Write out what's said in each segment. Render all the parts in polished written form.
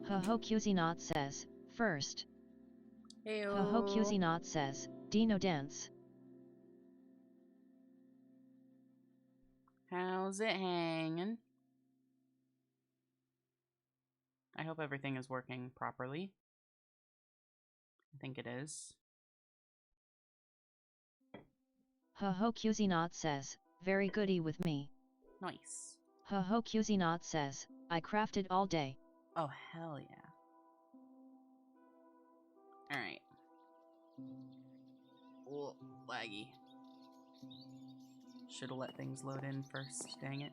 Ho Cuisinot says, first. Heyo. Ho Cuisinot says, Dino dance. How's it hanging? I hope everything is working properly. I think it is. Ho Cuisinot says, very goody with me. Nice. Ho Cuisinot says, I crafted all day. Oh, hell yeah. Alright. Oh, laggy. Should've let things load in first, dang it.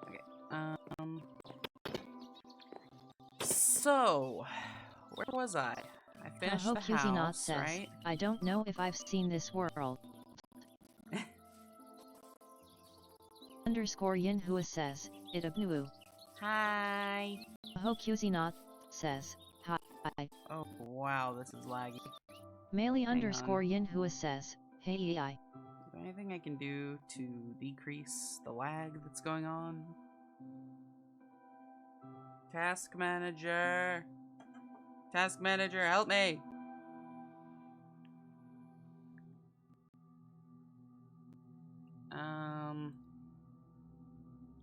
Okay. So, where was I? I finished Ho the Cuisinot house, says, right? I don't know if I've seen this world. Underscore Yinhua says, Itabnu. Hi. Ho Cuisinot says, hi. Oh, wow, this is laggy. Melee underscore Yinhua says, hey I. Is there anything I can do to decrease the lag that's going on? Task manager! Task manager, help me!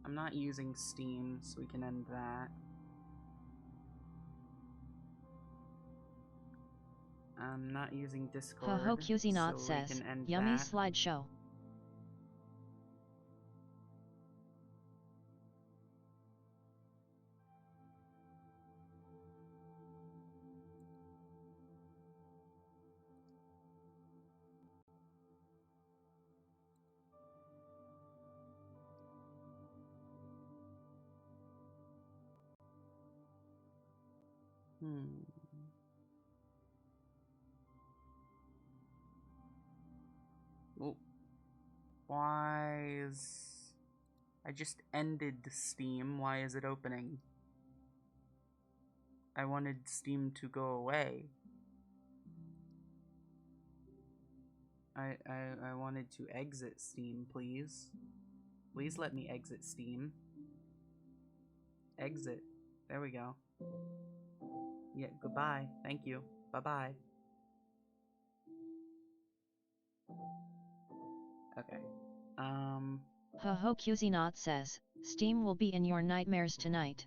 I'm not using Steam, so we can end that. I'm not using Discord, Ho Cuisinot so says, we can end yummy that. slideshow. Oh. Why is... I just ended Steam. Why is it opening? I wanted Steam to go away. I wanted to exit Steam, please. Please let me exit Steam. Exit. There we go. Yeah, goodbye. Thank you. Bye-bye. Okay. Ho Cuisinot says, Steam will be in your nightmares tonight.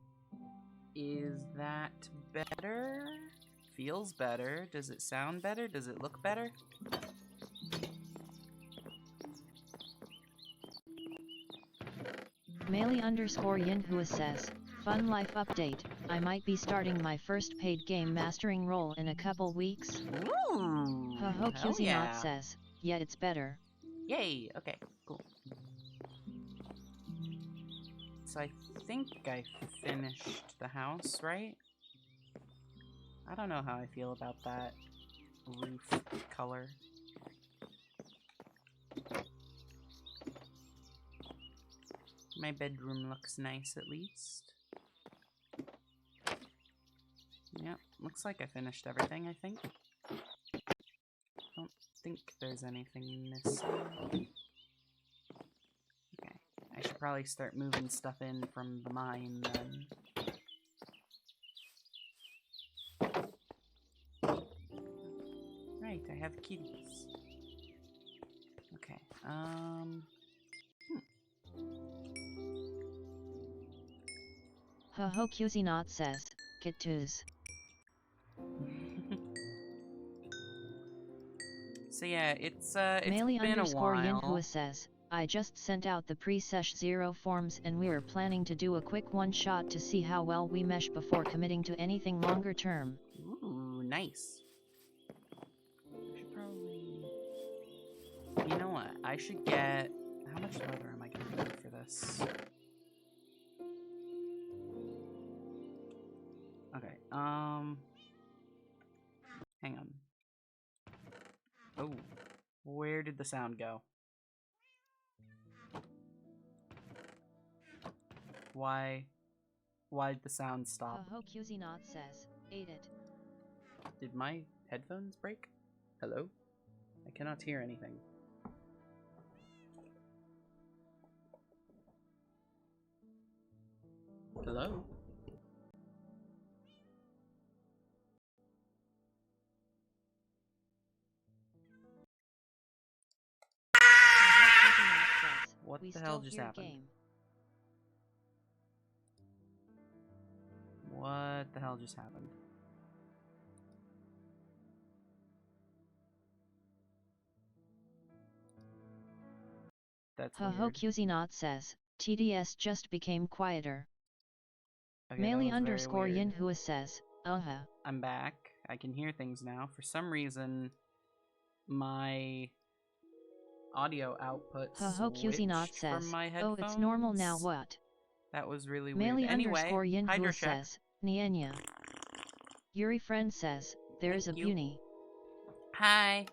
Is that better? Feels better. Does it sound better? Does it look better? Melee underscore Yinhua says, fun life update, I might be starting my first paid game mastering role in a couple weeks. Ooh! Ho Hell Cuisinot yeah. says, yeah it's better. Yay! Okay, cool. So I think I finished the house, right? I don't know how I feel about that roof color. My bedroom looks nice at least. Yep, looks like I finished everything, I think. Don't think there's anything missing. Okay, I should probably start moving stuff in from the mine then. Right, I have keys. Okay, Ho Cuisinot says, Kittoos. So yeah, it's Melee been a underscore while. Yinhua says, I just sent out the pre-sesh 0 forms and we're planning to do a quick one-shot to see how well we mesh before committing to anything longer term. Ooh, nice. I should probably... You know what? I should get... How much leather am I going to need for this? Okay, hang on. Oh, where did the sound go? Why'd the sound stop? Ho Cuisinot says, ate it. Did my headphones break? Hello? I cannot hear anything. Hello? What the hell just happened? What the hell just happened? That's Ho weird. QZNot says, TDS just became quieter. Okay, Melee that was very weird. _Yinhua says, I'm back. I can hear things now. For some reason, my audio output QZNot switched says, from my headphones. oh, it's normal now. What? That was really weird. Melee Anyway, _Yinhua Hydro check. says, Nienya. Yuri friend says, there's Thank a you. Buny. Hi.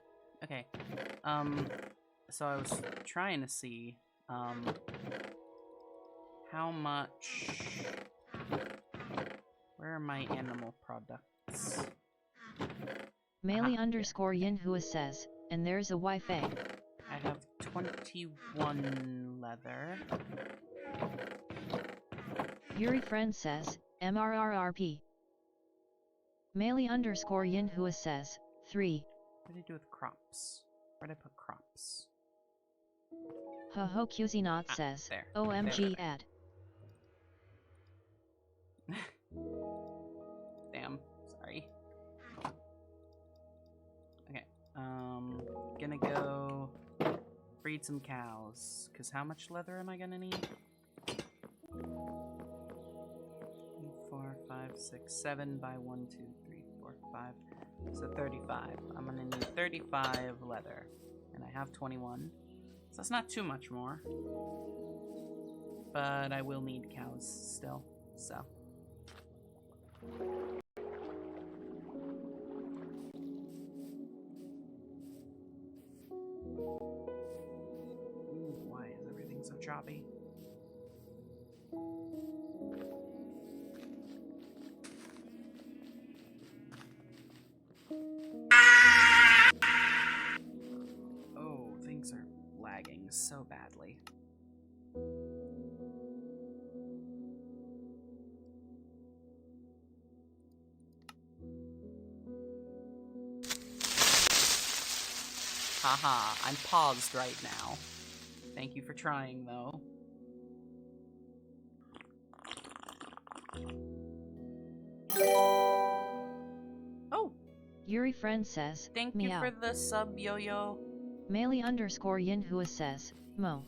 Okay. So I was trying to see, how much. Where are my animal products? Melee _Yinhua says, and there's a Wi-Fi. I have 21 leather. Yuri friend says, MRRRP. Melee _Yinhua says, 3. What did I do with crops? Where did I put crops? QZNot says, there. OMG There. ad. Damn, sorry. Okay, gonna go breed some cows. Cause how much leather am I gonna need? 4, 5, 6, 7 by 1, 2, 3, 4, 5. So 35. I'm gonna need 35 leather. And I have 21. So that's not too much more. But I will need cows still, so. Ooh, why is everything so choppy? Oh, things are lagging so badly. Haha, I'm paused right now. Thank you for trying, though. Oh! Yuri friend says, Thank meow. you for the sub, Yo-Yo. Melee _Yinhua says, Mo.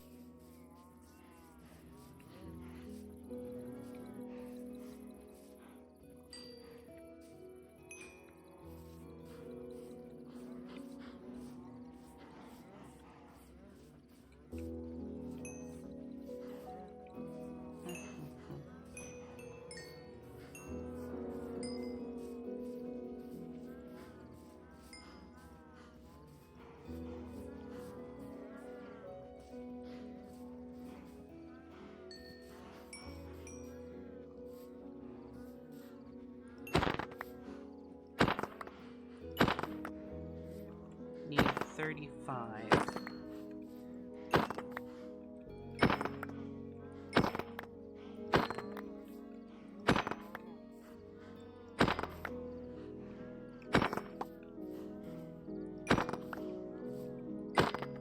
Need 35.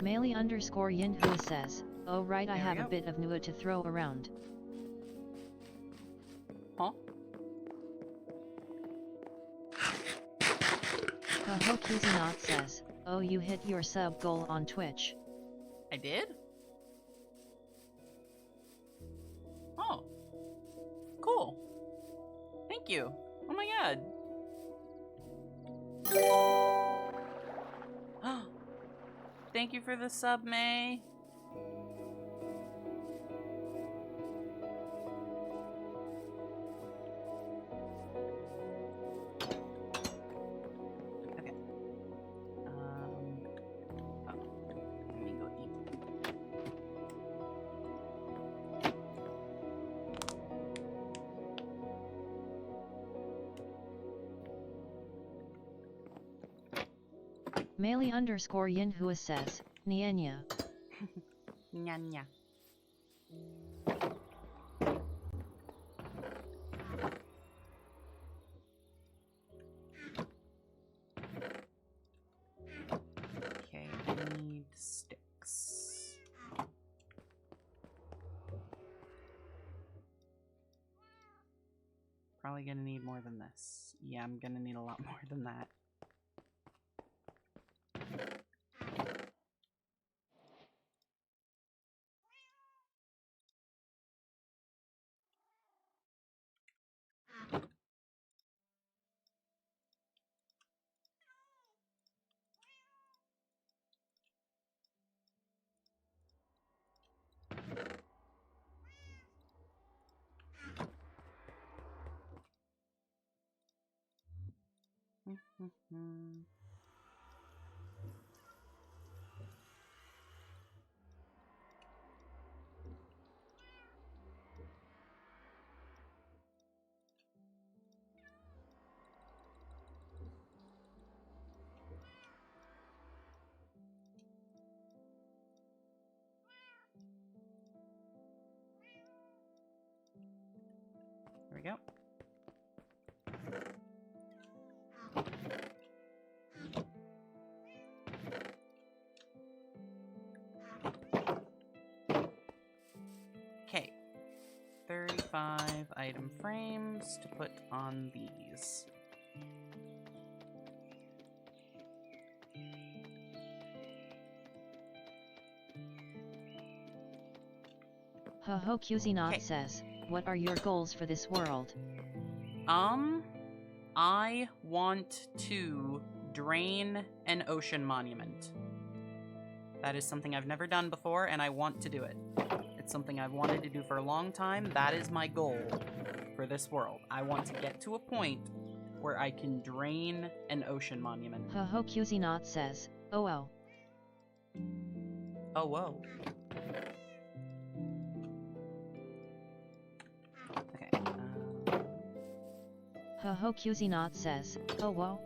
Melee _Yinhua says, oh right, I There we have a go. bit of Nua to throw around. Huh? QZNot says, oh you hit your sub goal on Twitch. I did? Oh. Cool. Thank you. Oh my god. Thank you for the sub, May. Okay. Let me go eat. Melee _Yinhua says, Nienya. Nya nya. probably gonna need more than this. Yeah, I'm gonna need a lot more than that. There we go. Okay. 35 item frames to put on these. Ho Cuisinot says, what are your goals for this world? I want to drain an ocean monument. That is something I've never done before, and I want to do it. It's something I've wanted to do for a long time. That is my goal for this world. I want to get to a point where I can drain an ocean monument. Ho Cuisinot says, oh oh. Oh, whoa. Okay. Ho Cuisinot says, oh whoa.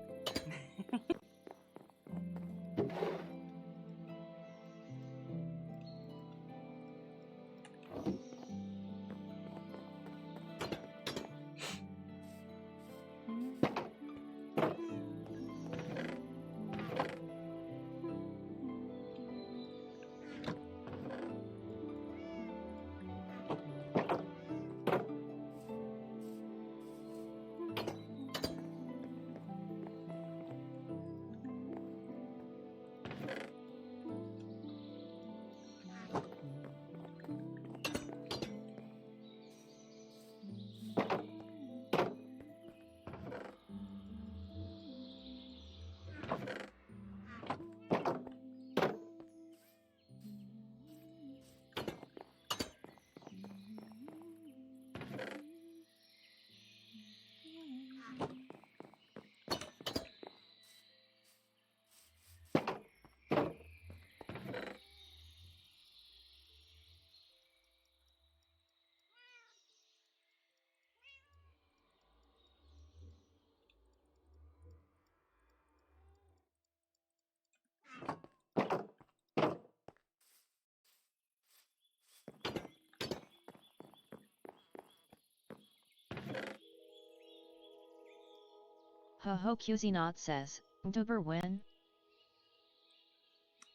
Ho Cuisinot says, YouTuber when?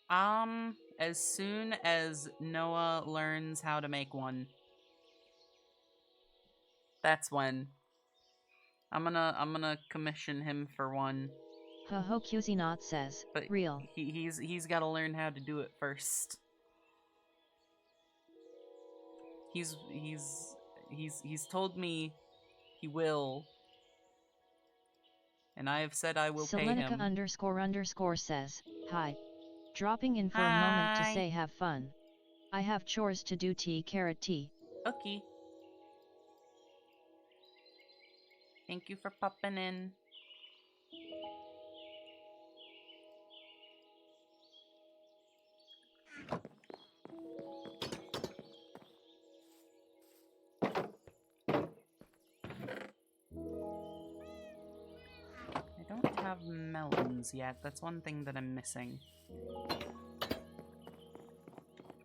As soon as Noah learns how to make one. That's when. I'm gonna commission him for one. Ho Cuisinot says, But real. He's got to learn how to do it first. He's told me he will, and I have said I will pay him. Selenica__ says, hi. Dropping in for Hi. a moment to say have fun. I have chores to do. T. Okay. Thank you for popping in. I don't have melons yet. That's one thing that I'm missing.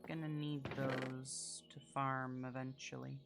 Gonna need those to farm eventually.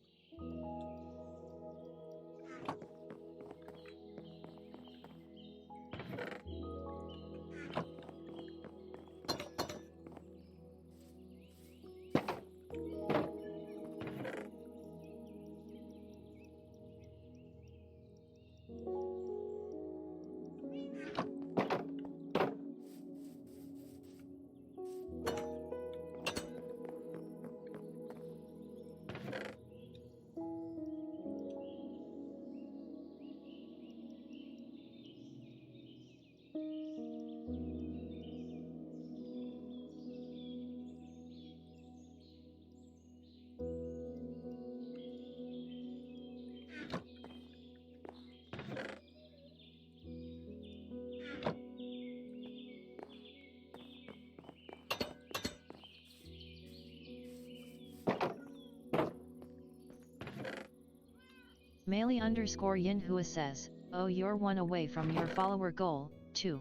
Melee underscore Yinhua says, oh, you're one away from your follower goal, too.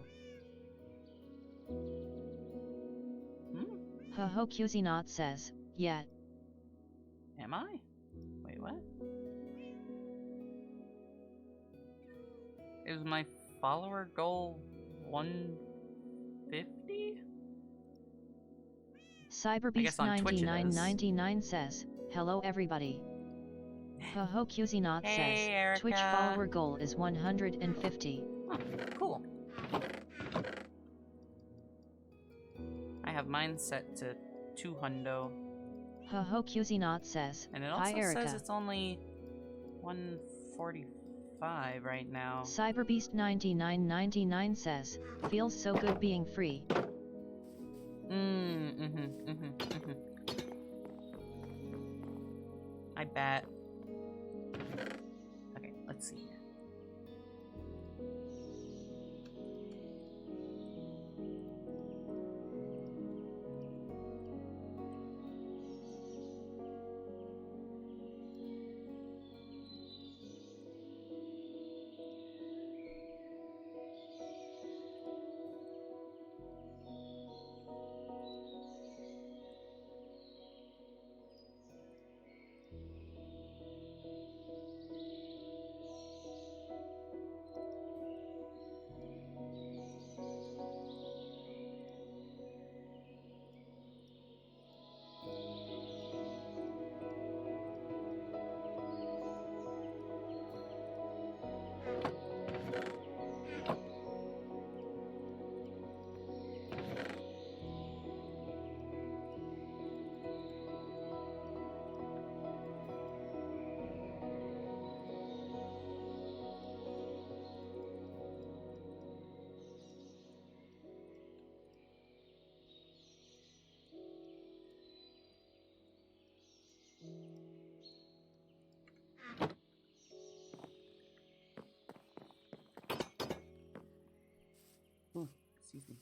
Ho QZNot says, yeah. Am I? Wait, what? Is my follower goal 150? Cyberbeast9999 says, hello everybody. Ho QZNot Hey, says, Erica. Twitch follower goal is 150. Oh, cool. I have mine set to 200. Ho QZNot says, And it hi also Erica. says it's only 145 right now. Cyberbeast9999 says, feels so good being free. I bet. Okay, let's see here. Ooh, excuse me.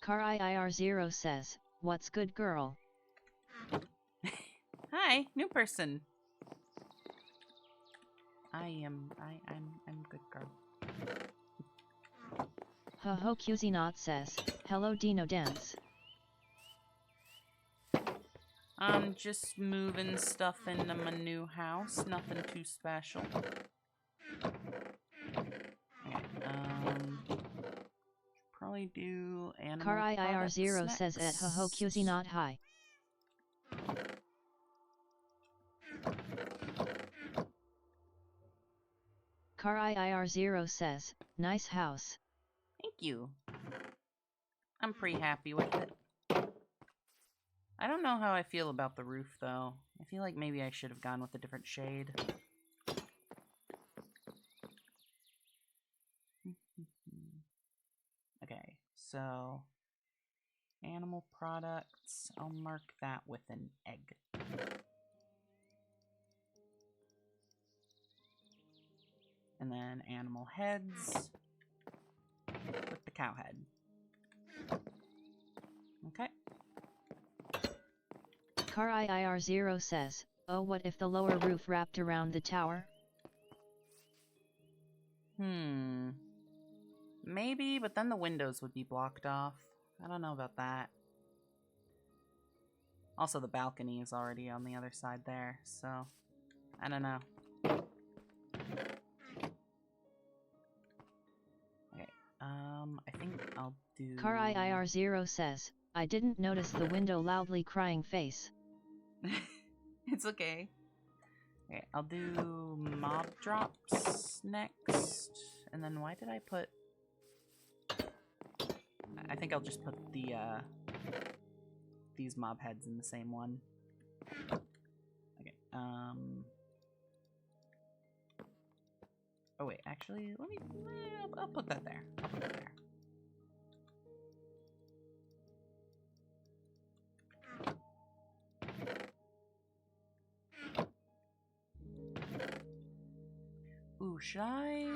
CarIIR0 says, what's good girl? Hi, new person. I'm good girl. Ho QZNot says, hello Dino Dance. I'm just moving stuff into my new house. Nothing too special. Okay, probably do animal CarIIR0 products says at Ho next. QZNot hi. CarIIR0 says, nice house. Thank you. I'm pretty happy with it. I don't know how I feel about the roof, though. I feel like maybe I should have gone with a different shade. Okay, so animal products, I'll mark that with an egg. And then animal heads with the cow head. Okay. CarIIR0 says, oh, what if the lower roof wrapped around the tower? Maybe, but then the windows would be blocked off. I don't know about that. Also, the balcony is already on the other side there, so I don't know. Okay, I think I'll do... CarIIR0 says, I didn't notice the window loudly crying face. It's okay. Okay, I'll do mob drops next. And then why did I put... I think I'll just put the these mob heads in the same one. Okay, oh wait, actually, let me... I'll put that there. I'll put that there. Ooh, should I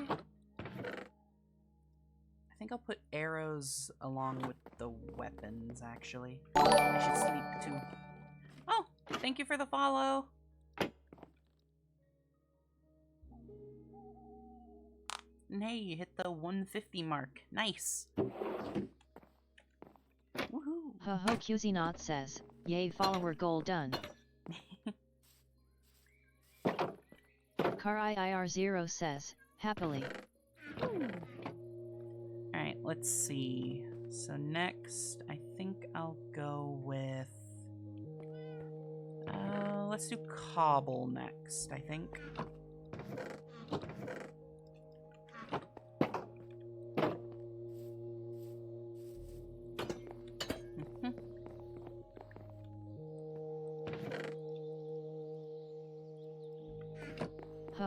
think I'll put arrows along with the weapons, actually. I should sleep, too. Oh, thank you for the follow. And hey, you hit the 150 mark. Nice. Woohoo. Ho ho QZ says, yay follower goal done. CarIIR0 says, happily. Alright, let's see. So next, I think I'll go with... let's do cobble next, I think.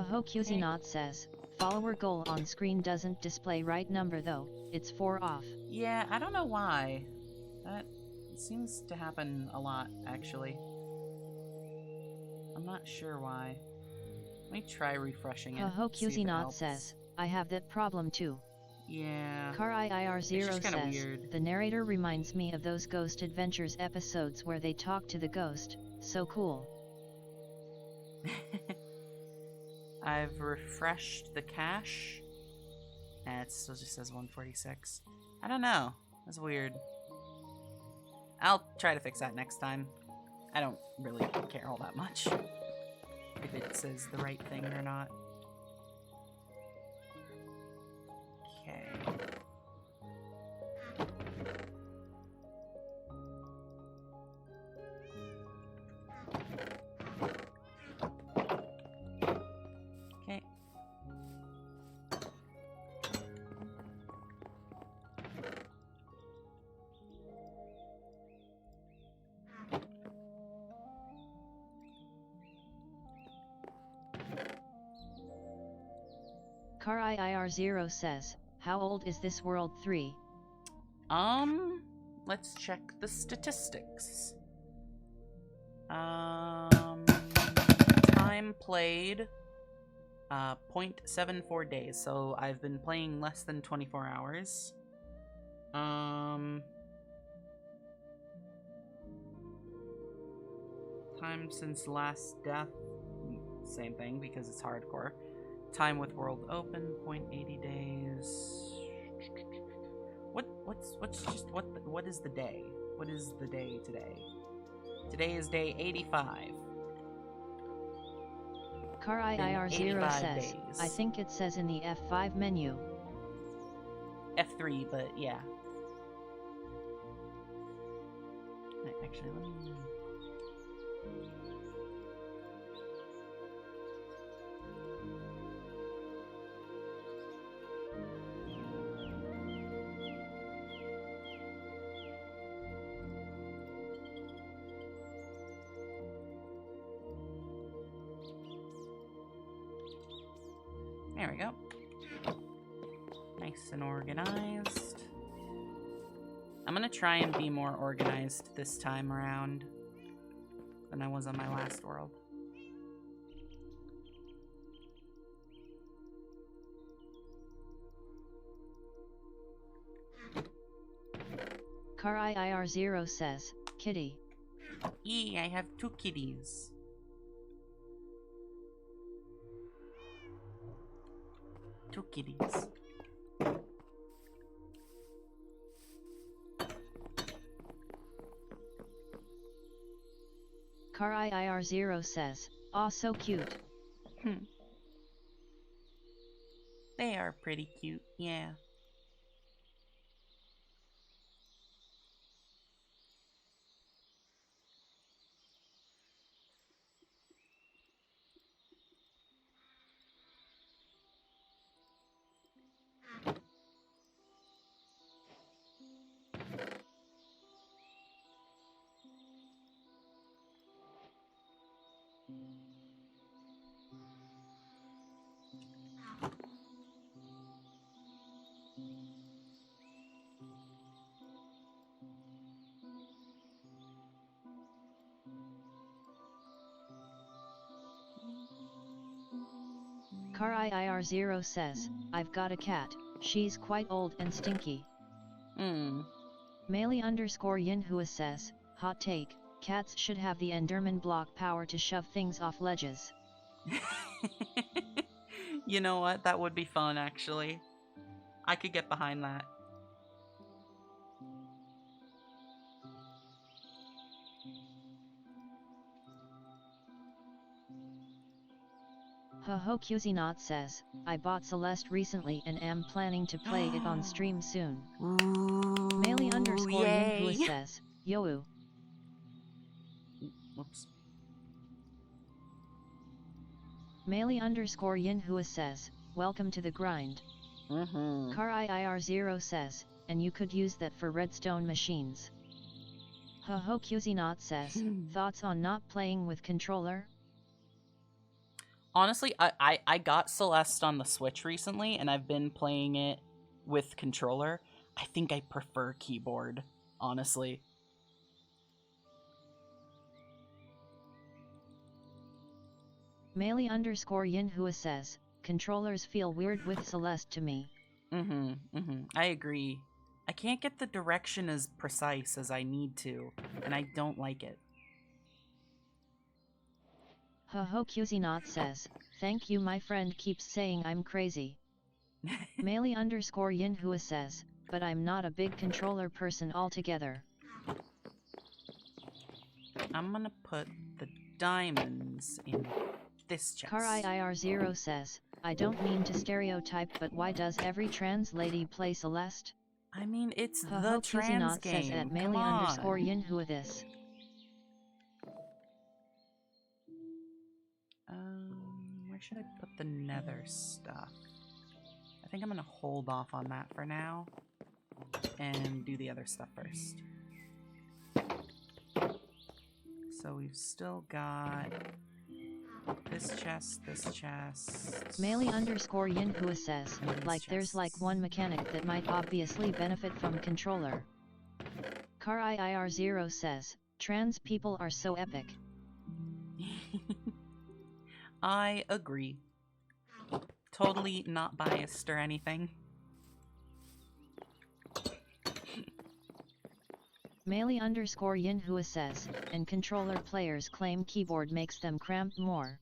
Ho QZ says, follower goal on screen doesn't display right number though, it's 4 off. Yeah, I don't know why. That seems to happen a lot, actually. I'm not sure why. Let me try refreshing it. Ho QZ says, I have that problem too. Yeah. CarIIR0 says, weird. the narrator reminds me of those Ghost Adventures episodes where they talk to the ghost, so cool. I've refreshed the cache. It still just says 146. I don't know. That's weird. I'll try to fix that next time. I don't really care all that much if it says the right thing or not. Okay. Okay. CarIIR0 says, how old is this world 3? Let's check the statistics. Time played, 0.74 days, so I've been playing less than 24 hours. Time since last death, same thing because it's hardcore. Time with world open, 0.80 days. What is the day? What is the day today? Today is day 85. CarIIR0 says, days. I think it says in the F5 menu. F3, but yeah. Actually, let me... There we go. Nice and organized. I'm gonna try and be more organized this time around than I was on my last world. CarIIR0 says, kitty. Yee, I have 2 kitties. Two kitties. CarIIR0 says, aw so cute. They are pretty cute, yeah. CarIIR0 says, I've got a cat, she's quite old and stinky. Melee underscore Yinhua says, hot take, cats should have the Enderman block power to shove things off ledges. You know what? That would be fun, actually. I could get behind that. QZNot says, I bought Celeste recently and am planning to play it on stream soon. Ooh, Melee underscore yay. Yinhua says, Yo. Whoops. Melee underscore Yinhua says, welcome to the grind. CarIIR0 says, and you could use that for redstone machines. QZNot says, thoughts on not playing with controller? Honestly, I got Celeste on the Switch recently, and I've been playing it with controller. I think I prefer keyboard, honestly. Melee underscore Yinhua says, controllers feel weird with Celeste to me. I agree. I can't get the direction as precise as I need to, and I don't like it. QZNot says, thank you my friend keeps saying I'm crazy. Melee underscore Yinhua says, but I'm not a big controller person altogether. I'm gonna put the diamonds in this chest. CarIIR0 says, I don't mean to stereotype, but why does every trans lady play Celeste? I mean, it's the trans game. Says at Melee underscore Yinhua this. Where should I put the nether stuff? I think I'm gonna hold off on that for now and do the other stuff first. So we've still got this chest. Melee underscore Yinhua says, like chests. there's like one mechanic that might obviously benefit from controller. CarIIR0 says, trans people are so epic. I agree. Totally not biased or anything. Melee underscore Yinhua says, and controller players claim keyboard makes them cramp more.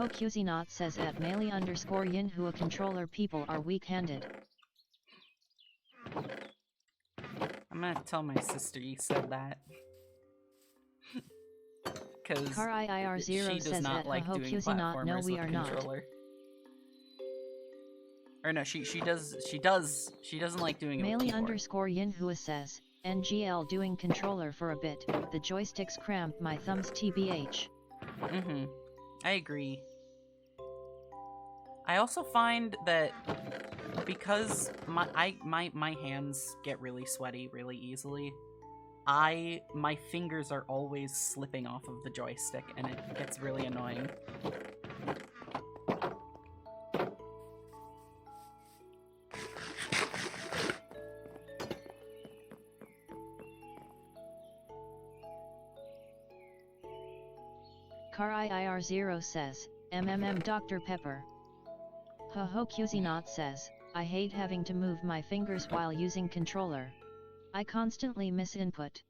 QZNot says at Melee underscore Yinhua controller people are weak-handed. I'm gonna tell my sister you said that. Because she does not like doing platformers no, we with are controller. Or no, she doesn't like doing it with Melee keyboard. underscore Yinhua says, NGL doing controller for a bit, the joysticks cramp my thumbs tbh. I agree. I also find that because my hands get really sweaty really easily, my fingers are always slipping off of the joystick, and it gets really annoying. CarIIR0 says, Dr. Pepper. QZNot says, I hate having to move my fingers while using controller. I constantly miss input.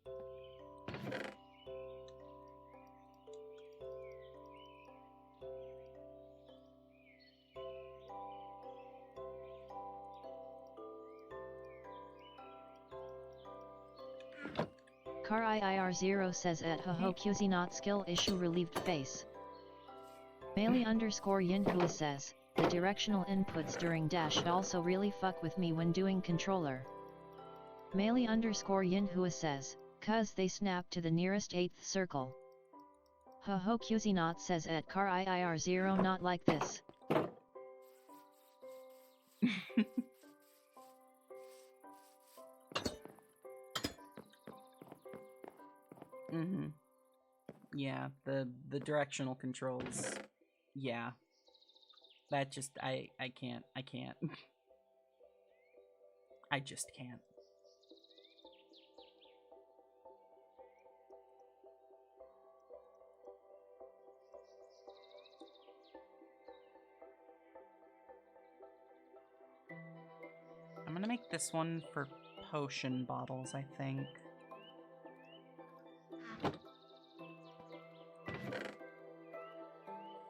CarIIR0 says at QZNot skill issue relieved face. Melee underscore Yinhua says, the directional inputs during dash also really fuck with me when doing controller. Melee underscore Yinhua says, cuz they snap to the nearest 8th circle. QZNot says at CarIIR0 not like this. Yeah, the directional controls. Yeah. That just I can't. I just can't. I'm gonna make this one for potion bottles, I think.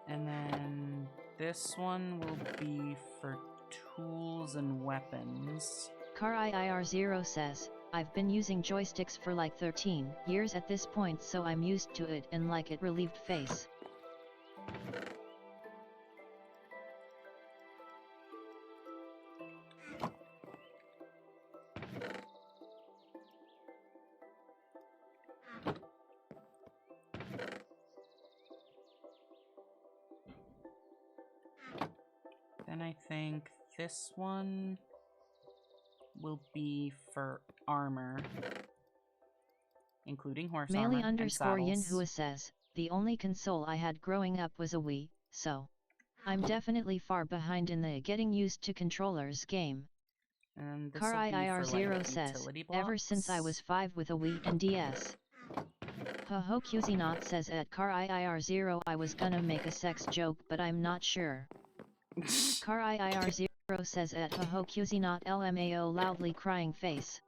And then this one will be for tools and weapons. CarIIR0 says, I've been using joysticks for like 13 years at this point, so I'm used to it and like it. Relieved face. Then I think this one will be for armor, including horse armor Melee and underscore saddles. Yinhua says, the only console I had growing up was a Wii, so I'm definitely far behind in the getting used to controllers game. And this will be for CarIIR0 like says, utility blocks. ever since I was 5 with a Wii and DS. Ho QZNot says at CarIIR0 I was gonna make a sex joke but I'm not sure. CarIIR0 says at Ho QZNot LMAO loudly crying face.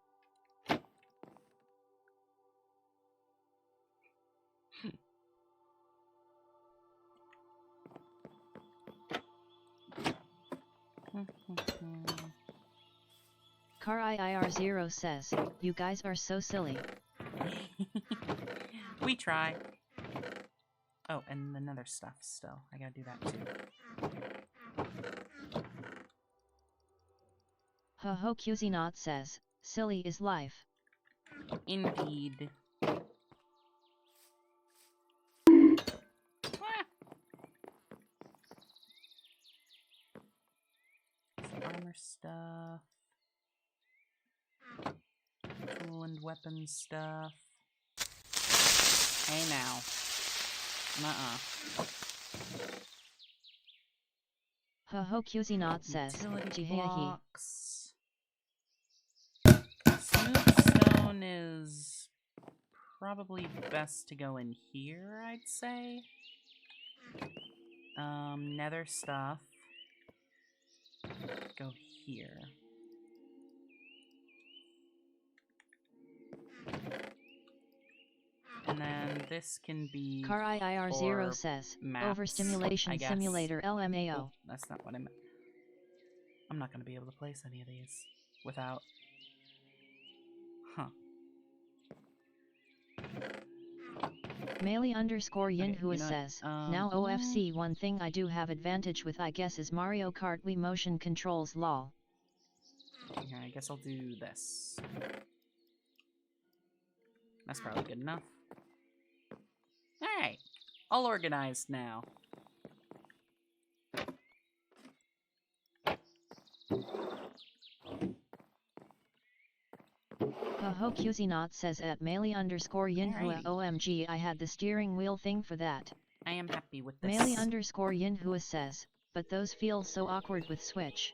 CarIIR0 says, you guys are so silly. We try. Oh, and the nether stuff still. I gotta do that too. Ho QZNot says, silly is life. Indeed. Armor stuff. Tool and weapon stuff. Hey now. Ho QZNot says, Utility Jihehe. blocks. Smooth stone is probably best to go in here, I'd say. Nether stuff. Go here. And then this can be CarIIR0 for says, maps, Overstimulation I guess. Simulator LMAO. Oh, that's not what I meant. I'm not going to be able to place any of these without... Huh. Melee underscore Yinhua you know what? says, now OFC one thing I do have advantage with I guess is Mario Kart Wii motion controls lol. Yeah, I guess I'll do this. That's probably good enough. Alright. All organized now. Ho QZNot says at Melee underscore Yinhua Alrighty. OMG I had the steering wheel thing for that. I am happy with this. Melee underscore Yinhua says, but those feel so awkward with Switch.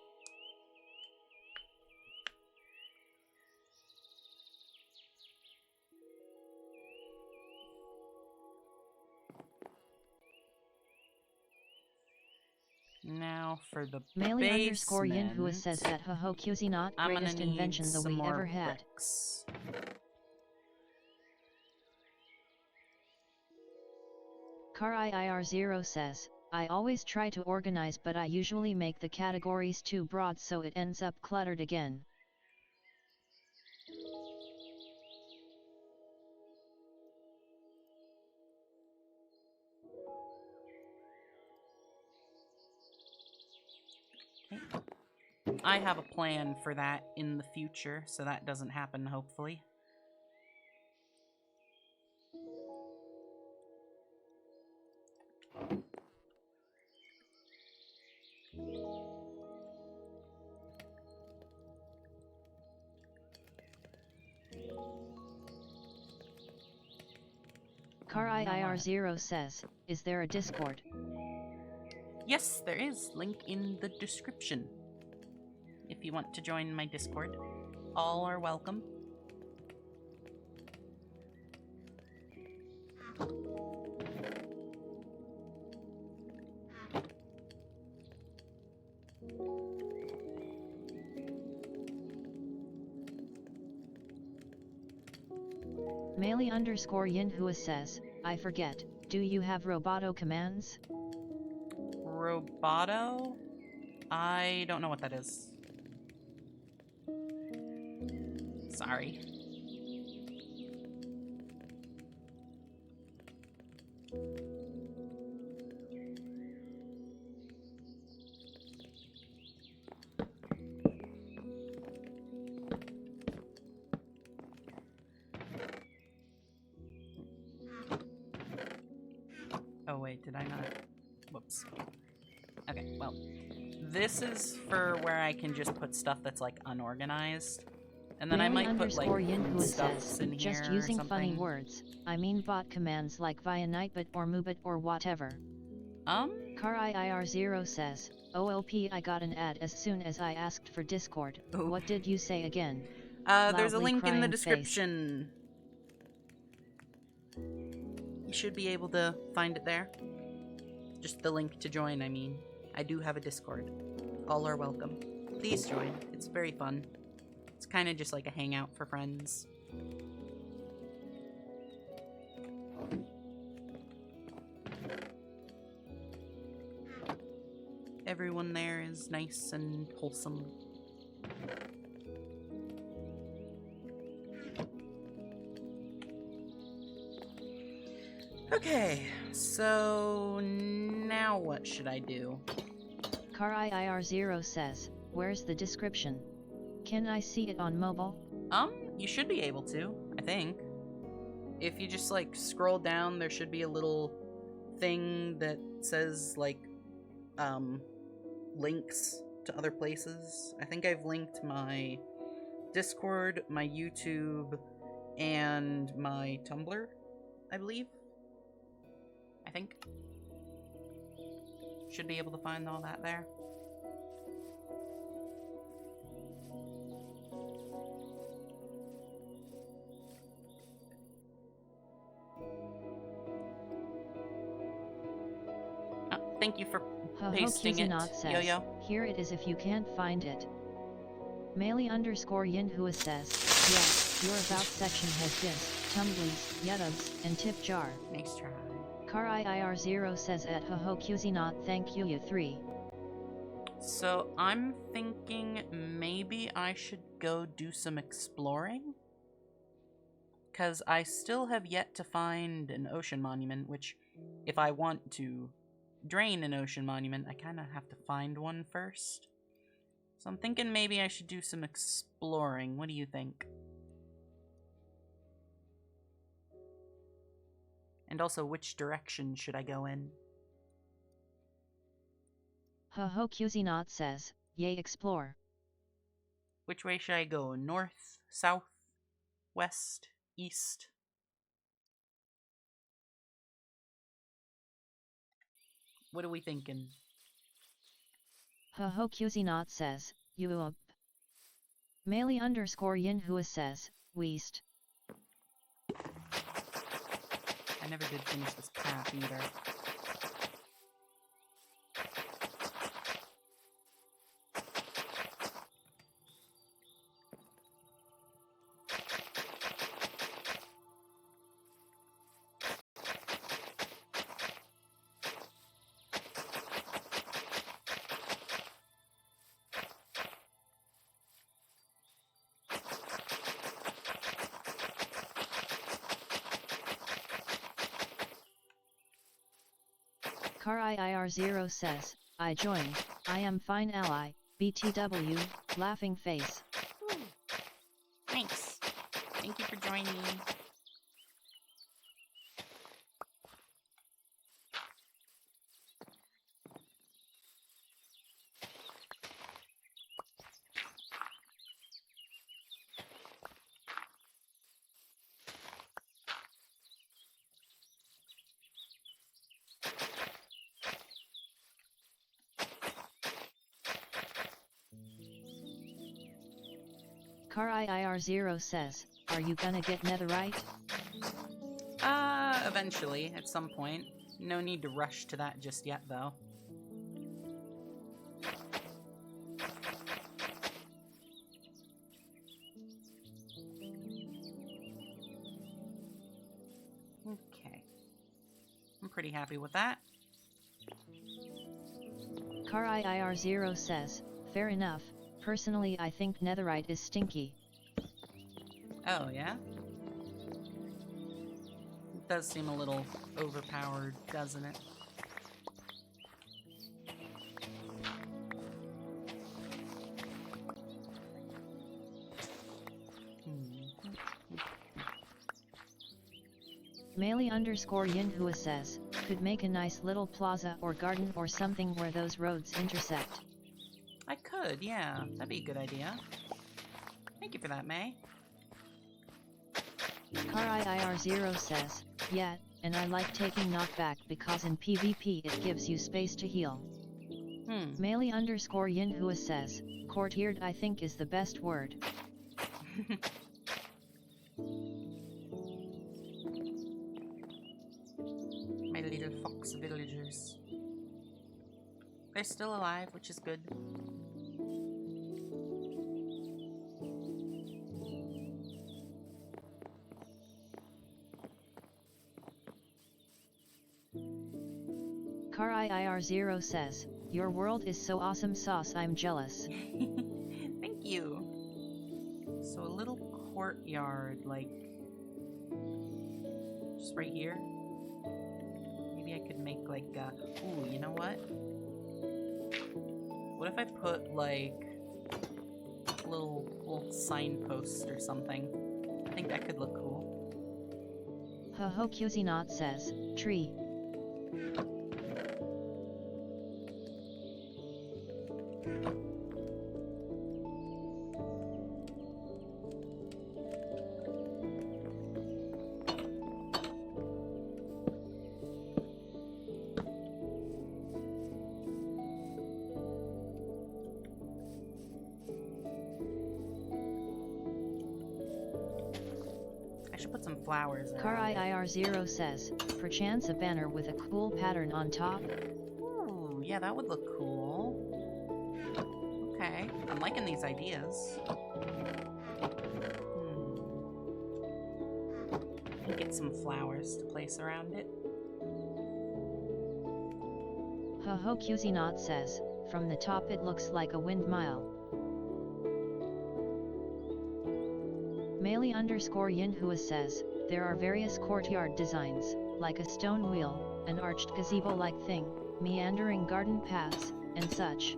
Now for the Melee underscore basement, Yinhua says at Ho QZNot I'm gonna greatest need invention the some Wii more ever had. bricks. CarIIR0 says, I always try to organize but I usually make the categories too broad so it ends up cluttered again. I have a plan for that in the future, so that doesn't happen, hopefully. CarIIR0 says, is there a Discord? Yes, there is. Link in the description. If you want to join my Discord. All are welcome. Melee_Yinhua says, I forget, do you have Roboto commands? Roboto? I don't know what that is. Sorry. Oh wait, did I not? Whoops. Okay, well. This is for where I can just put stuff that's like unorganized. And then I might put like Yinhua stuffs says, in here just using or something. funny words, I mean bot commands like via nightbot or moobot or whatever. CarIIR0 says, OLP I got an ad as soon as I asked for Discord. Ooh. What did you say again? There's a Loudly link in the crying description. You should be able to find it there. Just the link to join, I mean. I do have a Discord. All are welcome. Please join. It's very fun. It's kind of just like a hangout for friends. Everyone there is nice and wholesome. Okay, so now what should I do? CarIIR0 says, where's the description? Can I see it on mobile? You should be able to, I think. If you just like scroll down, there should be a little thing that says like links to other places. I think I've linked my Discord, my YouTube, and my Tumblr, I believe. I think. Should be able to find all that there. Thank you for pasting it, says, Yo-Yo. Here it is if you can't find it. Melee_Yinhua says, yeah, your about section has disc, tumblies, yetubs, and tip jar. Nice try. CarIIR0 says at HoHoQZNot thank you 3. So I'm thinking maybe I should go do some exploring? Because I still have yet to find an ocean monument, which if I want to drain an ocean monument, I kind of have to find one first. So I'm thinking maybe I should do some exploring. What do you think? And also, which direction should I go in? HoHoQZNot says, yay explore. Which way should I go? North, south, west, east? What are we thinking? HoHoQZNot says, you up. Melee_Yinhua says, West. I never did finish this path either. CarIIR0 says, I joined, I am fine ally, BTW, laughing face. Ooh. Thanks. Thank you for joining. CarIIR0 says, are you gonna get netherite? Eventually, at some point. No need to rush to that just yet, though. Okay. I'm pretty happy with that. CarIIR0 says, fair enough, personally I think netherite is stinky. Oh, yeah? It does seem a little overpowered, doesn't it? Melee_Yinhua says, could make a nice little plaza or garden or something where those roads intersect. I could, yeah. That'd be a good idea. Thank you for that, May. CarIIR0 says, yeah, and I like taking knockback because in PvP it gives you space to heal. Melee_Yinhua says, courtiered I think is the best word. My little fox villagers. They're still alive, which is good. CarIIR0 says, your world is so awesome sauce I'm jealous. Thank you. So a little courtyard, like, just right here. Maybe I could make like, ooh, you know what? What if I put like little signposts or something? I think that could look cool. HoHoQZNot says, tree. Put some flowers in. CarIIR0 says, perchance a banner with a cool pattern on top. Ooh, yeah, that would look cool. Okay, I'm liking these ideas. Get some flowers to place around it. HoHoQZNot says, from the top it looks like a windmill. Melee_Yinhua says, there are various courtyard designs, like a stone wheel, an arched gazebo-like thing, meandering garden paths, and such.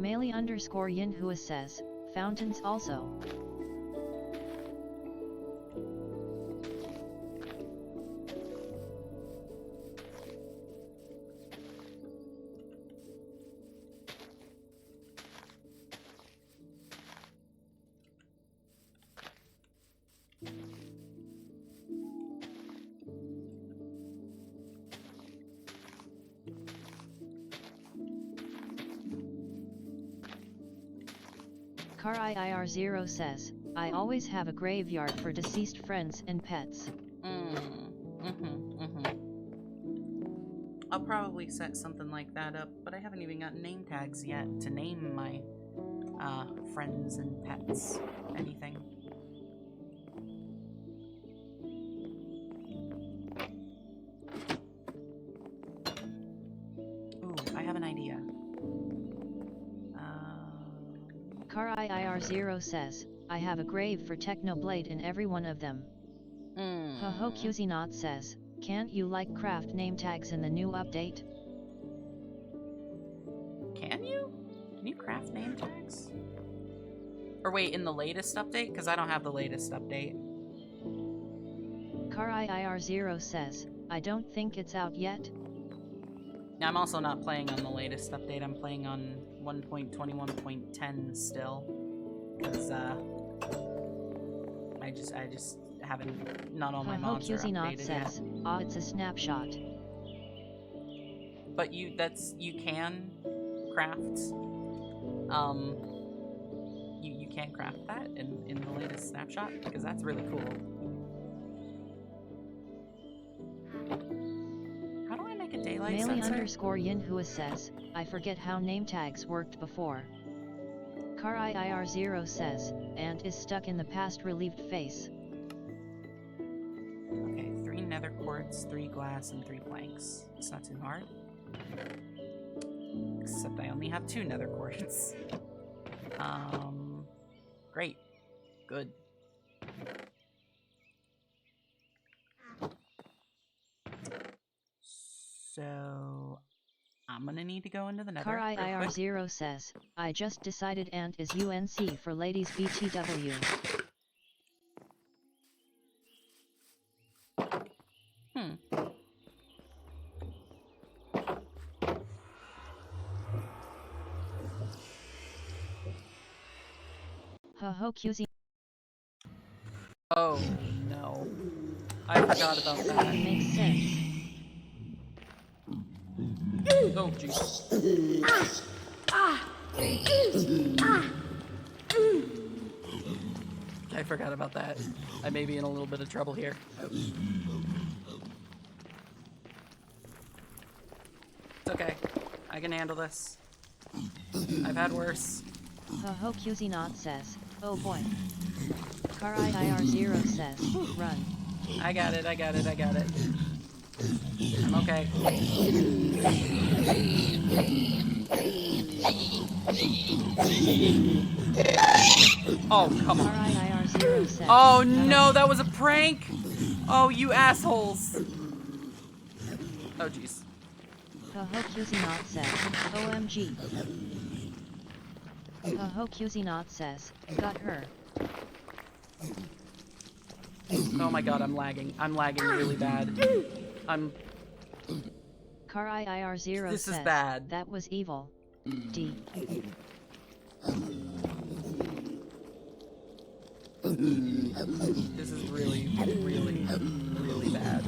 Melee_Yinhua says, fountains also. CarIIR0 says, I always have a graveyard for deceased friends and pets. I'll probably set something like that up, but I haven't even got name tags yet to name my friends and pets. Anything. Ooh, I have an idea. CarIIR0 says, I have a grave for Technoblade in every one of them. HoHoQZNot says, can't you like craft name tags in the new update? Can you? Can you craft name tags? Or wait, in the latest update? Because I don't have the latest update. CarIIR0 says, I don't think it's out yet. Now, I'm also not playing on the latest update. I'm playing on 1.21.10 still. Because, I just haven't, not all my mods are updated says, yet. it's a snapshot. But you can craft, you can't craft that in the latest snapshot? Because that's really cool. How do I make a daylight Melee sensor? underscore Yinhua says, I forget how name tags worked before. KarIIR0 says, Ant is stuck in the past relieved face. Okay, 3 nether quartz, 3 glass, and 3 planks. It's not too hard. Except I only have 2 nether quartz. Great. Good. So, I'm gonna need to go into the nether. KarIIR0 says, I just decided Ant is UNC for ladies BTW. Ho QZ. Oh, no. I forgot about that. Makes sense. Oh, jeez. I forgot about that. I may be in a little bit of trouble here. It's okay. I can handle this. I've had worse. Ho QZ not says, oh boy. KarIIR0 says, run. I got it, I got it, I got it. I'm okay. Oh, come on. KarIIR0 says, Oh no, that was a prank! Oh, you assholes! Oh, jeez. Ho QZ not says, OMG. Ho QZ not says, got her. Oh my god, I'm lagging. I'm lagging really bad. KarIIR0 This says, is bad. that was evil. D. This is really, really, really bad.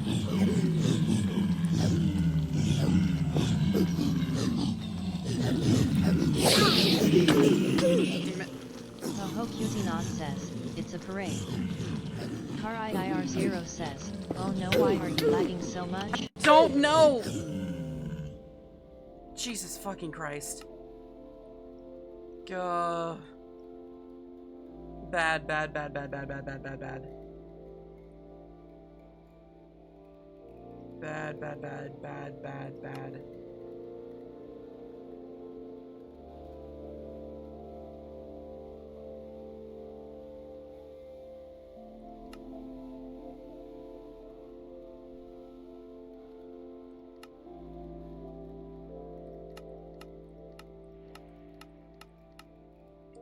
Damn it. Ho QZ not says, it's a parade. KarIIR0 says, oh no, why are you lagging so much? Don't know! Jesus fucking Christ. Bad, bad, bad, bad, bad, bad, bad, bad, bad. Bad, bad, bad, bad, bad, bad.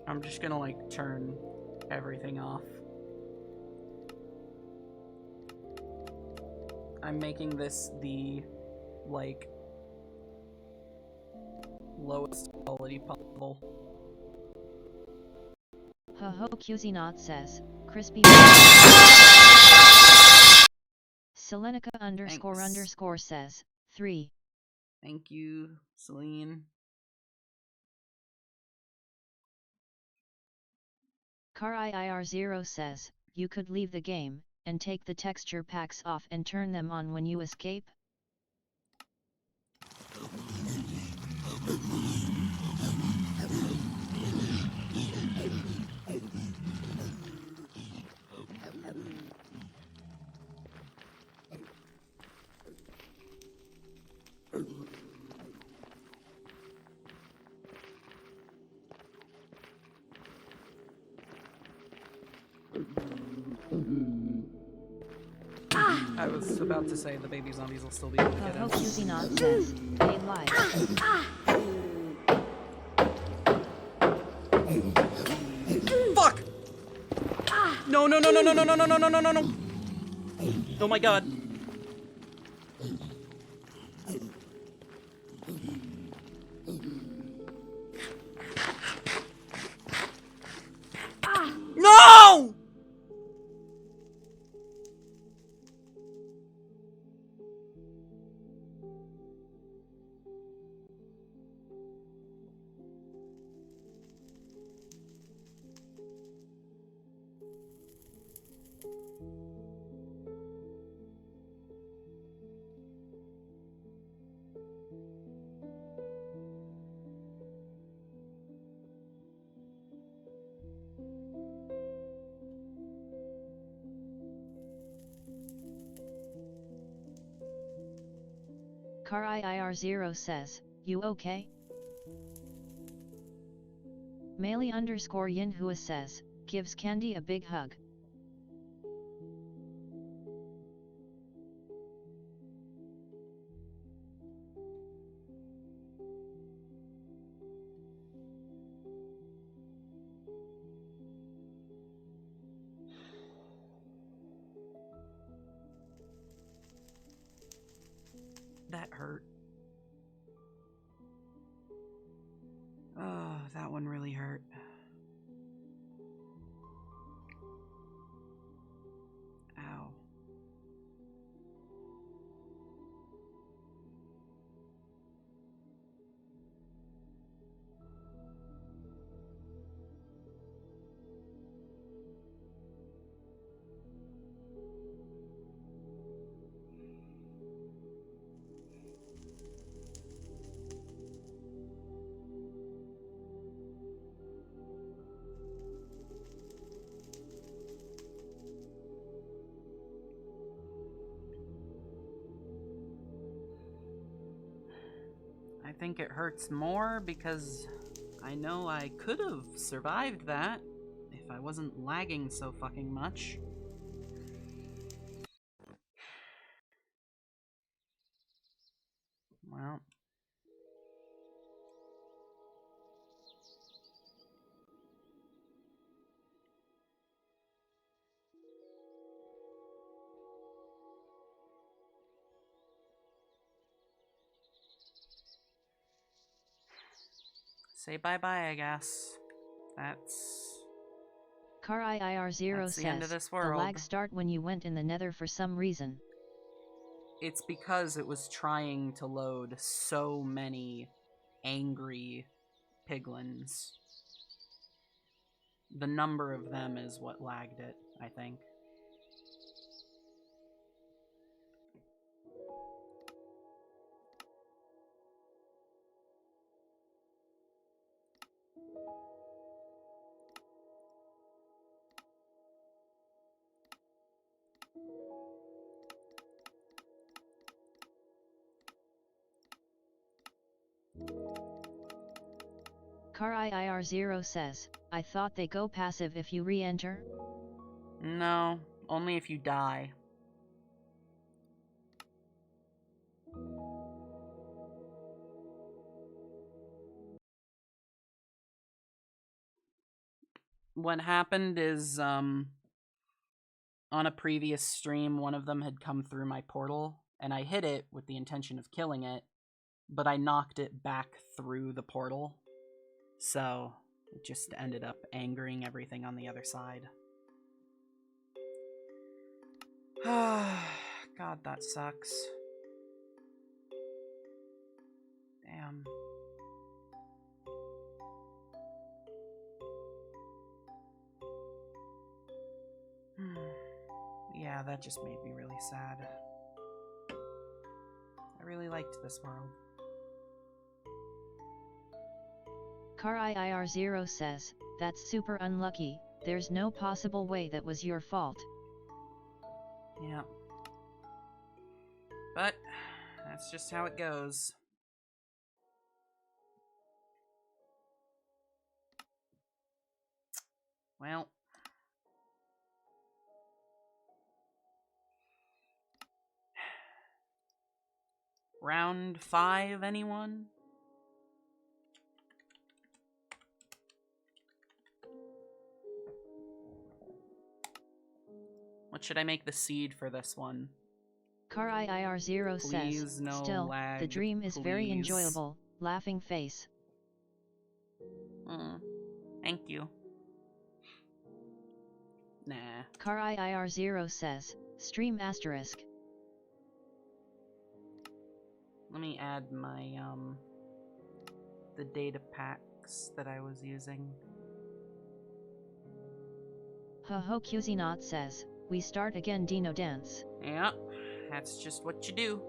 I'm just gonna, like, turn everything off. I'm making this the, like, lowest quality possible. Ho QZ not says, crispy. Selenica underscore Thanks. underscore says, 3. Thank you, Celine. KarIIR0 says, you could leave the game, and take the texture packs off and turn them on when you escape? I was about to say the baby zombies will still be able to get Ho in. QZ not says, they lied. Fuck! No, no, no, no, no, no, no, no, no, no, no, no, no! Oh my god. No! CarIIR0 says, you okay? Melee_Yinhua says, gives Candy a big hug. That hurt. Oh, that one really hurt. Ow. I think it hurts more because I know I could have survived that if I wasn't lagging so fucking much. Well. Say bye-bye, I guess. That's CarIIR0 the end of says, this the world. lag start when you went in the nether for some reason. It's because it was trying to load so many angry piglins. The number of them is what lagged it, I think. CarIIR0 says, I thought they go passive if you re-enter? No, only if you die. What happened is, on a previous stream, one of them had come through my portal, and I hit it with the intention of killing it, but I knocked it back through the portal, so it just ended up angering everything on the other side. God, that sucks. Damn. Yeah, that just made me really sad. I really liked this world. CarIIR0 says, that's super unlucky, there's no possible way that was your fault. Yeah. But, that's just how it goes. Well. Round 5, anyone? What should I make the seed for this one? CarIIR0 Please, says, no still, lag, the dream is very please. enjoyable, laughing face. Thank you. Nah. CarIIR0 says, stream asterisk. Let me add my, the data packs that I was using. Ho QZNot says, we start again Dino Dance. Yeah, that's just what you do.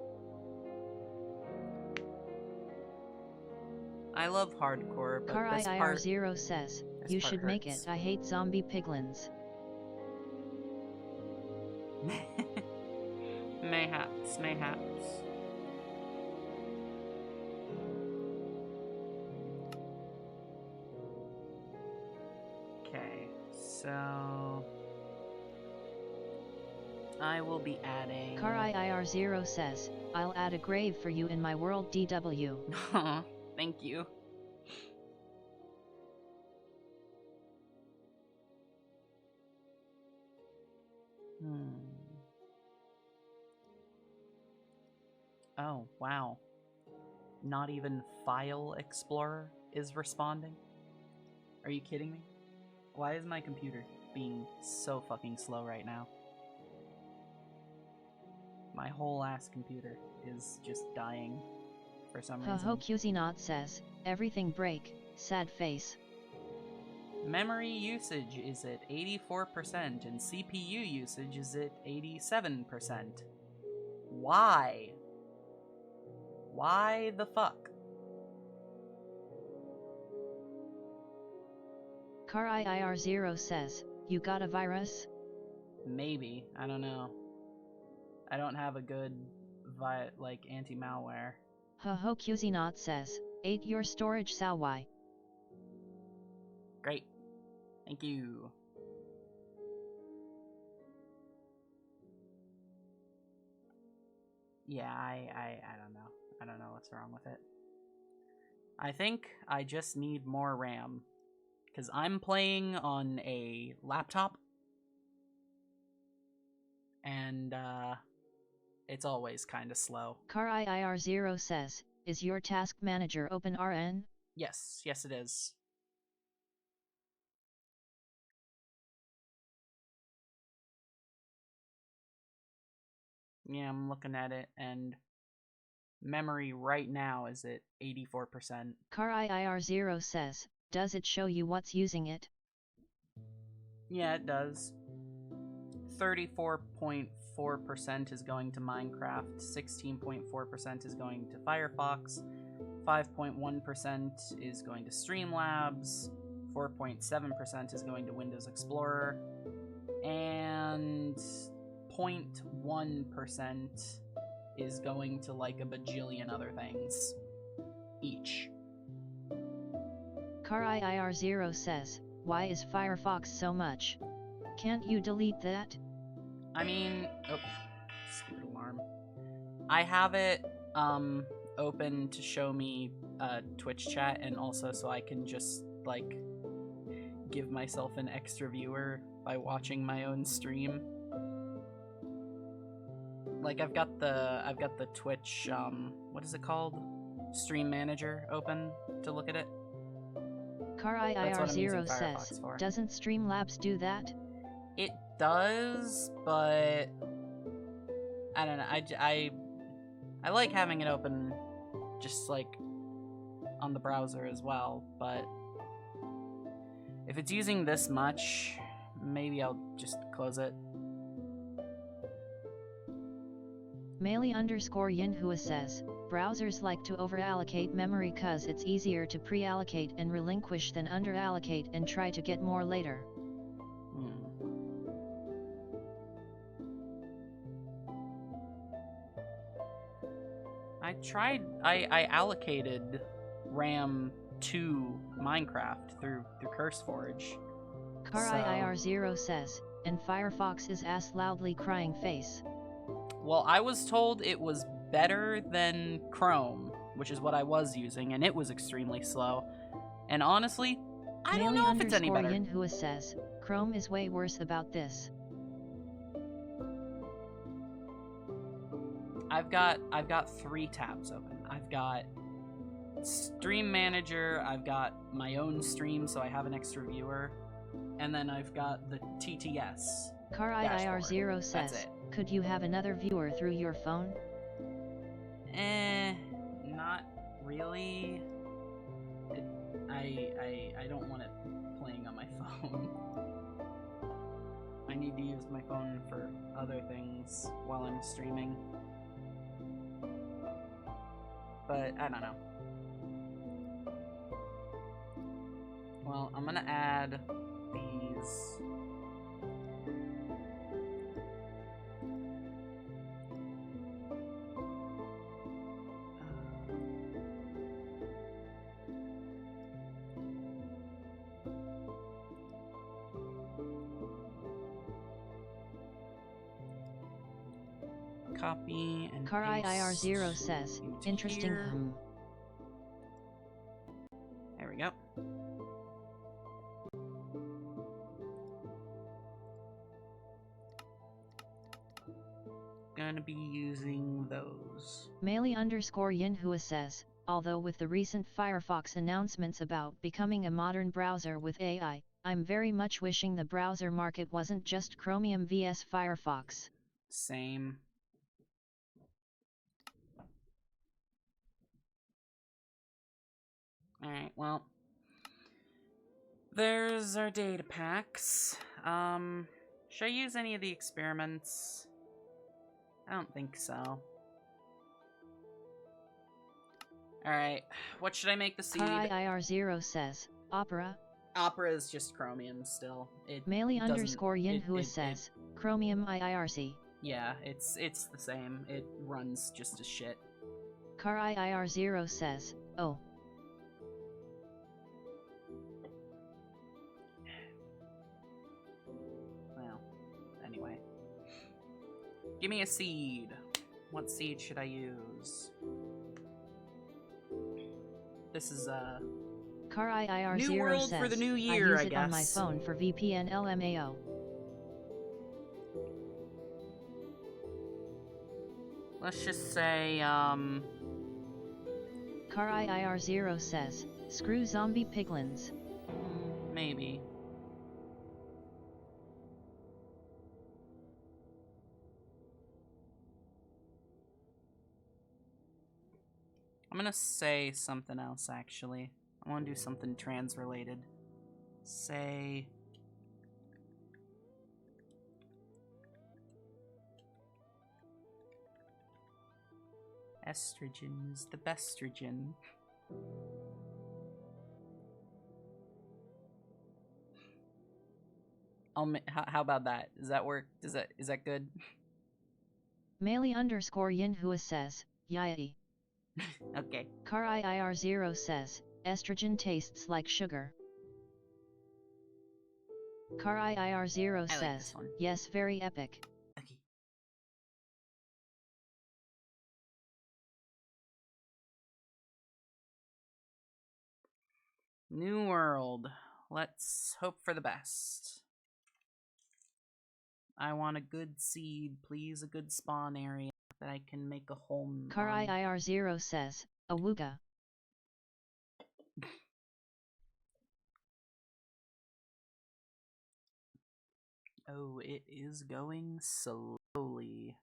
I love hardcore, but this part... CarIIR0 says, you should make it, I hate zombie piglins. Mayhaps, mayhaps. So I will be adding. CarIIR0 says, I'll add a grave for you in my world DW. Thank you. Oh, wow. Not even File Explorer is responding? Are you kidding me? Why is my computer being so fucking slow right now? My whole ass computer is just dying for some reason. Ho QZNot says, everything break, sad face. Memory usage is at 84% and CPU usage is at 87%. Why? Why the fuck? CarIIR0 says, you got a virus? Maybe. I don't know. I don't have a good, anti-malware. Ho QZNot says, 8 your storage Sawai. Great. Thank you. Yeah, I don't know. I don't know what's wrong with it. I think I just need more RAM. Because I'm playing on a laptop. And, it's always kind of slow. CarIIR0 says, is your task manager OpenRN? Yes, yes it is. Yeah, I'm looking at it, and memory right now is at 84%. CarIIR0 says, does it show you what's using it? Yeah, it does. 34.4% is going to Minecraft, 16.4% is going to Firefox, 5.1% is going to Streamlabs, 4.7% is going to Windows Explorer, and 0.1% is going to like a bajillion other things each. CarIIR0 says, why is Firefox so much? Can't you delete that? I mean, oh, stupid alarm. I have it open to show me Twitch chat, and also so I can just like give myself an extra viewer by watching my own stream. Like I've got the Twitch what is it called? Stream Manager open to look at it. CarIIR0 says, doesn't Streamlabs do that? It does, but I don't know. I like having it open just like on the browser as well, but if it's using this much, maybe I'll just close it. Melee_Yinhua says, browsers like to overallocate memory cause it's easier to pre-allocate and relinquish than underallocate and try to get more later. I allocated RAM to Minecraft through CurseForge. CarIIR0 says, and Firefox is ass loudly crying face. Well, I was told it was better than Chrome, which is what I was using, and it was extremely slow. And honestly, I don't know if it's any better. Yinhua says, Chrome is way worse about this. I've got 3 tabs open. I've got Stream Manager, I've got my own stream, so I have an extra viewer, and then I've got the TTS. CarIIR0 says, could you have another viewer through your phone? Not really. I don't want it playing on my phone. I need to use my phone for other things while I'm streaming. But I don't know. Well, I'm gonna add these. Copy and CarIIR0 paste says, into interesting here. There we go. Gonna be using those. Meili_Yinhua says, although with the recent Firefox announcements about becoming a modern browser with AI, I'm very much wishing the browser market wasn't just Chromium vs Firefox. Same. Alright, well. There's our data packs. Should I use any of the experiments? I don't think so. Alright, what should I make the seed? CarIIR0 says, Opera. Opera is just Chromium still. Meili_Yinhua says, Chromium IIRC. Yeah, it's the same. It runs just as shit. CarIIR0 says, oh. Well, anyway. Give me a seed. What seed should I use? This is CarIIR0 New World says, for the new I year, use I it guess. on my phone for VPN LMAO. Let's just say, CarIIR0 says, screw zombie piglins. maybe. I'm gonna say something else, actually. I want to do something trans-related. Say... estrogen is the bestrogen. How about that? Does that work? Is that good? Meili_Yinhua says, yai. Okay. CarIIR0 says, estrogen tastes like sugar. CarIIR0 I like says, this one. yes, very epic. Okay. New world. Let's hope for the best. I want a good seed, please, a good spawn area that I can make a home on. CarIIR0 says, awooga. Oh, it is going slowly.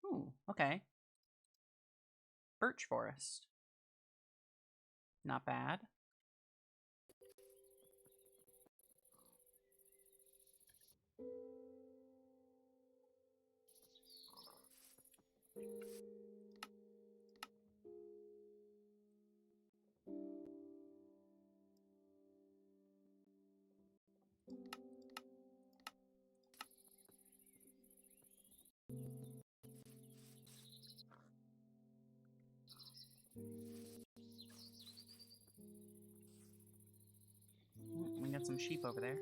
Ooh, okay. Birch forest. Not bad. We got some sheep over there.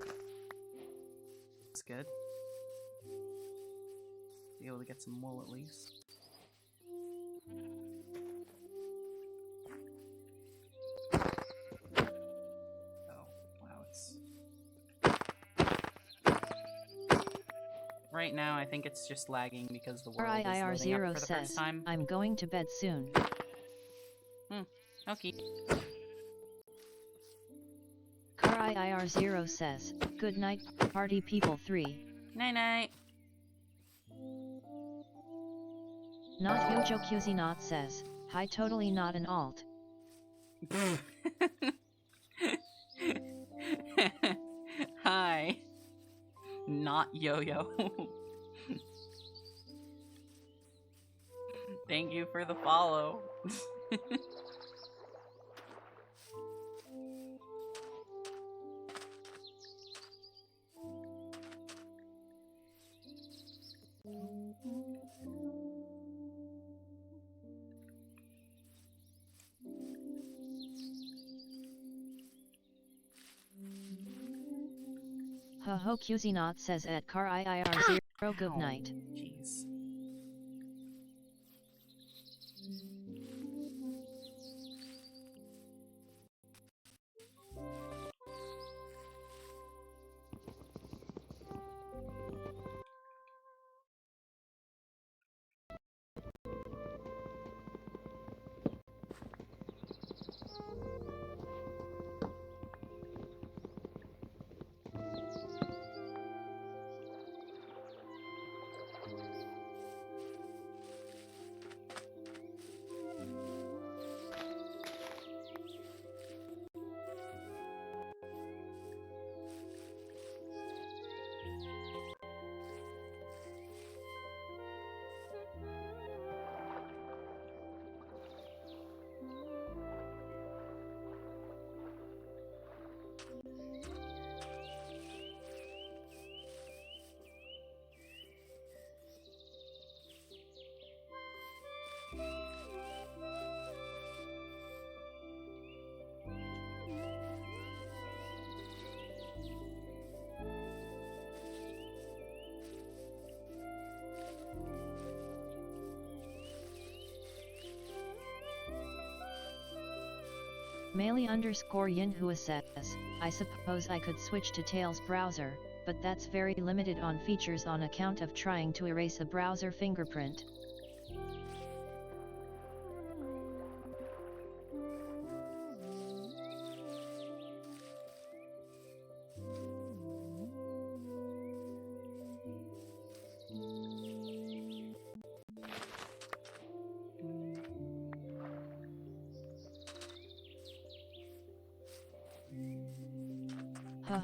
That's good. Be able to get some wool at least. Oh, wow, it's... Right now, I think it's just lagging because the world is loading up CarIIR0 for the says, first time. I'm going to bed soon. Okay. CarIIR0 says, good night, party people 3. Night-night. Not Yojo QZ not says, hi totally not an alt. Hi. Not Yo-Yo. Thank you for the follow. Ho QZ Not says at car IIR 0 good Ow, night. jeez. Melee_Yinhua says, I suppose I could switch to Tails browser, but that's very limited on features on account of trying to erase a browser fingerprint.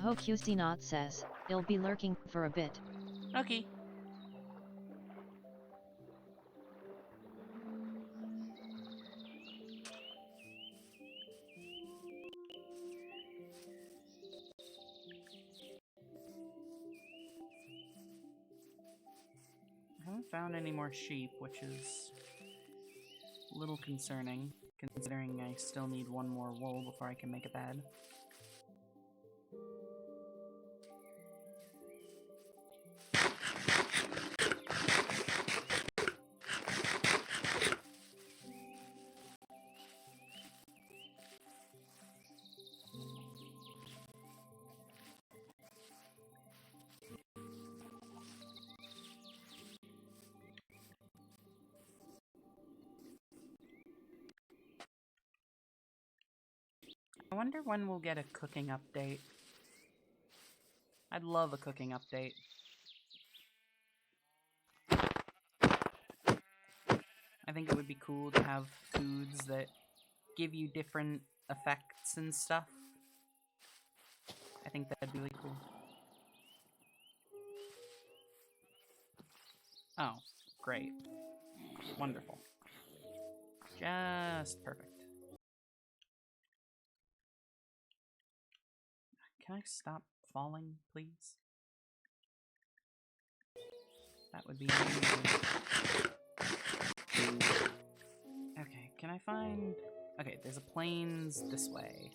Ho QC Not says, I'll be lurking for a bit. Okay. I haven't found any more sheep, which is a little concerning, considering I still need one more wool before I can make a bed. I wonder when we'll get a cooking update. I'd love a cooking update. I think it would be cool to have foods that give you different effects and stuff. I think that'd be really cool. Oh, great. Wonderful. Just perfect. Can I stop falling, please? That would be amazing. Okay, can I find... Okay, there's a plains this way.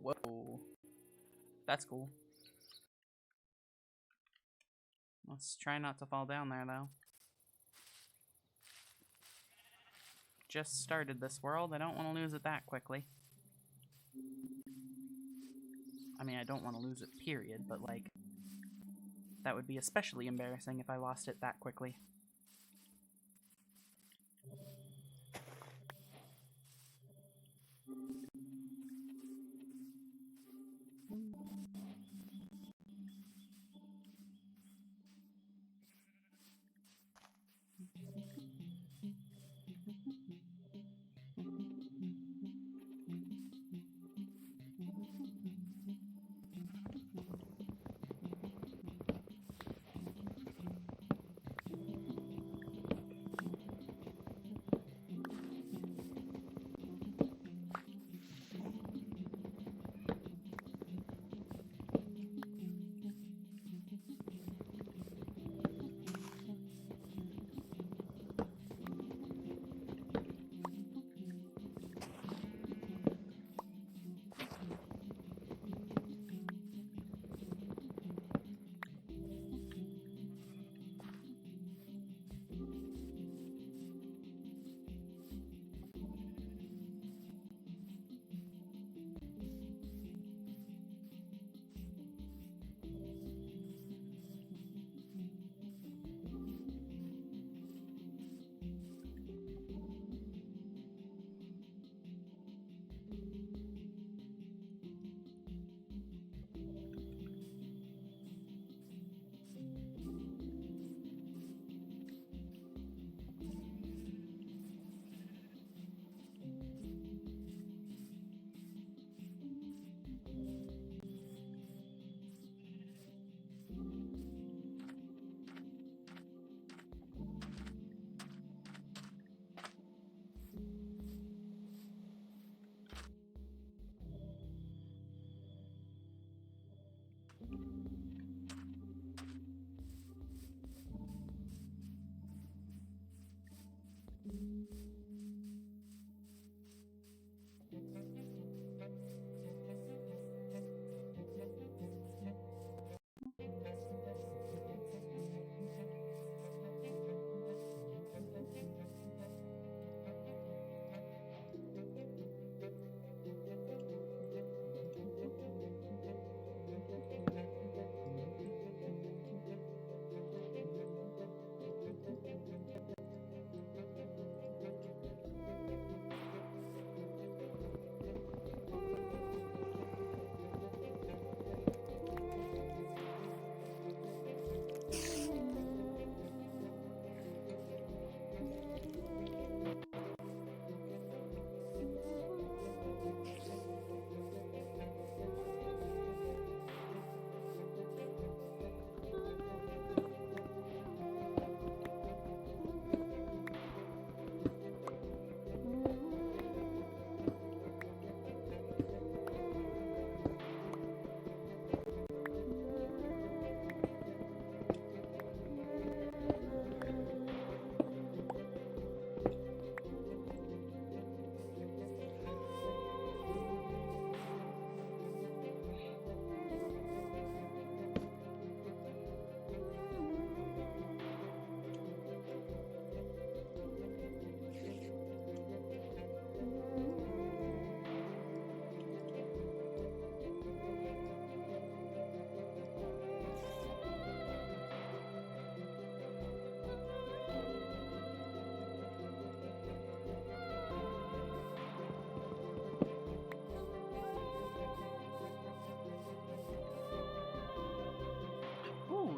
Whoa. That's cool. Let's try not to fall down there, though. Just started this world. I don't want to lose it that quickly. I mean, I don't want to lose it, period, but, like, that would be especially embarrassing if I lost it that quickly.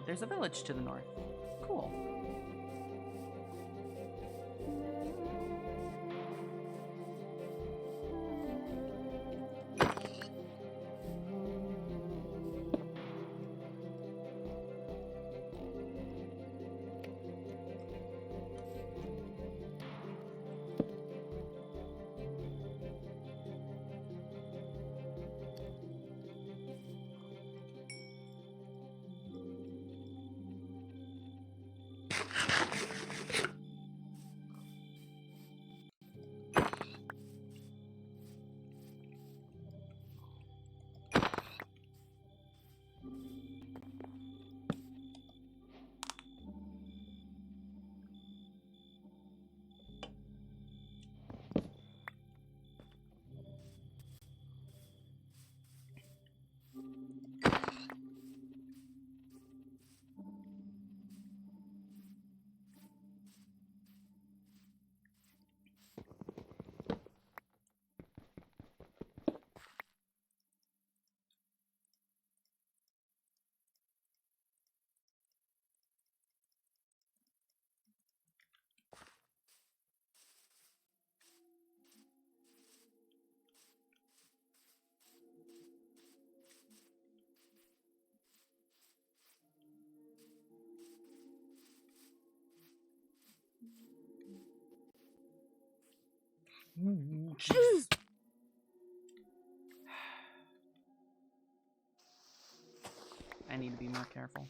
There's a village to the north. Cool. Jeez. I need to be more careful.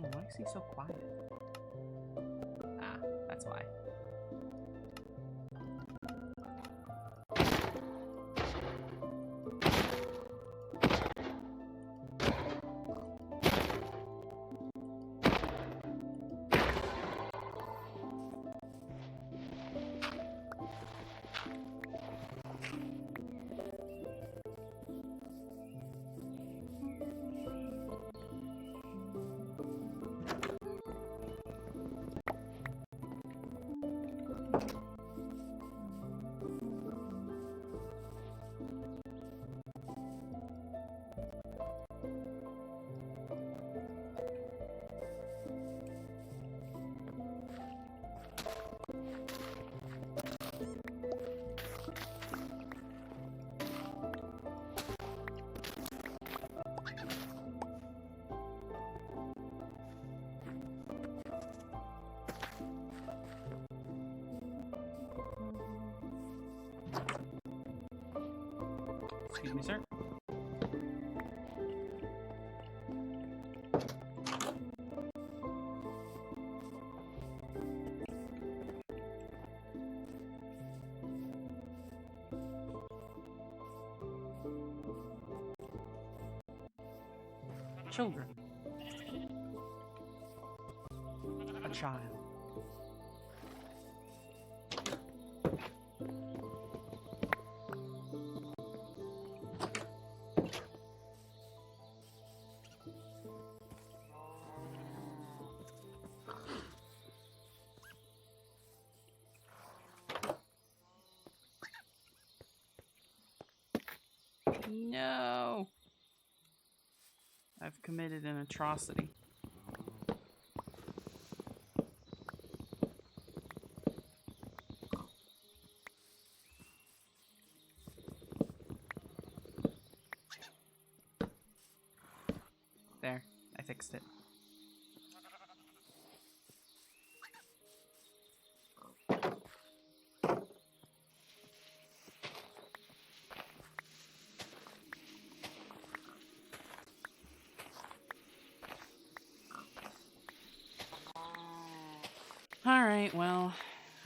Why is he so quiet? Ah, that's why. Excuse me, sir. Children. A child. No! I've committed an atrocity. There, I fixed it. Alright, well,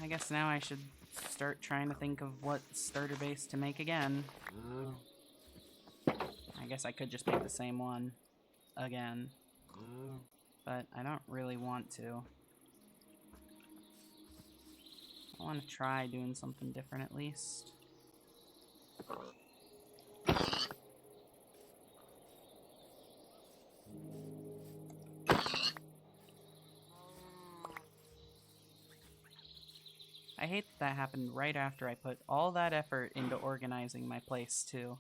I guess now I should start trying to think of what starter base to make again. I guess I could just make the same one again, but I don't really want to. I want to try doing something different at least. I hate that happened right after I put all that effort into organizing my place, too.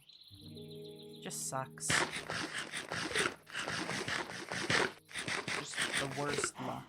Just sucks. Just the worst luck.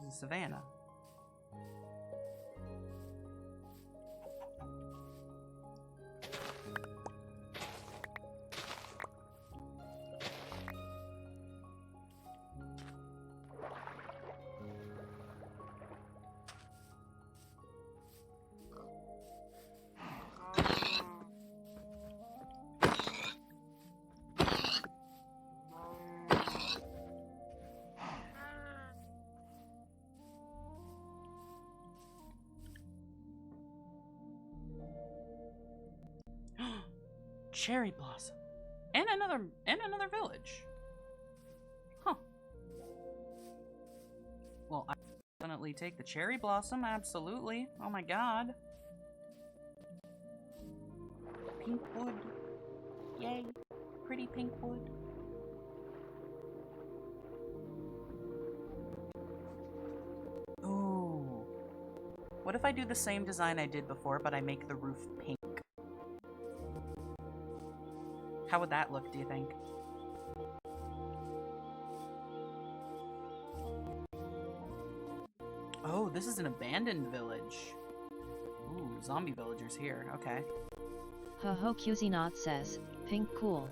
This is Savannah. Cherry blossom. And another village. Huh. Well, I definitely take the cherry blossom, absolutely. Oh my god. Pink wood. Yay. Pretty pink wood. What if I do the same design I did before, but I make the roof pink? How would that look, do you think? Oh, this is an abandoned village. Ooh, zombie villagers here. Okay. Ho ho QZNot says, pink cool.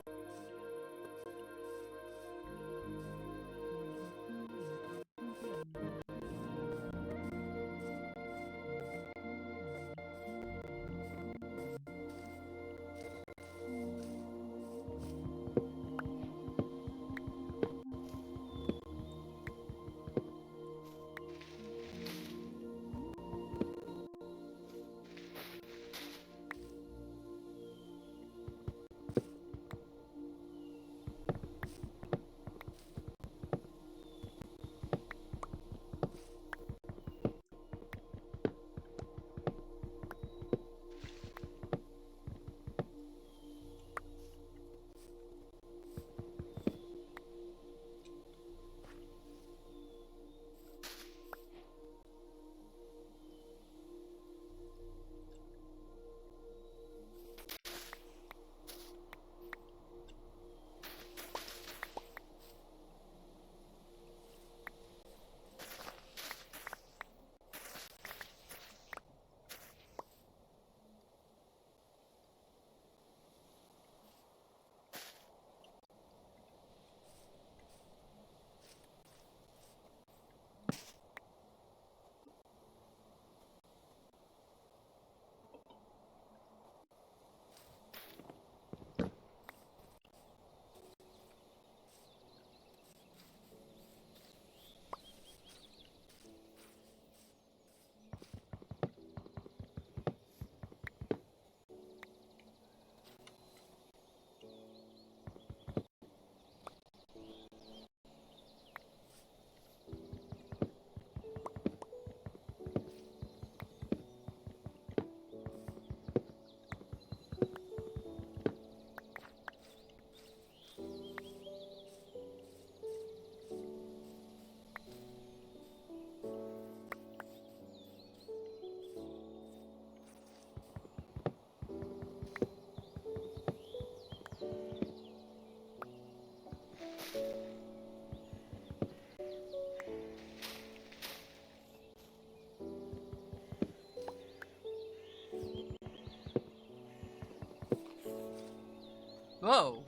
Whoa.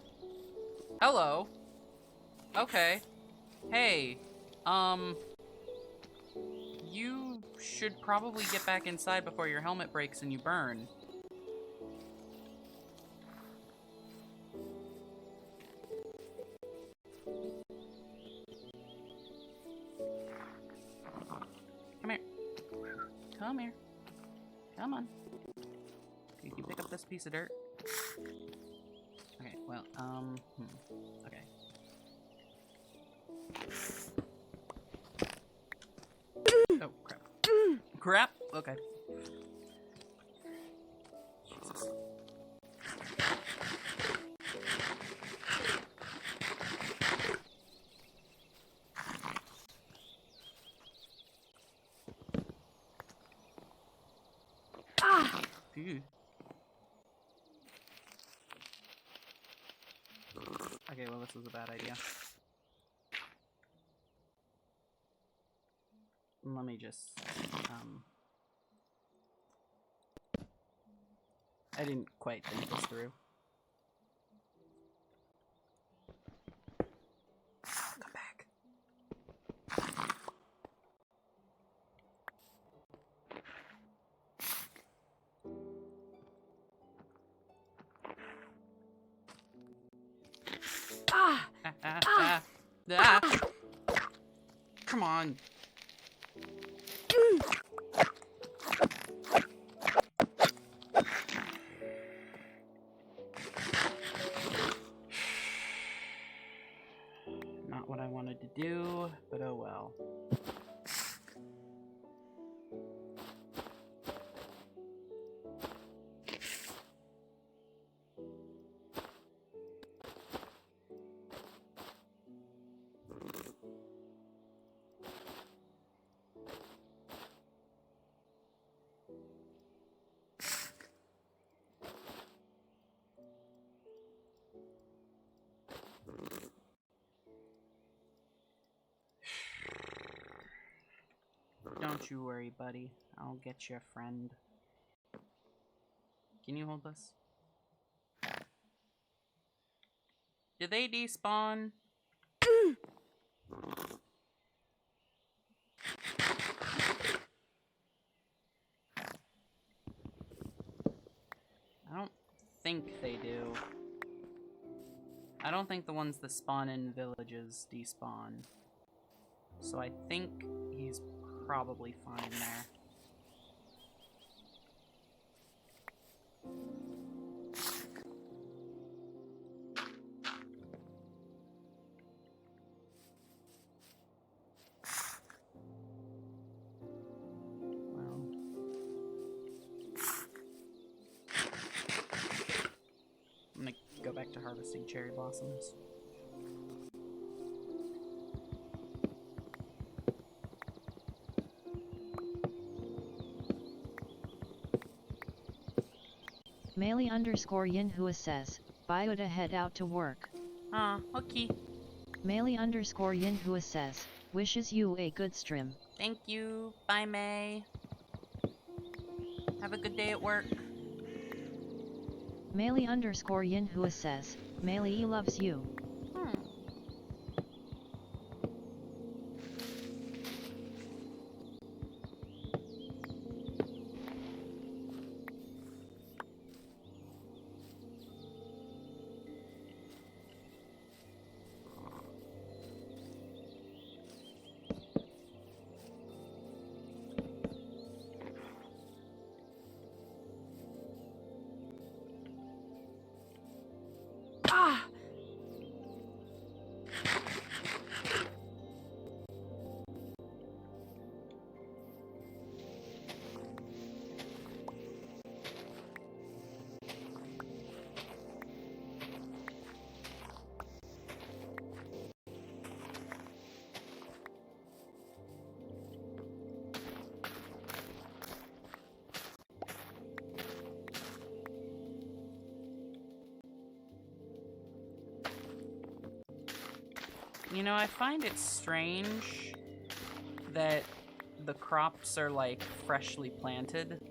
Hello. Okay. Hey. You should probably get back inside before your helmet breaks and you burn. Come here. Come here. Come on. Can you pick up this piece of dirt? Okay, well, okay. Oh, crap. Crap? Okay. Jesus. Ah! Dude. Okay, well, this was a bad idea. Let me just, I didn't quite think this through. Come back. Ah! Come on. Not what I wanted to do, but oh well. Don't you worry, buddy. I'll get you a friend. Can you hold this? Did they despawn? I don't think they do. I don't think the ones that spawn in villages despawn. So I think he's probably fine there. Well. I'm gonna go back to harvesting cherry blossoms. Melee_Yinhua says, Biota head out to work. Ah, okay. Melee_Yinhua says, wishes you a good stream. Thank you. Bye, May. Have a good day at work. Melee_Yinhua says, Melee loves you. Ah! You know, I find it strange that the crops are, like, freshly planted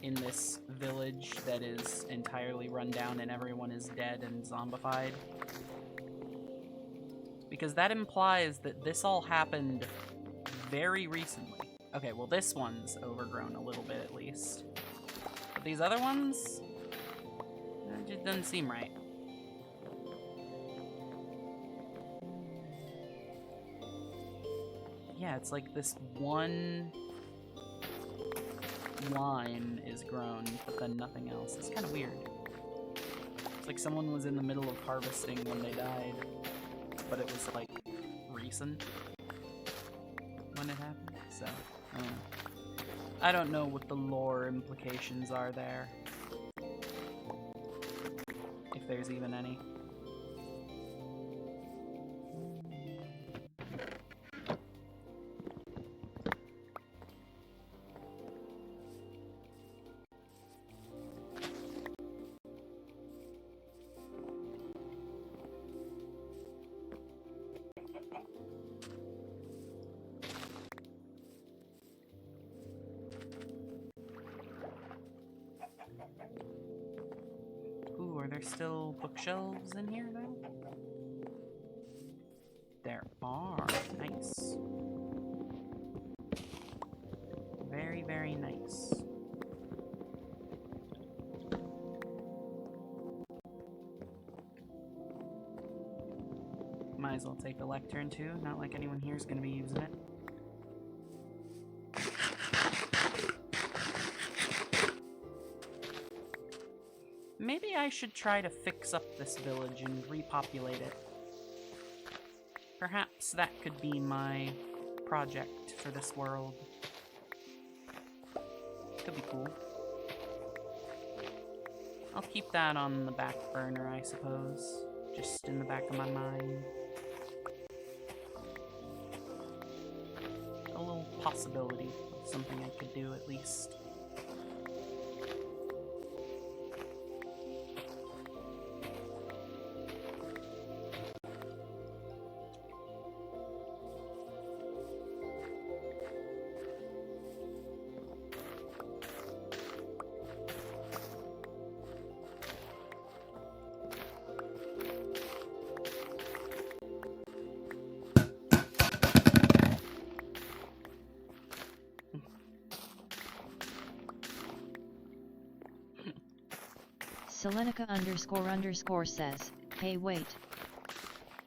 in this village that is entirely run down and everyone is dead and zombified. Because that implies that this all happened very recently. Okay, well this one's overgrown a little bit at least. But these other ones, it just doesn't seem right. Yeah, it's like this one line is grown, but then nothing else. It's kind of weird. It's like someone was in the middle of harvesting when they died, but it was like recent when it happened, so I don't know what the lore implications are there, if there's even any. Ooh, are there still bookshelves in here, though? There are. Nice. Very, very nice. Might as well take the lectern, too. Not like anyone here is going to be using it. Maybe I should try to fix up this village and repopulate it. Perhaps that could be my project for this world. Could be cool. I'll keep that on the back burner, I suppose. Just in the back of my mind. A little possibility of something I could do, at least. Selenica __ says, hey wait.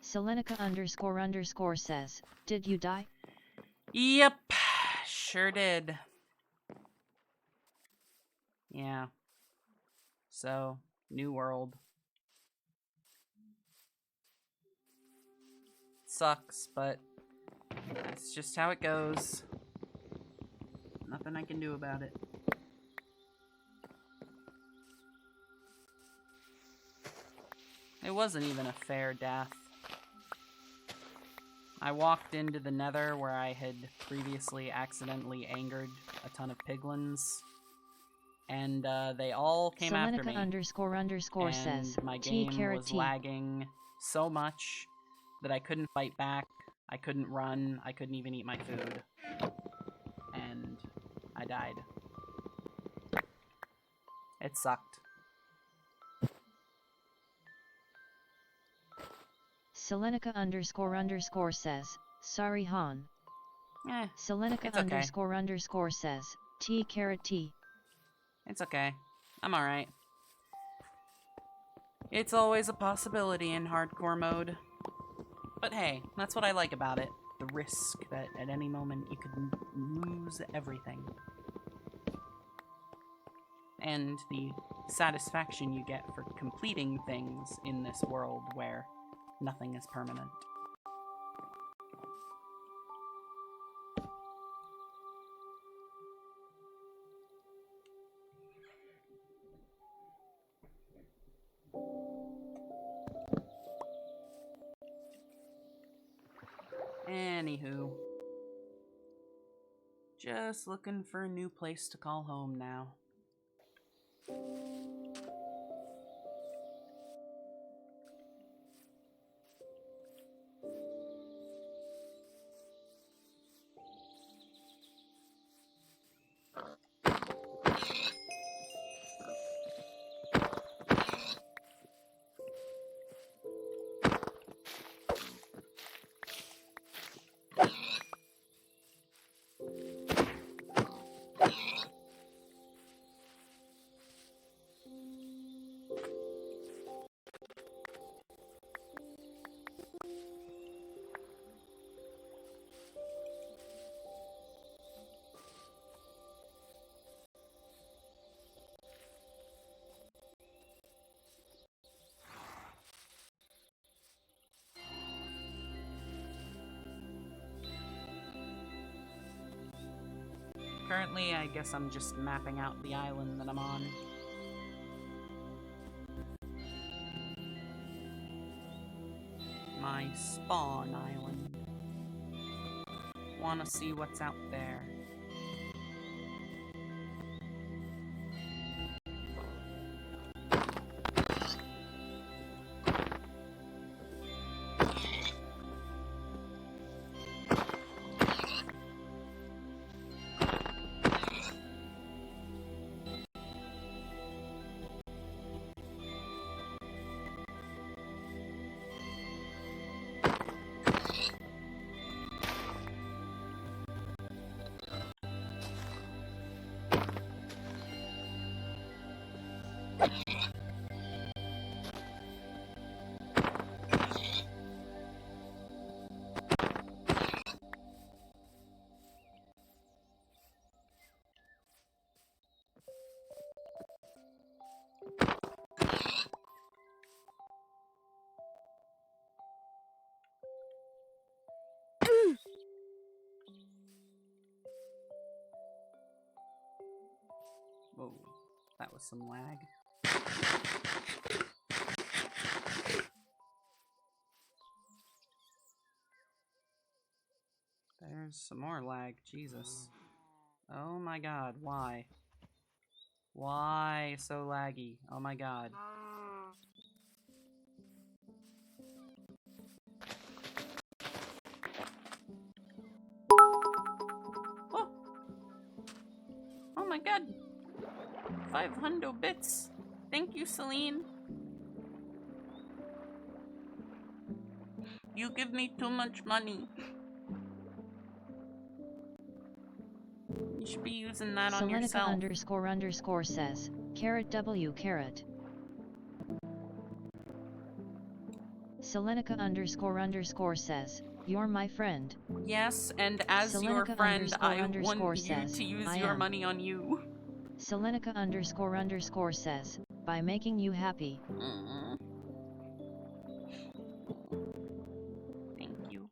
Selenica __ says, did you die? Yep, sure did. Yeah. So, new world. Sucks, but that's just how it goes. Nothing I can do about it. It wasn't even a fair death. I walked into the nether where I had previously accidentally angered a ton of piglins, and they all came after me. Selenica __ And says, my T game was T. lagging so much that I couldn't fight back, I couldn't run, I couldn't even eat my food. And I died. It sucked. Selenica __ says, sorry Han. Selenica it's okay. __ says, T T. It's okay. I'm alright. It's always a possibility in hardcore mode. But hey, that's what I like about it. The risk that at any moment you could lose everything. And the satisfaction you get for completing things in this world where nothing is permanent. Anywho. Just looking for a new place to call home now. Currently, I guess I'm just mapping out the island that I'm on. My spawn island. Wanna see what's out there. Whoa, that was some lag. There's some more lag, Jesus. Oh my god, why? Why so laggy? Oh my god. Oh! Oh my god! 500 bits! Thank you, Celine! You give me too much money. You should be using that on yourself. Selenica __ says, W . Selenica__ says, "You're my friend." Yes, and as your Selenica friend, I _ want you says, to use "I your am." money on you. Selenica__ says, "By making you happy." Mm. Thank you.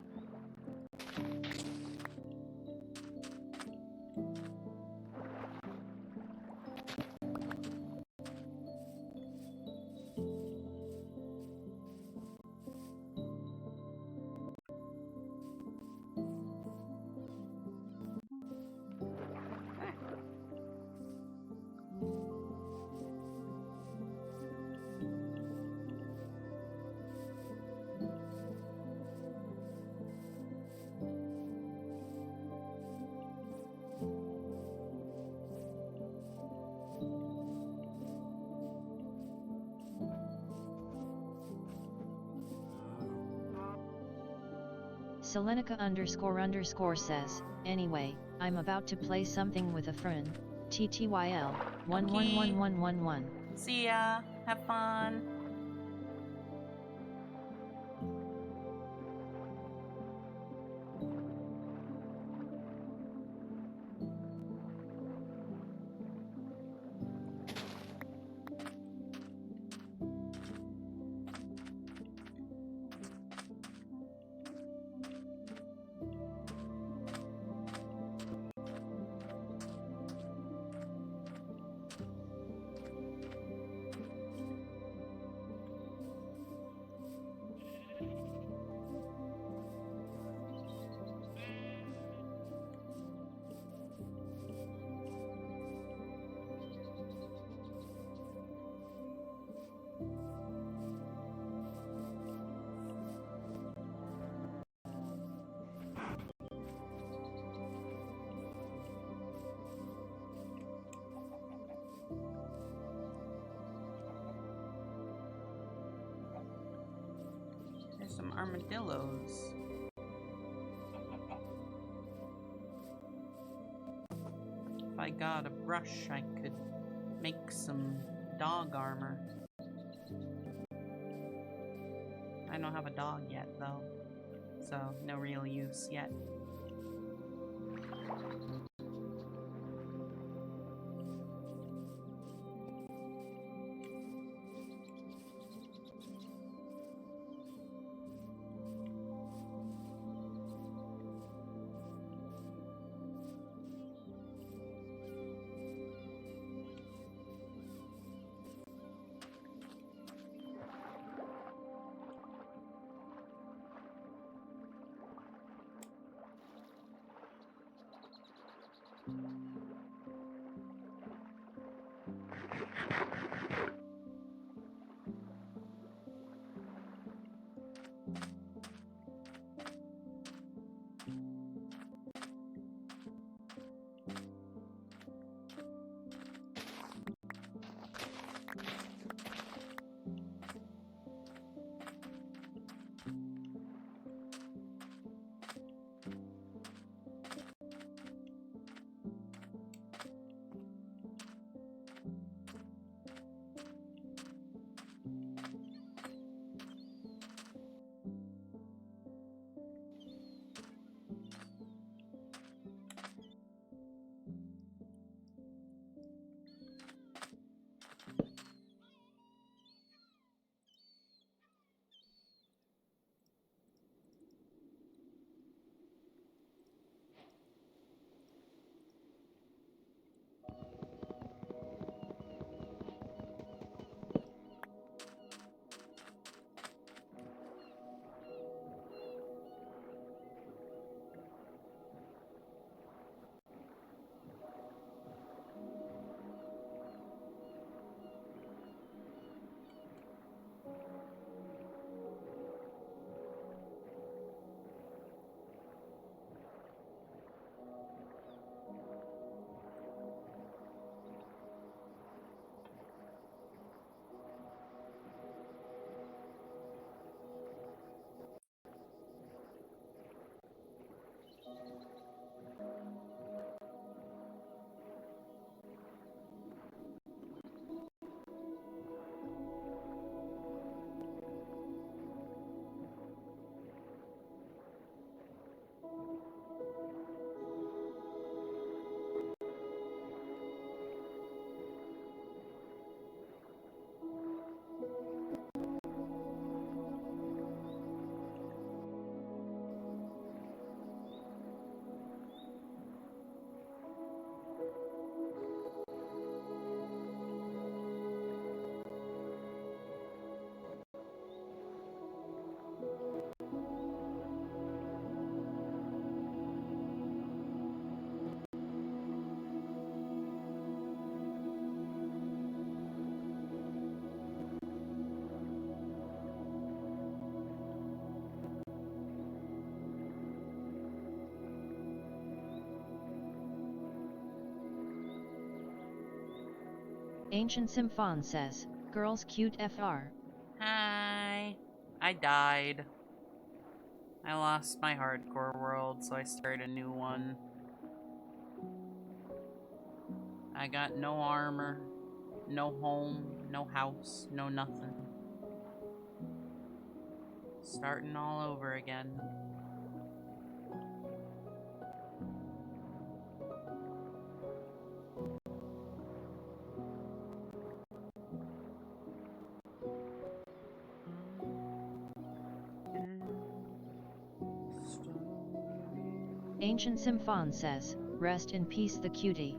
Selenica__ says, "Anyway, I'm about to play something with a friend. TTYL, Okay. 111111. See ya. Have fun. There's some armadillos. If I got a brush, I could make some dog armor. I don't have a dog yet, though, so no real use yet. Ancient Symphon says, girls cute FR. Hi. I died. I lost my hardcore world, so I started a new one. I got no armor, no home, no house, no nothing. Starting all over again. Ancient Symphon says, rest in peace the cutie.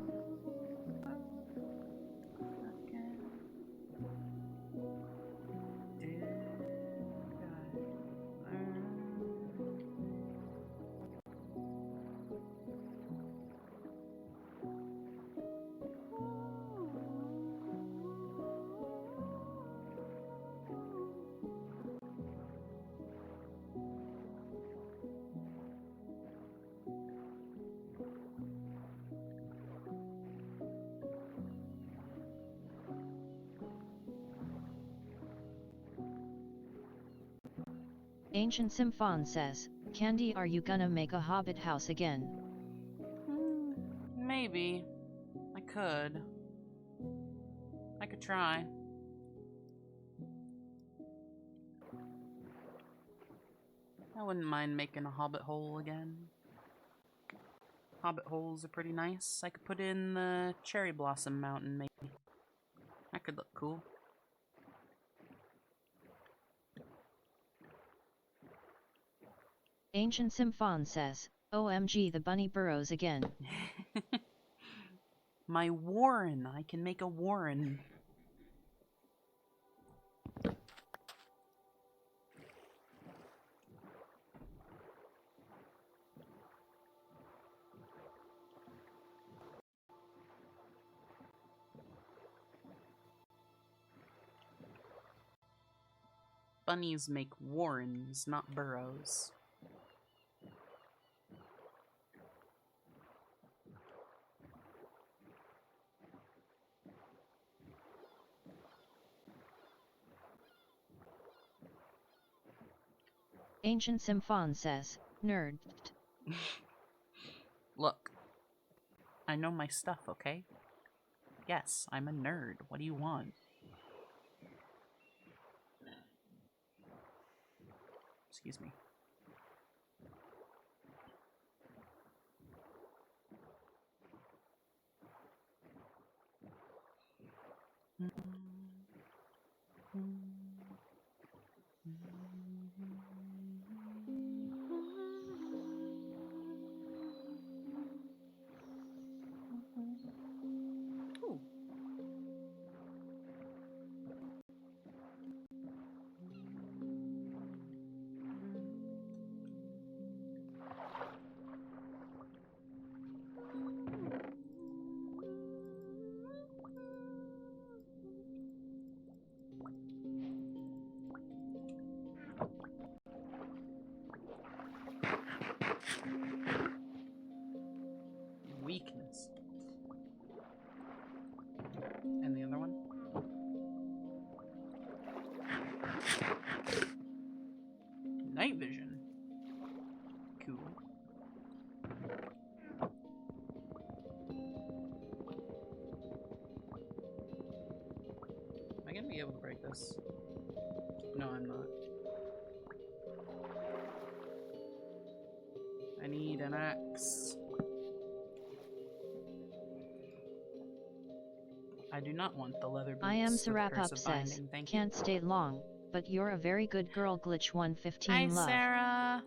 Ancient Symphon says, Candy, are you gonna make a hobbit house again? Maybe. I could. I could try. I wouldn't mind making a hobbit hole again. Hobbit holes are pretty nice. I could put in the cherry blossom mountain, maybe. That could look cool. Ancient Symphon says, OMG, the bunny burrows again. My warren. I can make a warren. Bunnies make warrens, not burrows. Ancient Symphon says, nerd. Look. I know my stuff, okay? Yes, I'm a nerd. What do you want? Excuse me. Ooh. Weakness. And the other one? Night vision. Cool. Am I gonna be able to break this? No, I'm not. I need an axe. I do not want the leather boots. I am with Sarap cursive Up says, binding, thank can't you. stay long, but you're a very good girl. Glitch 115 Hi, love. Sarah.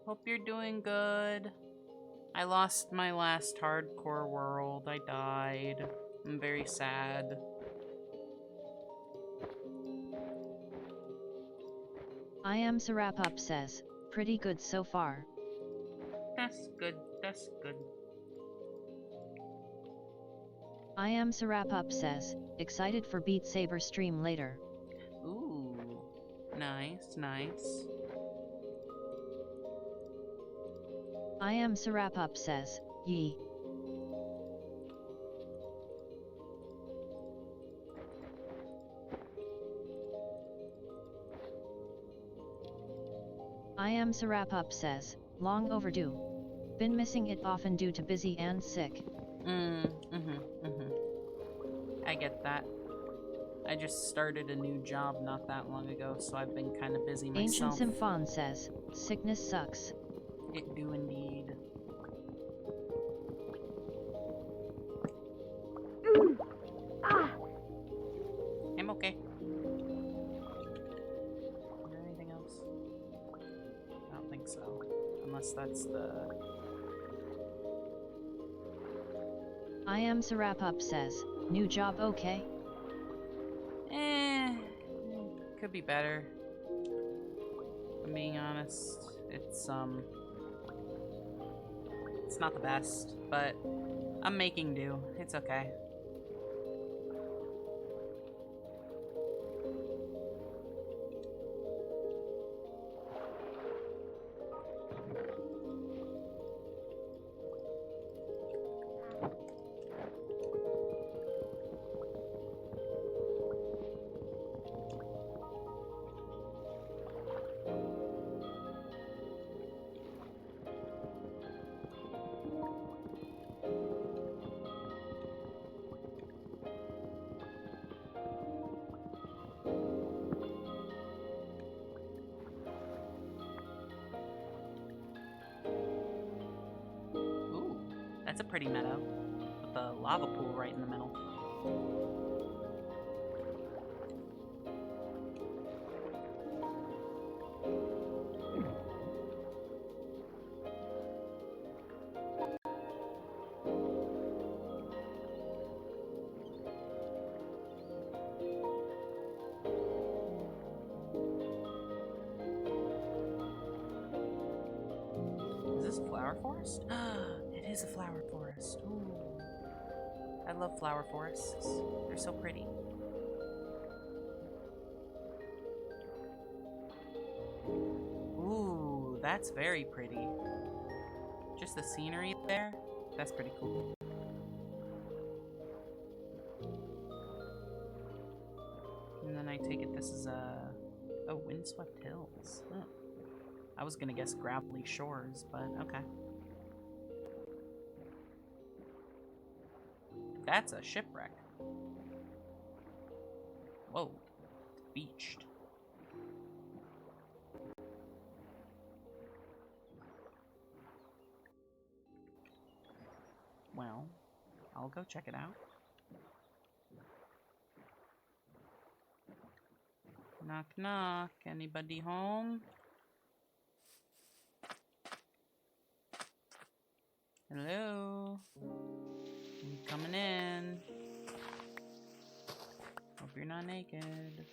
Hope you're doing good. I lost my last hardcore world. I died. I'm very sad. I am Sarap Up says, pretty good so far. That's good. That's good. I am Sarap Up says, excited for Beat Saber stream later. Ooh. Nice, nice. I am Sarap Up says, yee. I am Sarapup says, long overdue. Been missing it often due to busy and sick. I get that. I just started a new job not that long ago, so I've been kind of busy Ancient myself. Symphon says, sickness sucks. It do indeed. I'm okay. Is there anything else? I don't think so. Unless that's the... I am Sarapup says, new job okay? Could be better. If I'm being honest. It's not the best, but I'm making do. It's okay. Ooh, that's a pretty meadow. With the lava pool right in the middle. Is this a flower forest? It is a flower forest. Ooh. I love flower forests. They're so pretty. Ooh, that's very pretty. Just the scenery there, that's pretty cool. And then I take it this is oh, windswept hills. Huh. I was gonna guess gravelly shores, but okay. That's a shipwreck. Whoa, it's beached. Well, I'll go check it out. Knock knock, anybody home? Hello? You coming in? Hope you're not naked.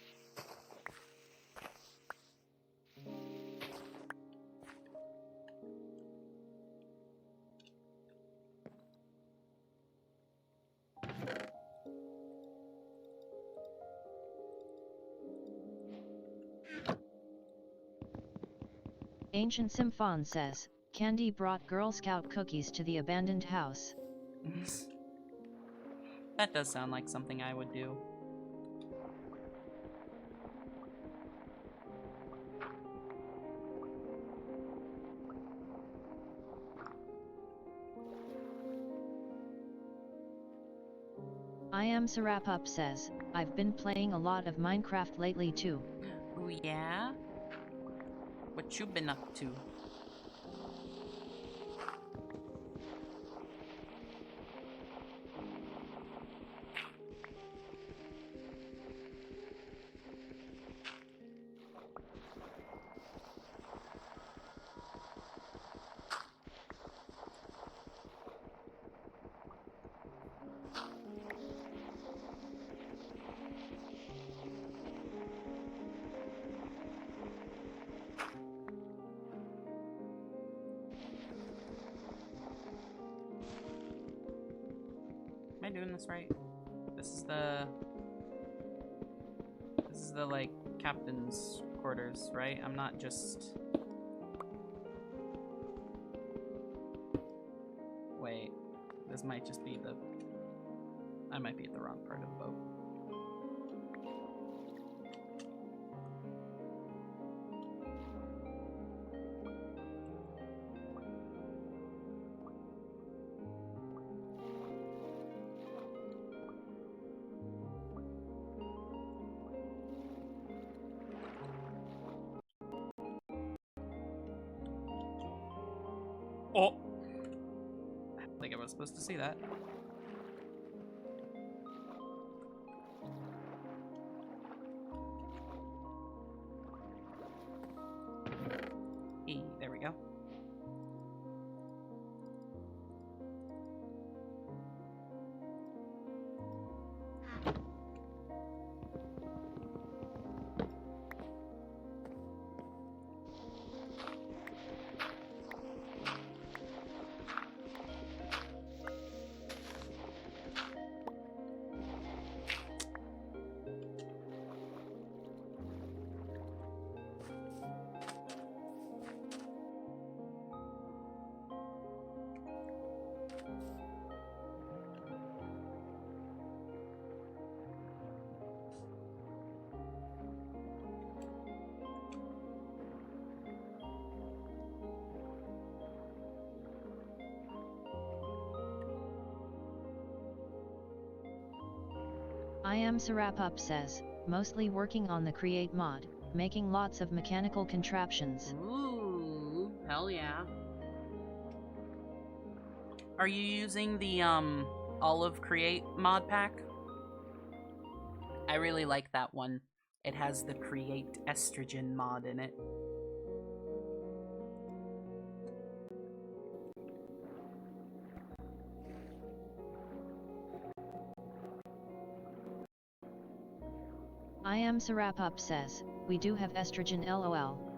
Ancient Symphon says, Candy brought Girl Scout cookies to the abandoned house. That does sound like something I would do. I am Sarapup says, I've been playing a lot of Minecraft lately too. Ooh, yeah? What you been up to? Am I doing this right? This is the like captain's quarters, right? I'm not just... Wait, this might just be the... I might be at the wrong part of the boat. was supposed to see that. There we go. I am Sarapup says, mostly working on the create mod, making lots of mechanical contraptions. Ooh, hell yeah. Are you using the Olive Create mod pack? I really like that one. It has the Create Estrogen mod in it. I am Sarapup says, we do have estrogen lol.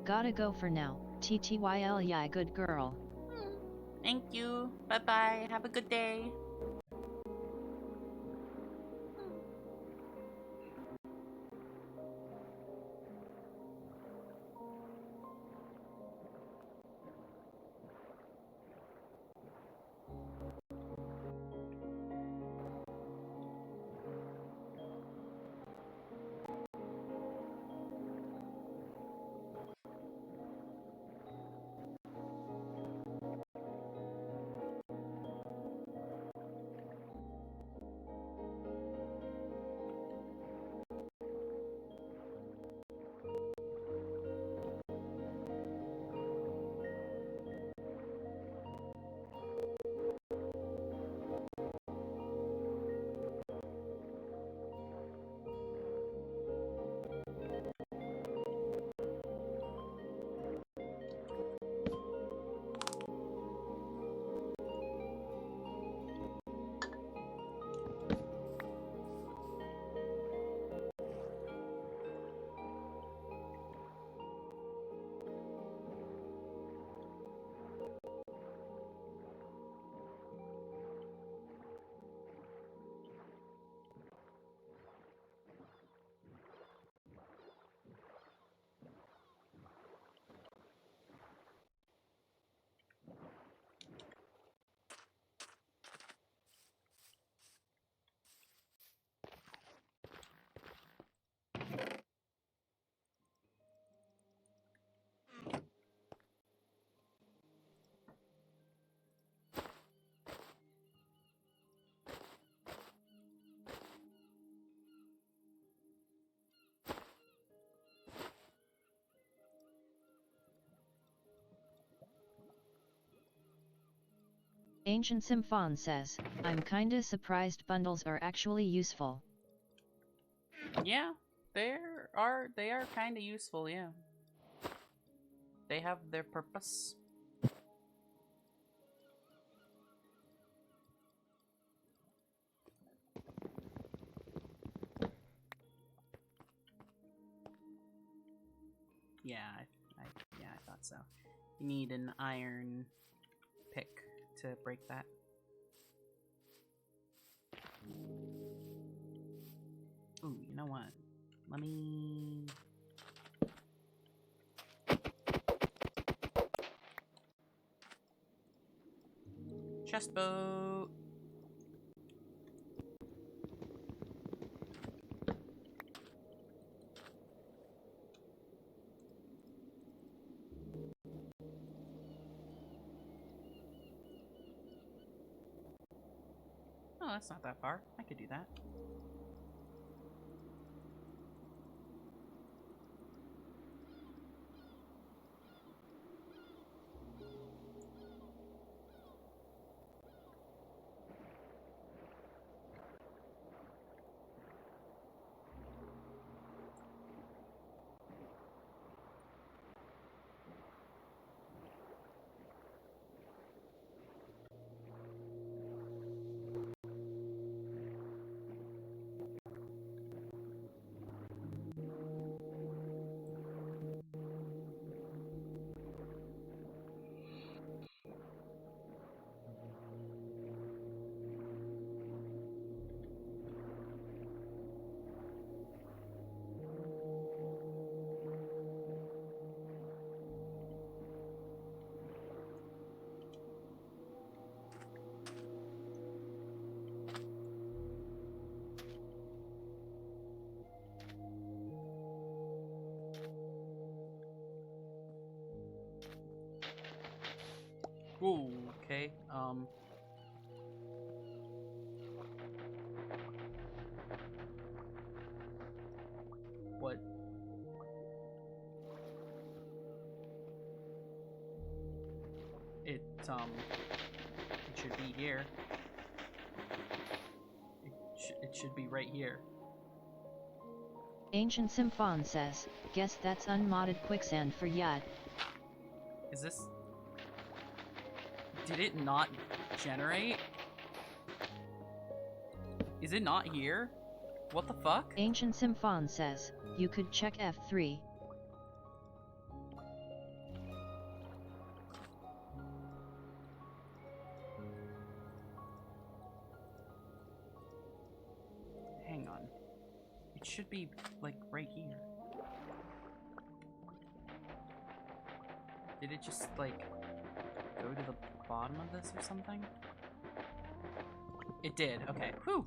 Gotta go for now, TTYL yeah good girl. Thank you. Bye-bye. Have a good day. Ancient Symphon says, I'm kinda surprised bundles are actually useful. Yeah, they are kind of useful, yeah. They have their purpose. Yeah, I thought so. You need an iron pick to break that. Ooh, you know what? Let me... Chest boat! Oh, that's not that far. I could do that. What? It should be here. It should be right here. Ancient Symphon says, guess that's unmodded quicksand for yacht. Is this... Did it not generate? Is it not here? What the fuck? Ancient Symphon says, you could check F3. Hang on. It should be, like, right here. Did it just, like, go to the bottom of this or something? It did. Okay. Whew!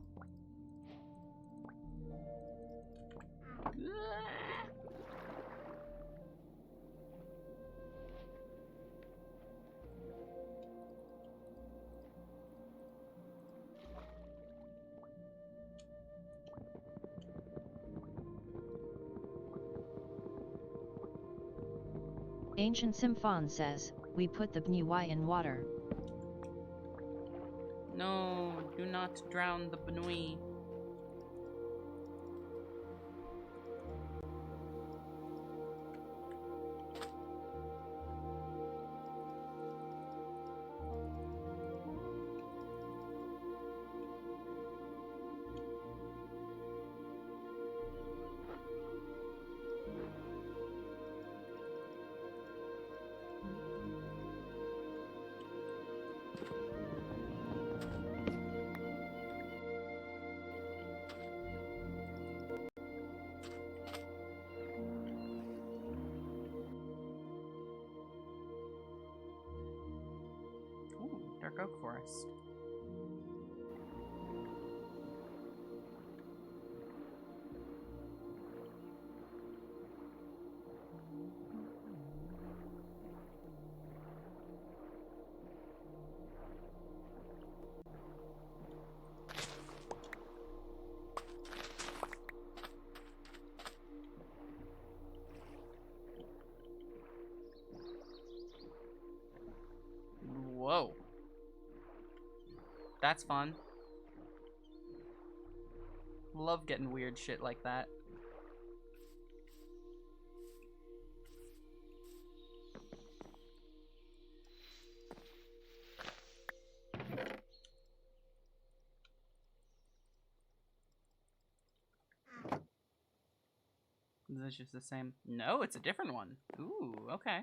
Ancient Symphon says, we put the Bnui in water. No, do not drown the Bnui. Dark Oak Forest. Whoa. That's fun. Love getting weird shit like that. Is this just the same? No, it's a different one. Ooh, okay.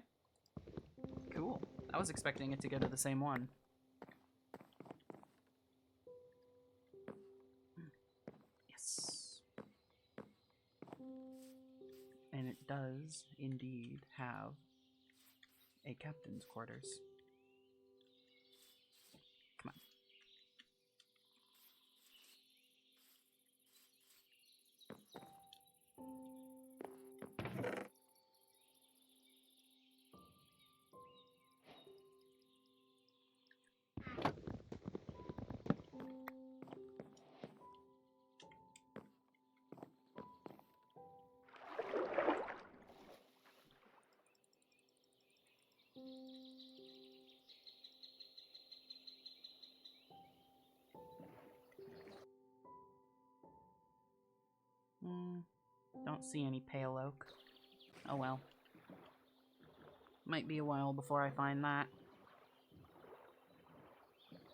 Cool. I was expecting it to go to the same one. Yes. And it does indeed have a captain's quarters. Come on. Don't see any pale oak. Oh well. Might be a while before I find that.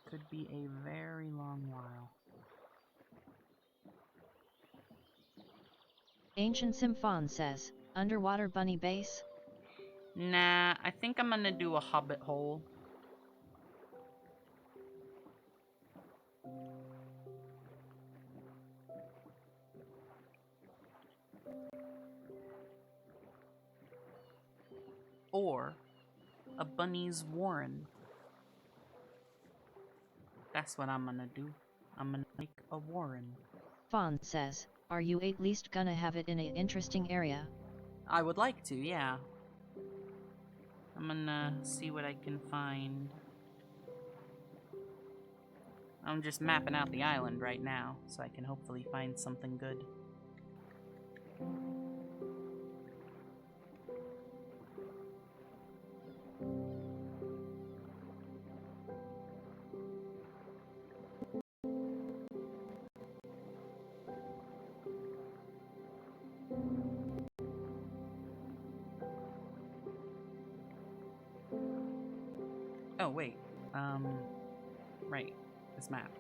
Could be a very long while. Ancient Symphon says, underwater bunny base? Nah, I think I'm gonna do a hobbit hole. Or a bunny's warren. That's what I'm gonna do. I'm gonna make a warren. Fawn says, are you at least gonna have it in a interesting area? I would like to, yeah. I'm gonna see what I can find. I'm just mapping out the island right now, so I can hopefully find something good. Oh, wait. Right. This map.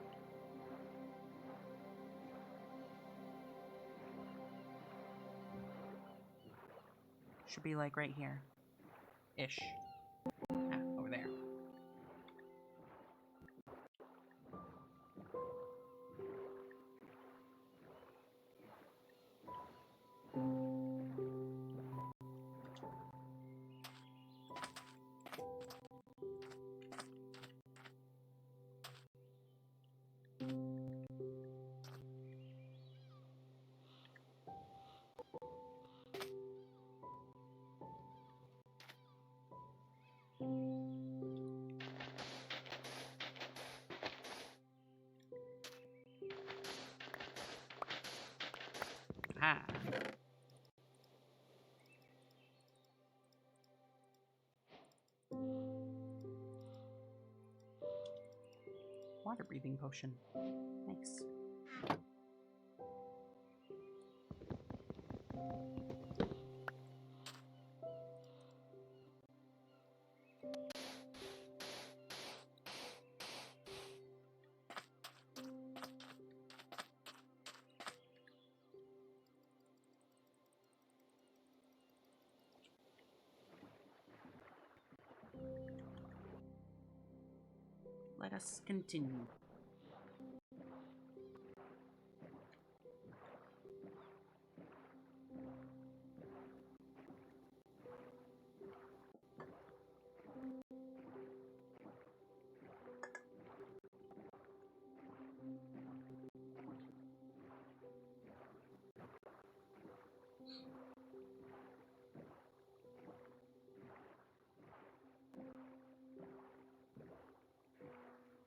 Should be like right here. Ish. Ah, over there. Ah. Water breathing potion. Thanks. Let us continue.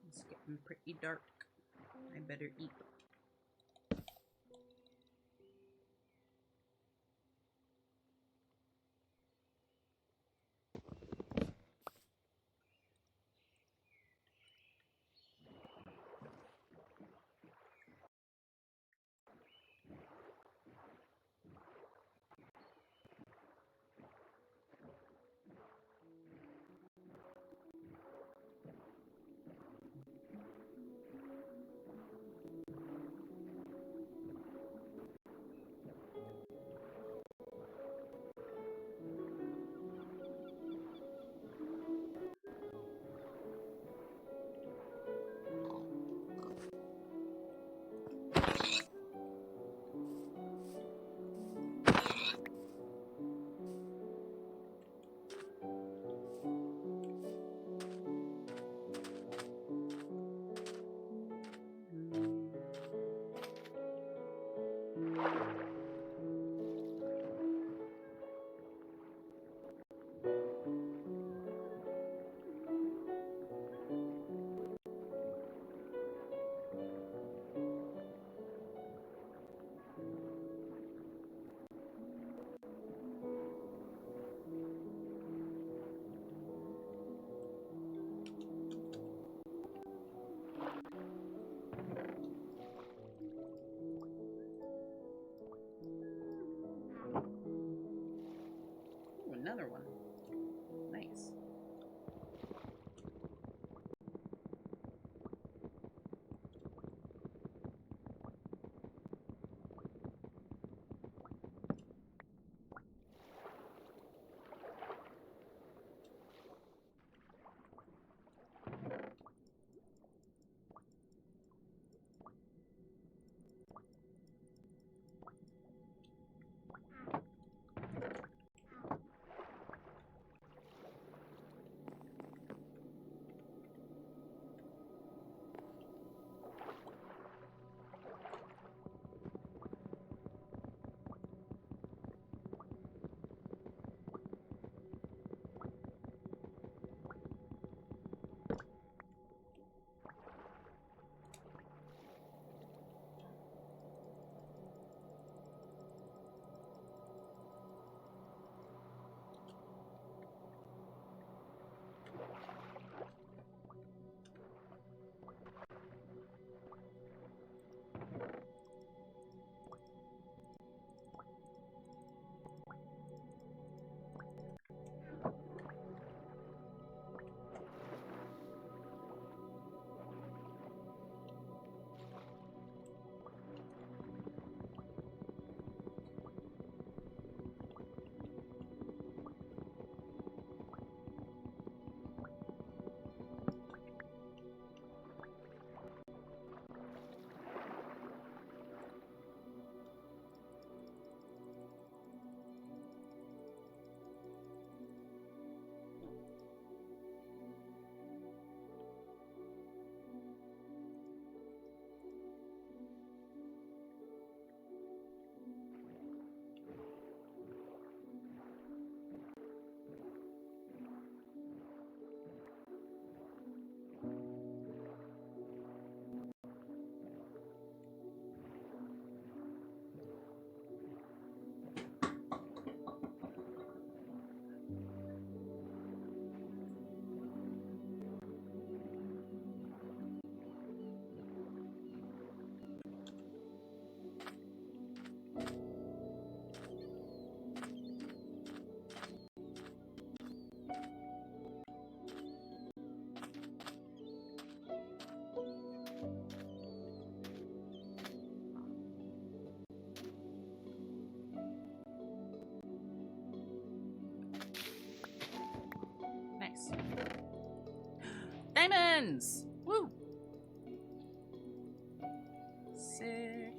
It's getting pretty dark. I better eat. twins! Woo! Sick.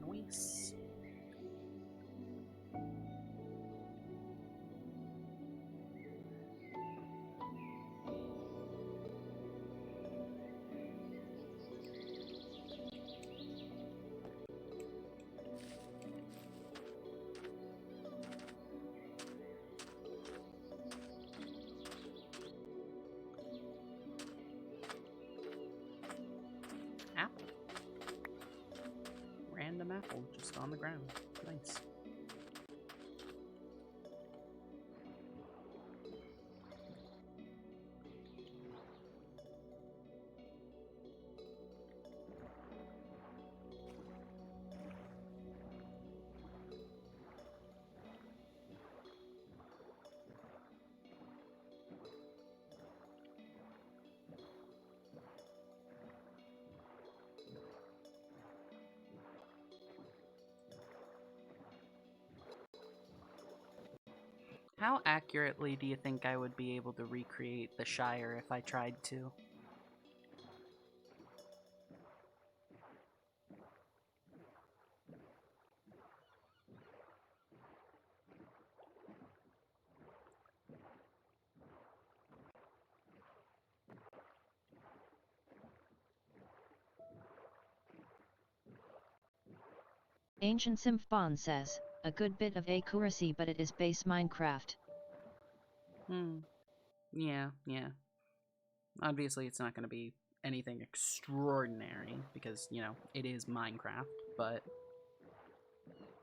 Nice. Apple. Random apple just on the ground. Nice. How accurately do you think I would be able to recreate the Shire if I tried to? Ancient Symphon says, a good bit of accuracy but it is base Minecraft. Yeah. Obviously it's not going to be anything extraordinary because, you know, it is Minecraft, but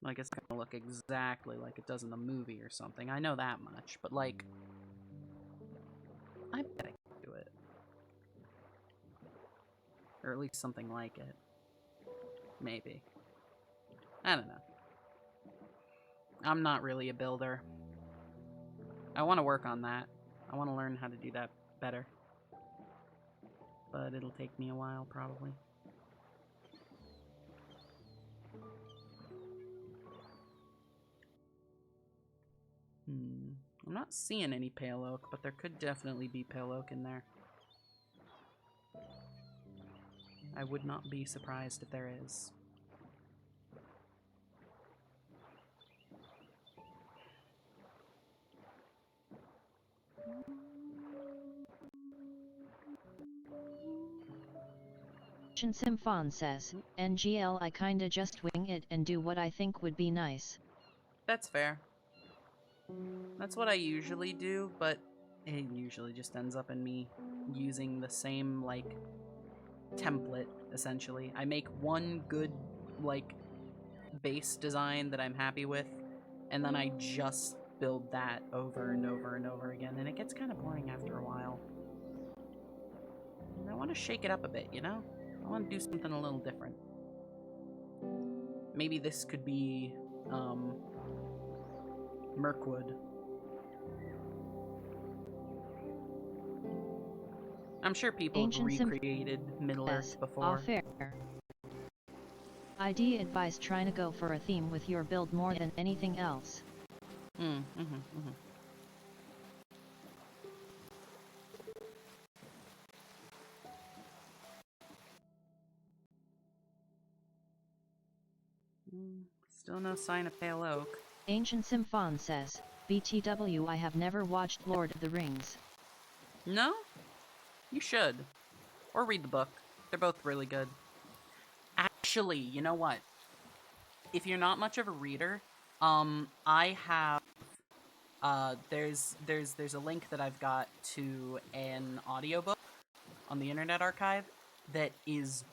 like it's going to look exactly like it does in the movie or something. I know that much, but like I bet I can do it. Or at least something like it. Maybe. I don't know. I'm not really a builder. I want to work on that. I want to learn how to do that better. But it'll take me a while, probably. I'm not seeing any pale oak, but there could definitely be pale oak in there. I would not be surprised if there is. Ancient Symphon says, NGL I kinda just wing it and do what I think would be nice. That's fair. That's what I usually do, but it usually just ends up in me using the same, like, template, essentially. I make one good, like, base design that I'm happy with, and then I just build that over and over and over again, and it gets kind of boring after a while. And I want to shake it up a bit, you know? I want to do something a little different. Maybe this could be, Mirkwood. I'm sure people have recreated Middle-earth before. Fair. ID advice trying to go for a theme with your build more than anything else. Still no sign of pale oak. Ancient Symphon says, BTW I have never watched Lord of the Rings. No? You should. Or read the book. They're both really good. Actually, you know what? If you're not much of a reader, I have there's a link that I've got to an audiobook on the Internet Archive that is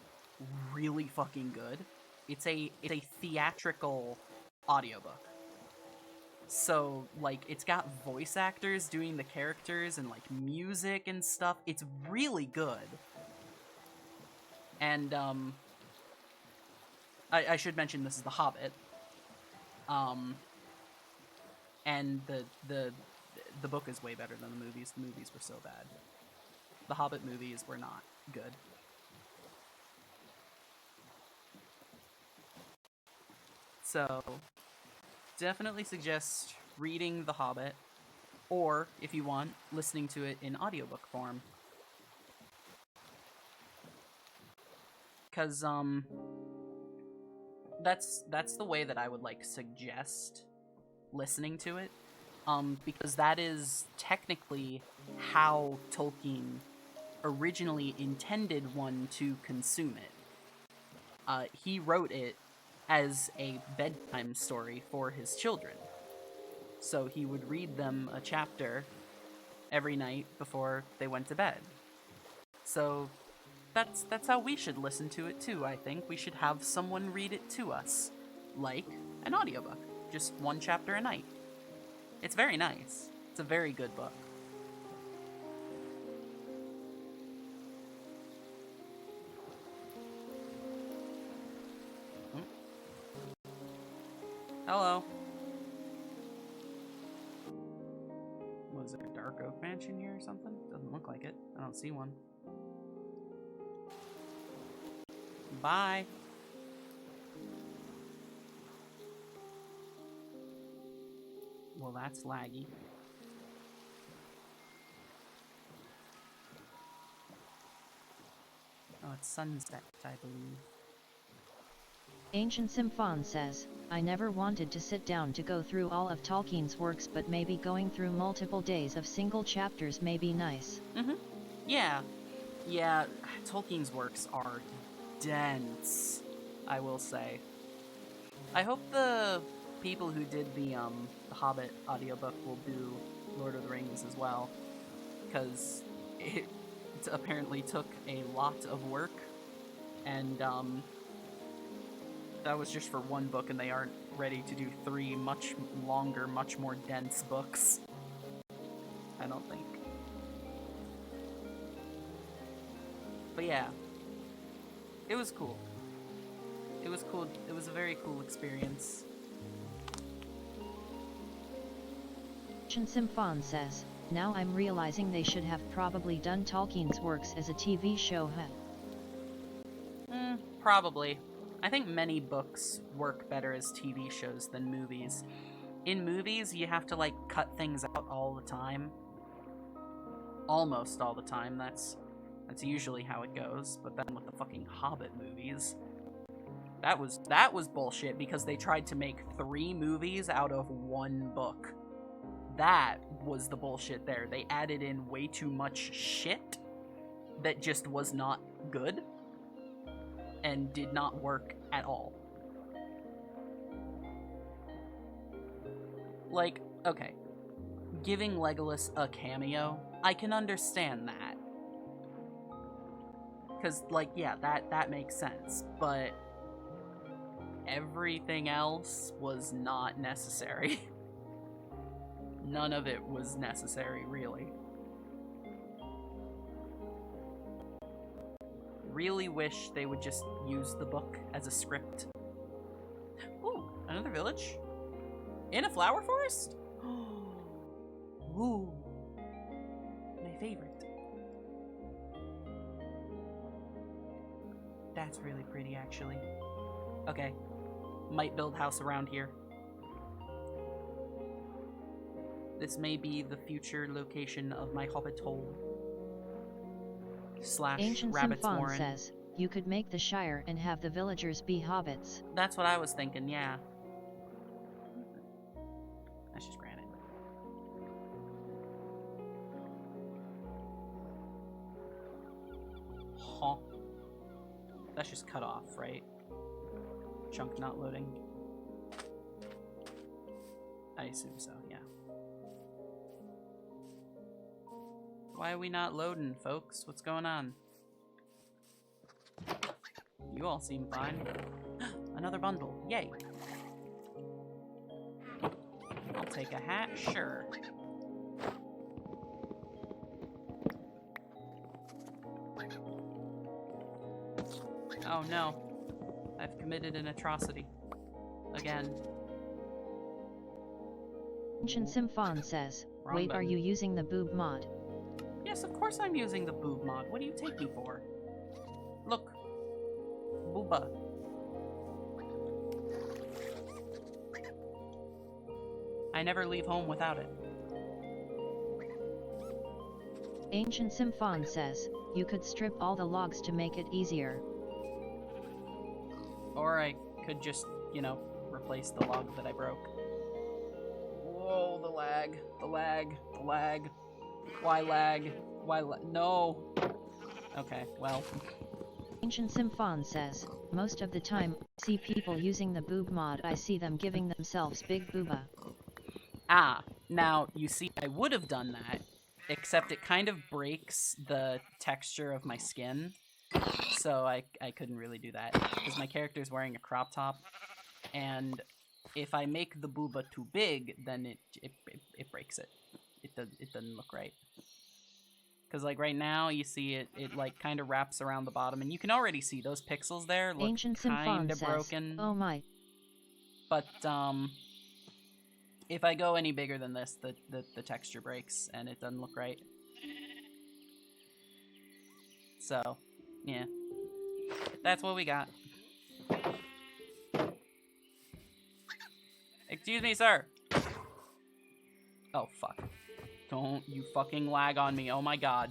really fucking good. It's a theatrical audiobook. So, like, it's got voice actors doing the characters and, like, music and stuff. It's really good. And, I should mention this is The Hobbit. And the book is way better than the movies. The movies were so bad. The Hobbit movies were not good. So, definitely suggest reading The Hobbit, or, if you want, listening to it in audiobook form. Because, that's the way that I would, like, suggest listening to it. Because that is technically how Tolkien originally intended one to consume it. He wrote it as a bedtime story for his children. So he would read them a chapter every night before they went to bed. So that's how we should listen to it too, I think. We should have someone read it to us, like an audiobook, just one chapter a night. It's very nice. It's a very good book. Hello. Was there a dark oak mansion here or something? Doesn't look like it. I don't see one. Bye. Well, that's laggy. Oh, it's sunset, I believe. Ancient Symphon says, I never wanted to sit down to go through all of Tolkien's works, but maybe going through multiple days of single chapters may be nice. Yeah. Yeah, Tolkien's works are dense, I will say. I hope the people who did the Hobbit audiobook will do Lord of the Rings as well, because it apparently took a lot of work, and that was just for one book, and they aren't ready to do 3 much longer, much more dense books. I don't think. But yeah, it was cool. It was cool. It was a very cool experience. Ancient Symphon says, now I'm realizing they should have probably done Tolkien's works as a TV show, Probably. I think many books work better as TV shows than movies. In movies, you have to, like, cut things out all the time. Almost all the time, that's usually how it goes. But then with the fucking Hobbit movies, that was bullshit, because they tried to make 3 movies out of 1 book. That was the bullshit there. They added in way too much shit that just was not good and did not work at all. Like, okay, giving Legolas a cameo, I can understand that. Because, like, yeah, that makes sense, but everything else was not necessary. None of it was necessary, really. Really wish they would just use the book as a script. Ooh, another village? In a flower forest? Ooh, my favorite. That's really pretty, actually. Okay, might build house around here. This may be the future location of my hobbit hole. / Ancient Rabbit's Symphon Warren. says, you could make the Shire and have the villagers be hobbits. That's what I was thinking, yeah. That's just granite. Huh. That's just cut off, right? Chunk not loading. I assume so, yeah. Why are we not loading, folks? What's going on? You all seem fine. Another bundle. Yay. I'll take a hat, sure. Oh no. I've committed an atrocity. Again. Ancient Symphon says, Wrong wait, button. are you using the boob mod? Yes, of course I'm using the boob mod. What do you take me for? Look. Booba. I never leave home without it. Ancient Symphon says, you could strip all the logs to make it easier. Or I could just, you know, replace the log that I broke. Whoa, the lag. The lag. The lag. Why lag? Why no! Okay, well. Ancient Symphon says, most of the time, see people using the boob mod, I see them giving themselves big booba. Ah, now, you see, I would have done that, except it kind of breaks the texture of my skin, so I couldn't really do that, because my character's wearing a crop top, and if I make the booba too big, then it breaks it. It doesn't look right. Because, like, right now, you see it like, kind of wraps around the bottom, and you can already see those pixels there look kind of broken. Oh my. But, if I go any bigger than this, the texture breaks, and it doesn't look right. So, yeah. That's what we got. Excuse me, sir! Oh, fuck. Don't you fucking lag on me, oh my god.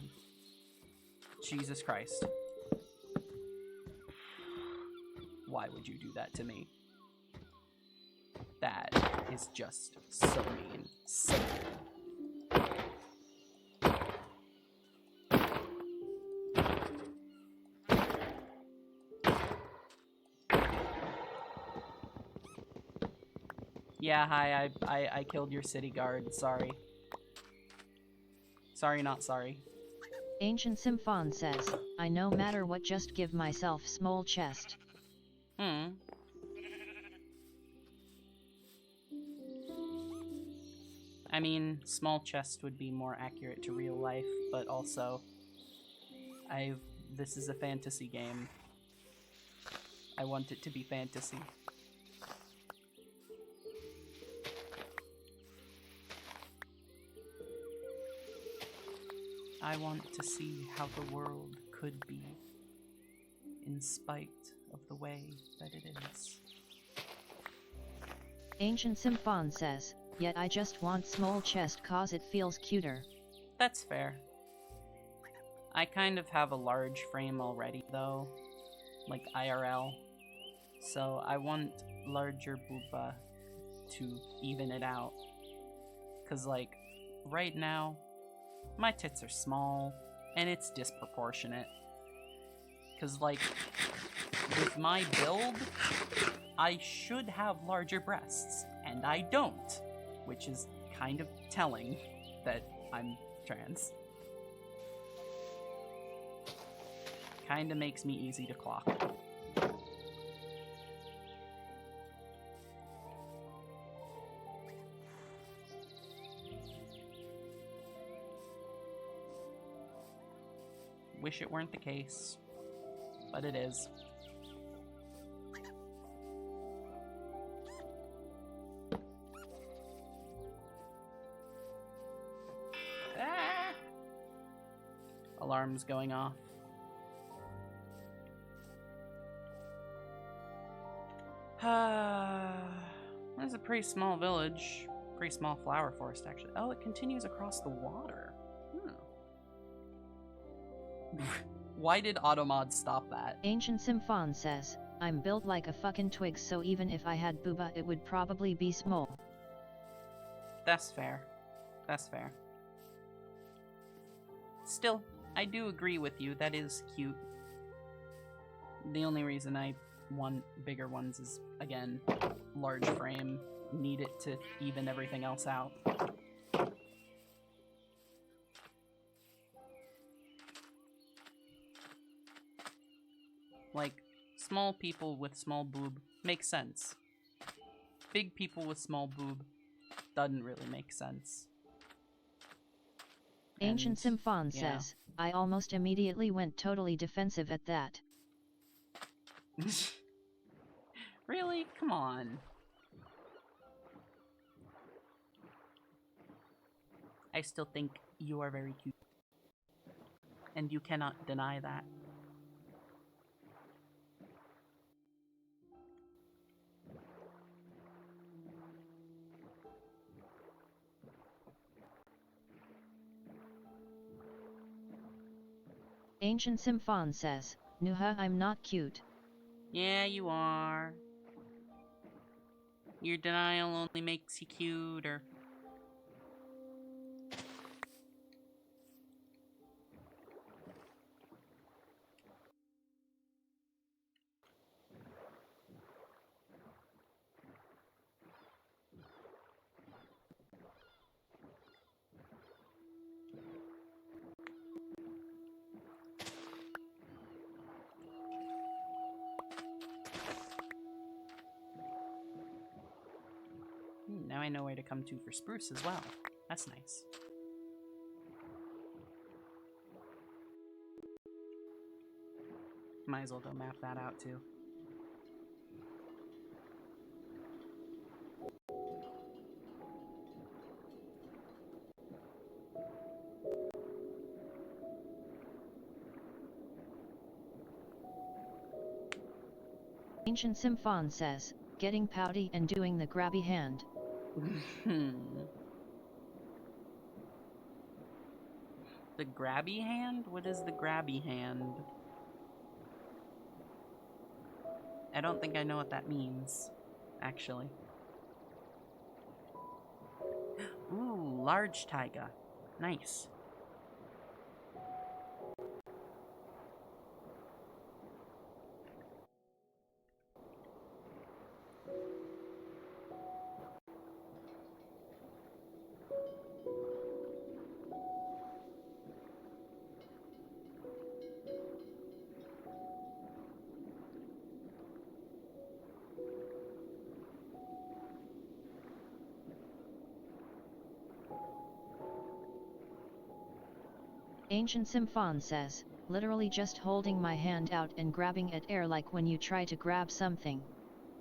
Jesus Christ. Why would you do that to me? That is just so mean. So mean. Yeah, hi, I killed your city guard, sorry. Sorry, not sorry. Ancient Symphon says, I no matter what just give myself small chest. I mean, small chest would be more accurate to real life, but also, this is a fantasy game. I want it to be fantasy. I want to see how the world could be, in spite of the way that it is. Ancient Symphon says, yet I just want small chest cause it feels cuter. That's fair. I kind of have a large frame already though, like IRL, so I want larger booba to even it out. Cause like, right now, my tits are small, and it's disproportionate. Cause like, with my build, I should have larger breasts, and I don't, which is kind of telling that I'm trans. Kinda makes me easy to clock. Wish it weren't the case, but it is. Ah! Alarms going off. That's a pretty small village. Pretty small flower forest, actually. Oh, it continues across the water. Why did Automod stop that? Ancient Symphon says, I'm built like a fucking twig, so even if I had booba it would probably be small. That's fair. That's fair. Still, I do agree with you, that is cute. The only reason I want bigger ones is, again, large frame, need it to even everything else out. Like, small people with small boob makes sense. Big people with small boob doesn't really make sense. Ancient Symphon says, I almost immediately went totally defensive at that. Really? Come on. I still think you are very cute. And you cannot deny that. Ancient Symphon says, Nuha, I'm not cute. Yeah, you are. Your denial only makes you cuter. Now I know where to come to for spruce as well. That's nice. Might as well go map that out too. Ancient Symphon says, getting pouty and doing the grabby hand. The grabby hand? What is the grabby hand? I don't think I know what that means, actually. Ooh, large taiga. Nice. Ancient Symphon says, literally just holding my hand out and grabbing at air like when you try to grab something.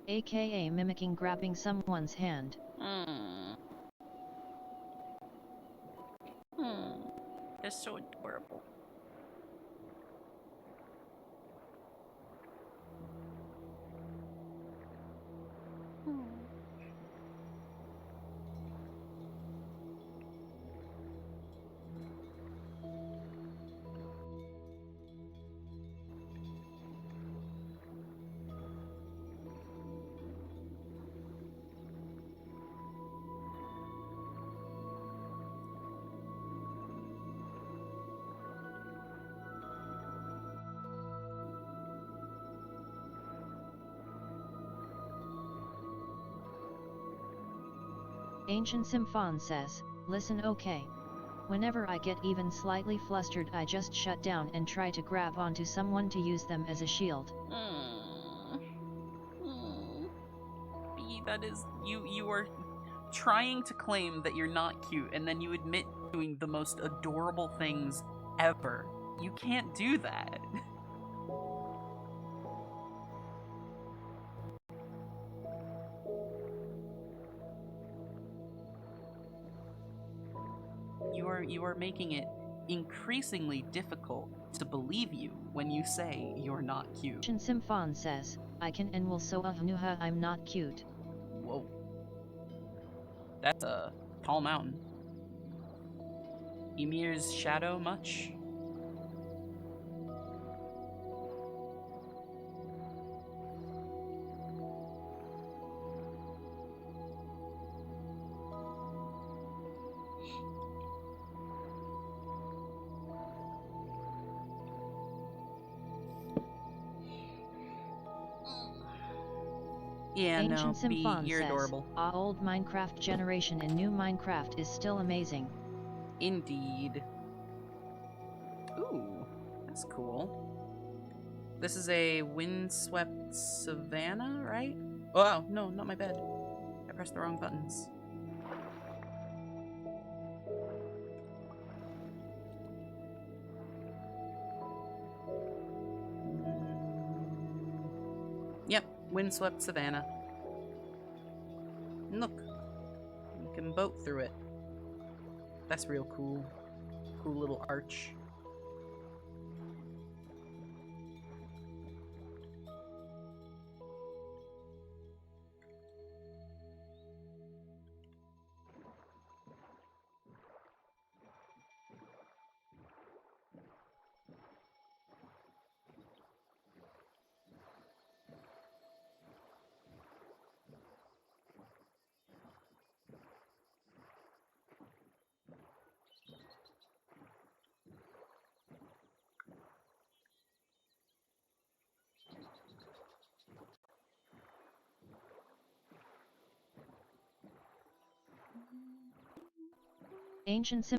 AKA mimicking grabbing someone's hand. That's so adorable. Ancient Symphon says, listen okay. Whenever I get even slightly flustered I just shut down and try to grab onto someone to use them as a shield. That is, you are trying to claim that you're not cute and then you admit doing the most adorable things ever. You can't do that. You are making it increasingly difficult to believe you when you say you're not cute. Ancient Symphon says, I can and will so Nuha, I'm not cute. Whoa. That's a tall mountain. Emir's shadow much? Yeah, Ancient no, Symphon you're says, adorable. Old Minecraft generation and new Minecraft is still amazing. Indeed. Ooh, that's cool. This is a windswept savanna, right? Oh, no, not my bed. I pressed the wrong buttons. Yep, windswept savanna. And look, you can boat through it. That's real cool. Cool little arch. Ancient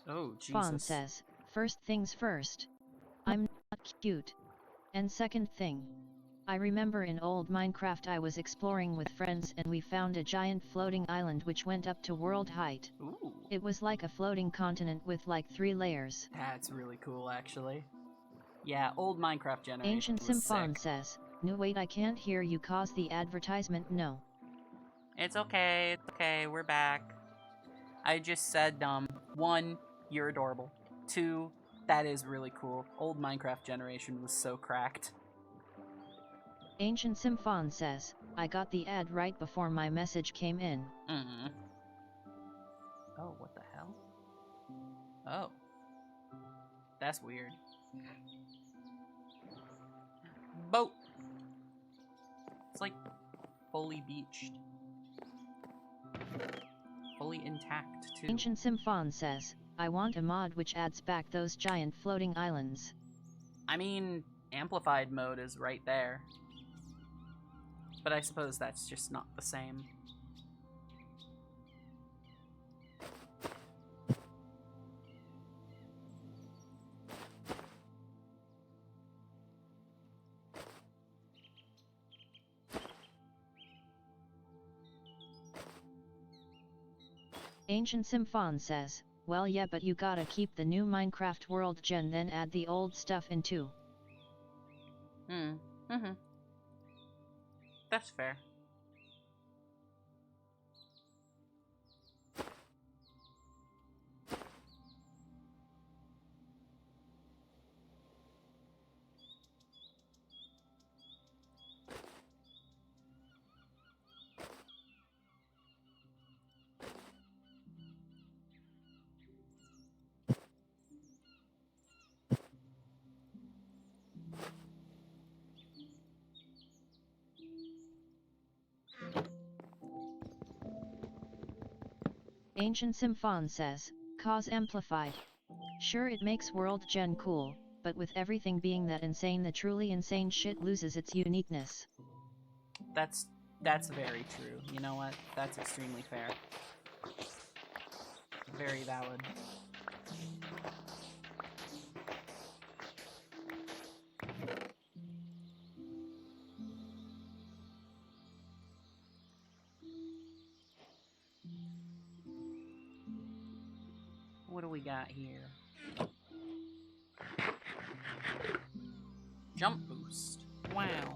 Oh, Fawn Jesus. says, first things first. I'm not cute. And second thing. I remember in old Minecraft I was exploring with friends and we found a giant floating island which went up to world height. Ooh. It was like a floating continent with like 3 layers. That's really cool, actually. Yeah, old Minecraft generation Ancient was Symphon sick. says, no wait I can't hear you cause the advertisement no. It's okay, we're back. I just said, 1, you're adorable. 2, that is really cool. Old Minecraft generation was so cracked. Ancient Symphon says, I got the ad right before my message came in. Oh, what the hell? Oh. That's weird. Boat! It's like fully beached. Fully intact, too. Ancient Symphon says, I want a mod which adds back those giant floating islands. I mean, amplified mode is right there. But I suppose that's just not the same. Ancient Symphon says, well yeah but you gotta keep the new Minecraft world gen then add the old stuff in too. That's fair. Ancient Symphon says, cause amplified. Sure it makes world gen cool, but with everything being that insane the truly insane shit loses its uniqueness. That's very true. You know what? That's extremely fair. Very valid. What do we got here? Jump boost. Wow.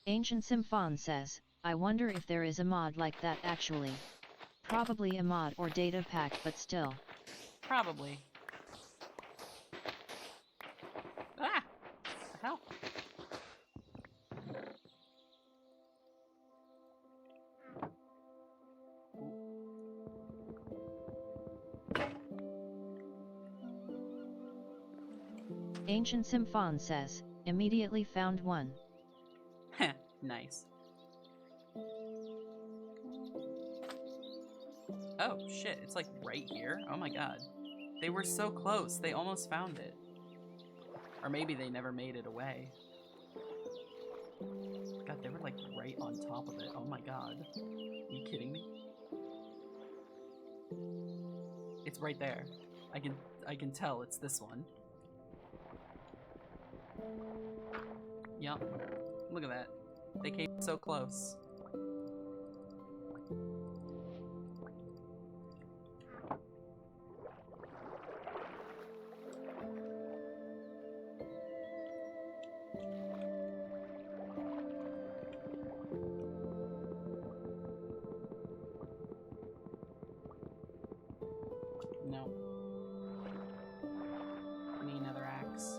Ancient Symphon says, I wonder if there is a mod like that actually. Probably a mod or data pack but still. Probably. Ah! What the hell? Ancient Symphon says, immediately found one. Heh, nice. Oh, shit, it's like right here? Oh my god. They were so close, they almost found it. Or maybe they never made it away. God, they were like right on top of it. Oh my god. Are you kidding me? It's right there. I can tell it's this one. Yup. Look at that. They came so close. No. Need another axe.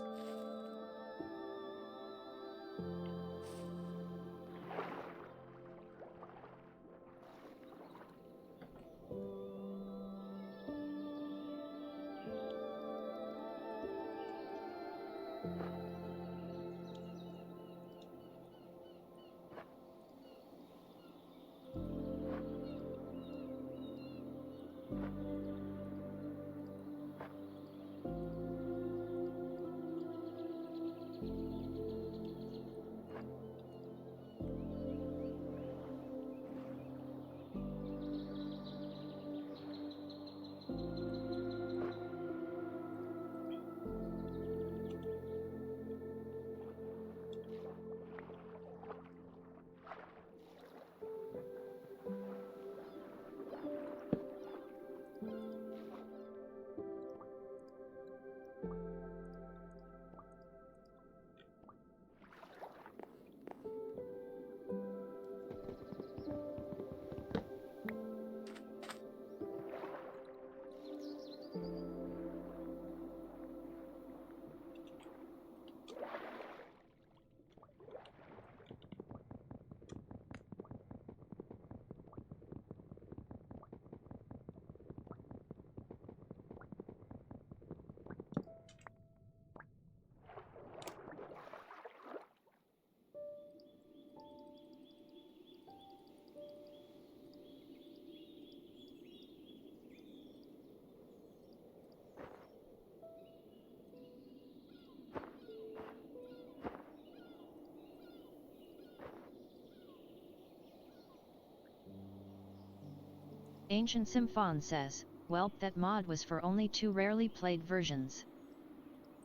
Ancient Symphon says, "Welp, that mod was for only 2 rarely played versions."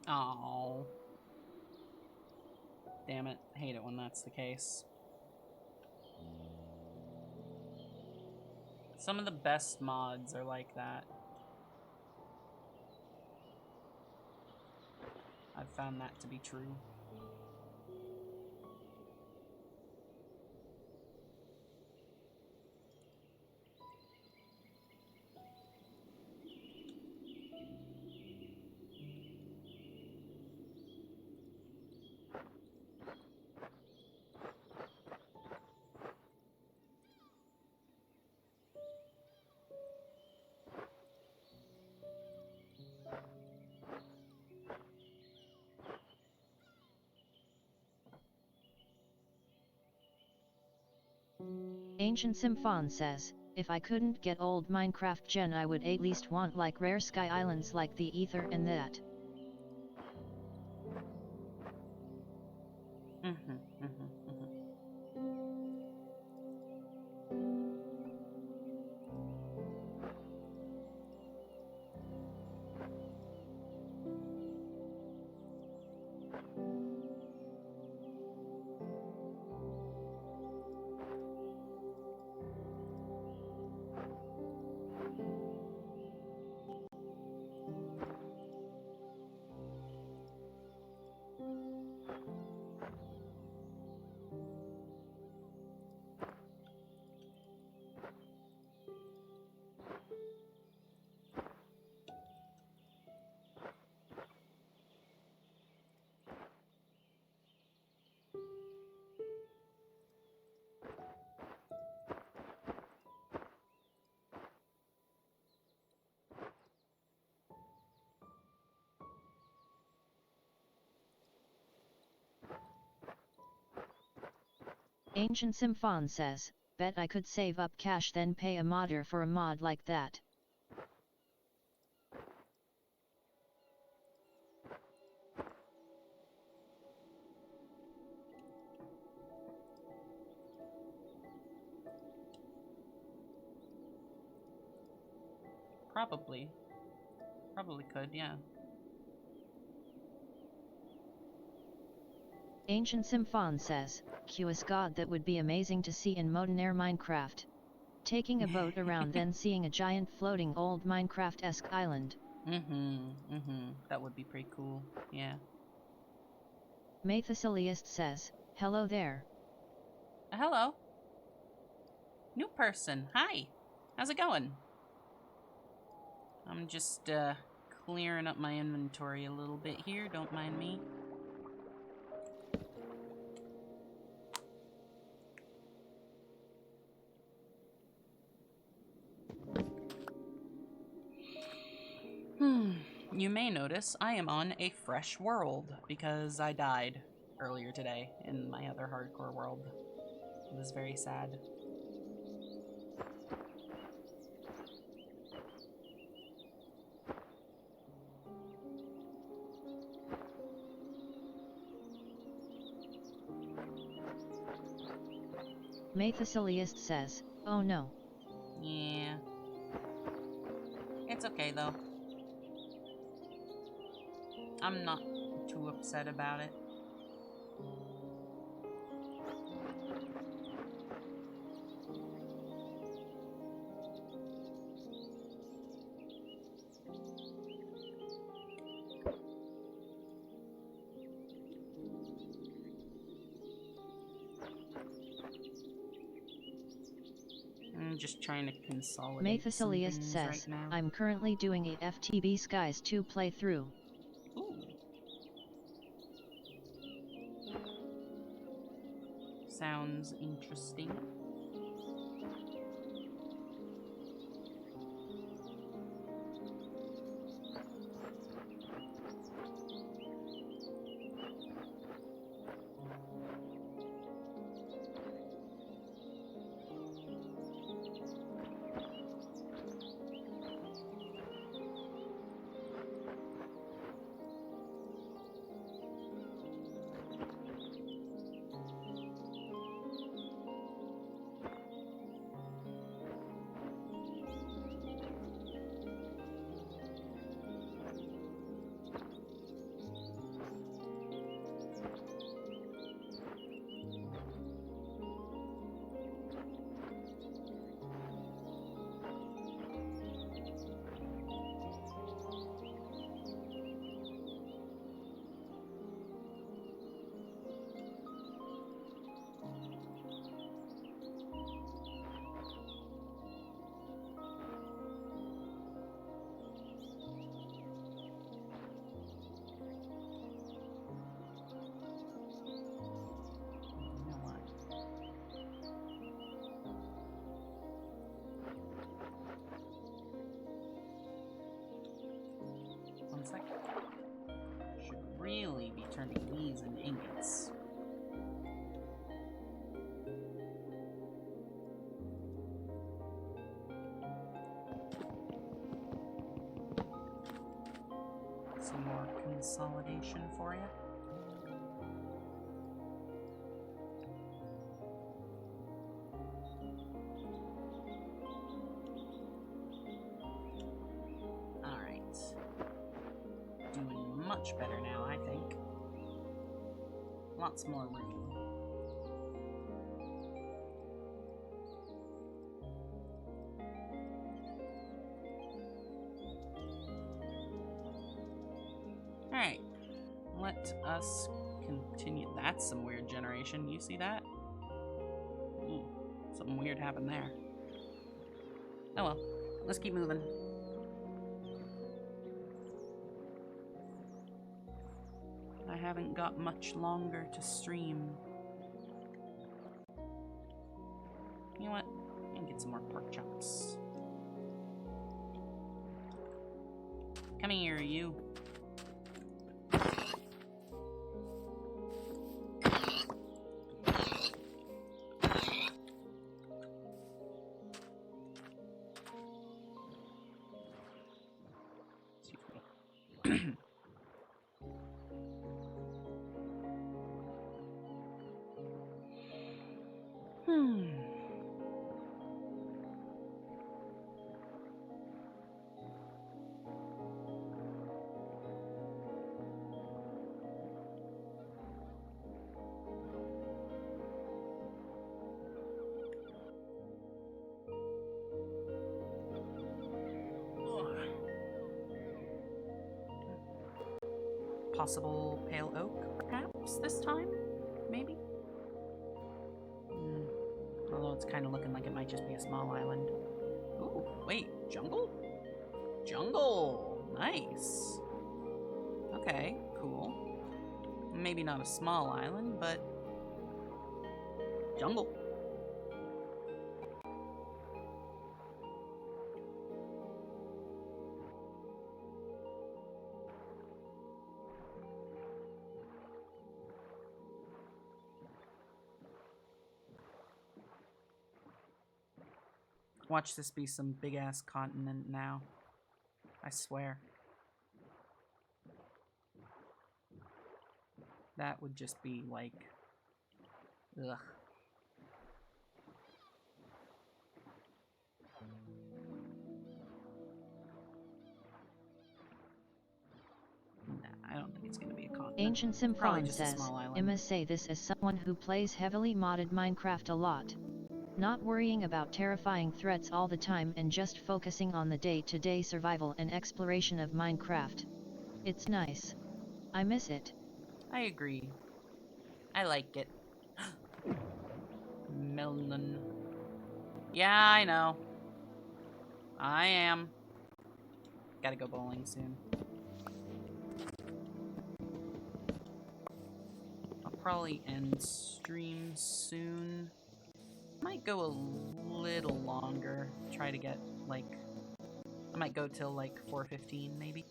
Oh. Damn it. I hate it when that's the case. Some of the best mods are like that. I've found that to be true. Ancient Symphon says, "If I couldn't get old Minecraft gen, I would at least want like rare sky islands like the Ether and that." Ancient Symphon says, "Bet I could save up cash then pay a modder for a mod like that." Probably. Probably could, yeah. Ancient Symphon says, "QS God, that would be amazing to see in Modern Minecraft. Taking a boat around then seeing a giant floating old Minecraft-esque island." That would be pretty cool, yeah. Mathesiliest says, "Hello there." Hello. New person. Hi. How's it going? I'm just, clearing up my inventory a little bit here. Don't mind me. You may notice I am on a fresh world because I died earlier today in my other hardcore world. It was very sad. Mathesiliest says, "Oh no." Yeah. It's okay though. I'm not too upset about it. I'm just trying to consolidate some Mathesiliest things says, right now. "I'm currently doing a FTB Skies 2 playthrough." Ooh. Sounds interesting. Some more consolidation for you. Alright. Doing much better now, I think. Lots more room. Alright, let us continue. That's some weird generation. You see that? Ooh, something weird happened there. Oh well, let's keep moving. I haven't got much longer to stream. You know what? I can get some more pork chops. Come here, you. Possible pale oak, perhaps, this time? Maybe? Although it's kind of looking like it might just be a small island. Ooh, wait, jungle? Jungle! Nice! Okay, cool. Maybe not a small island, but... jungle. Watch this be some big-ass continent now. I swear. That would just be, like... ugh. Nah, I don't think it's gonna be a continent. Ancient Probably Symphon just a says, small island. Emma say this as someone who plays heavily modded Minecraft a lot. Not worrying about terrifying threats all the time and just focusing on the day-to-day survival and exploration of Minecraft. It's nice. I miss it. I agree. I like it. Melon. Yeah, I know. I am. Gotta go bowling soon. I'll probably end stream soon. Might go a little longer. Try to get, like... I might go till, like, 4:15, maybe.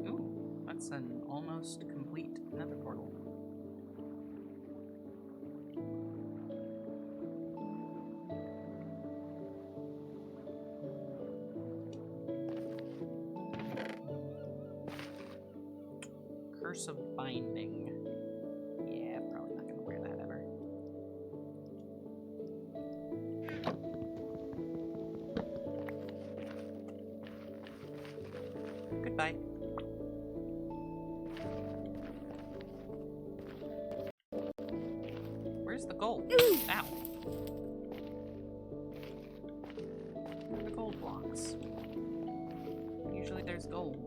Ooh, that's an almost complete nether portal. Curse of Binding. Yeah, probably not gonna wear that ever. Goodbye. Where's the gold? Ow. Where are the gold blocks? Usually there's gold.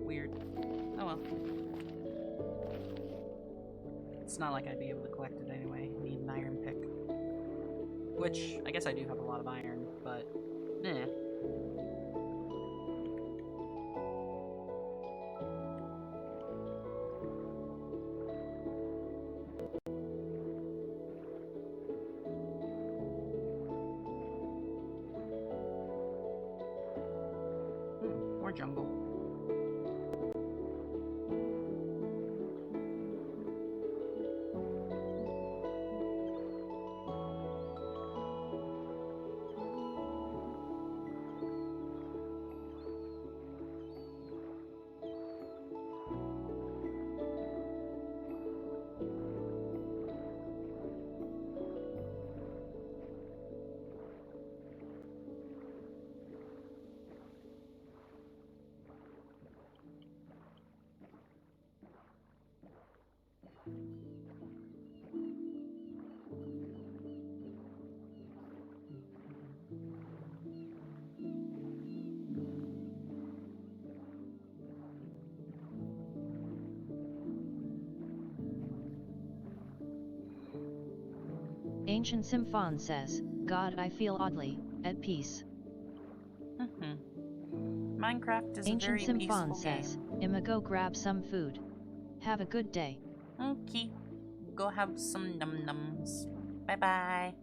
Weird. Oh well. It's not like I'd be able to collect it anyway. I need an iron pick. Which, I guess I do have a lot of iron, but... eh. More jungle. Ancient Symphon says, God, I feel oddly at peace. Minecraft is Ancient a very Symphon peaceful says, game. Imma go grab some food. Have a good day. Okay. Go have some num-nums. Bye-bye.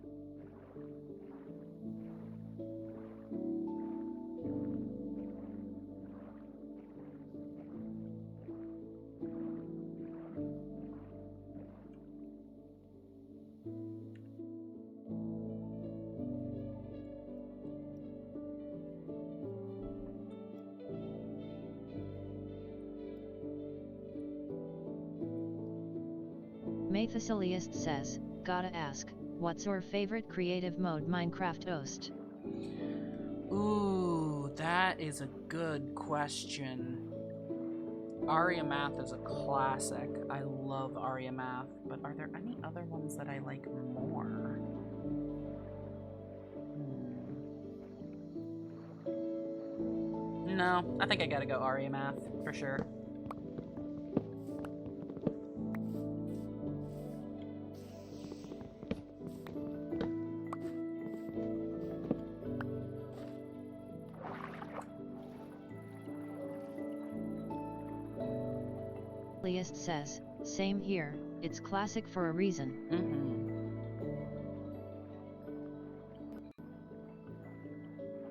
Mathesiliest says, gotta ask, what's your favorite creative mode Minecraft host? Ooh, that is a good question. Aria Math is a classic. I love Aria Math, but are there any other ones that I like more? No, I think I gotta go Aria Math, for sure. Liest says, same here, it's classic for a reason.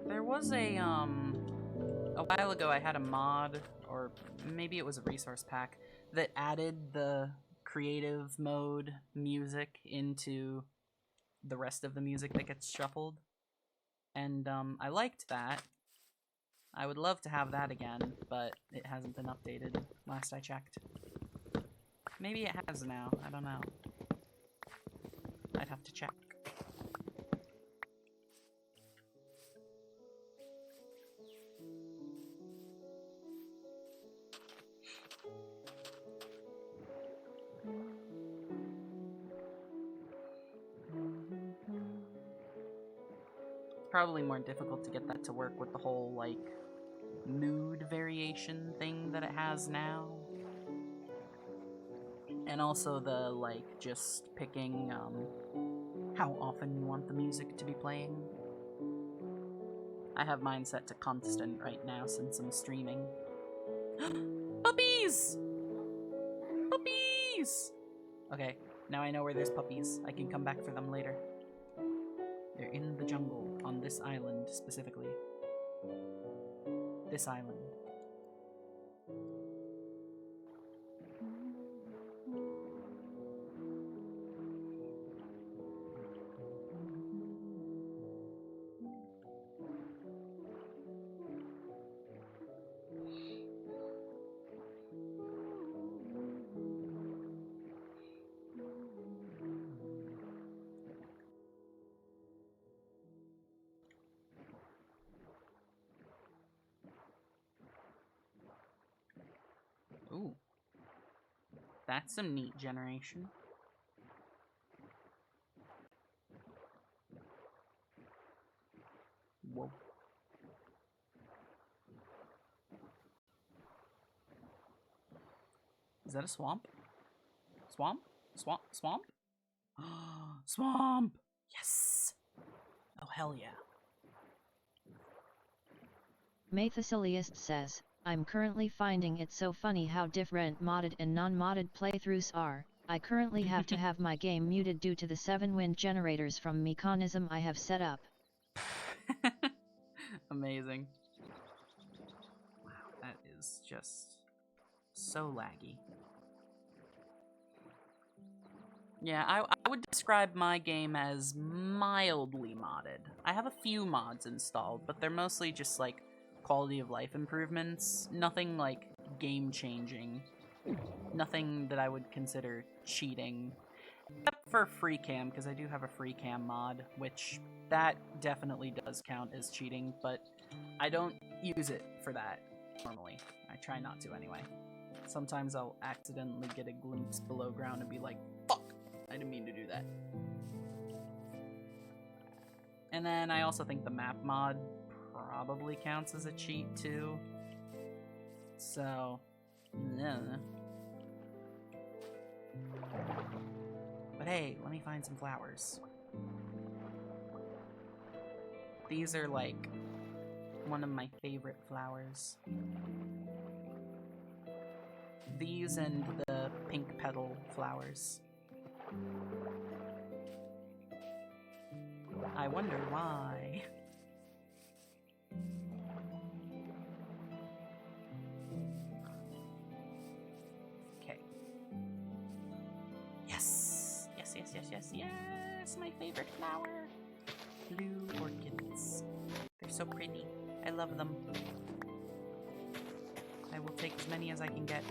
There was a while ago I had a mod, or maybe it was a resource pack, that added the creative mode music into the rest of the music that gets shuffled. And I liked that. I would love to have that again, but it hasn't been updated last I checked. Maybe it has now, I don't know. I'd have to check. Probably more difficult to get that to work with the whole, like, mood variation thing that it has now. And also the, like, just picking, how often you want the music to be playing. I have mine set to constant right now since I'm streaming. Puppies! Puppies! Okay, now I know where there's puppies. I can come back for them later. They're in the jungle, on this island specifically. This island. Ooh. That's some neat generation. whoa. Is that a swamp? Swamp? Swamp? Swamp? Swamp! Yes! Oh, hell yeah. Mathasiliist says, I'm currently finding it so funny how different modded and non-modded playthroughs are. I currently have to have my game muted due to the 7 wind generators from mechanism I have set up. Amazing. Wow, that is just so laggy. Yeah, I would describe my game as mildly modded. I have a few mods installed, but they're mostly just like quality of life improvements. Nothing like game changing. Nothing that I would consider cheating. Except for free cam, because I do have a free cam mod, which that definitely does count as cheating, but I don't use it for that normally. I try not to anyway. Sometimes I'll accidentally get a glimpse below ground and be like, fuck! I didn't mean to do that. And then I also think the map mod probably counts as a cheat too. So, yeah. But hey, let me find some flowers. These are like one of my favorite flowers. These and the pink petal flowers. I wonder why. Okay. Yes! Yes, yes, yes, yes, yes! My favorite flower! Blue orchids. They're so pretty. I love them. I will take as many as I can get.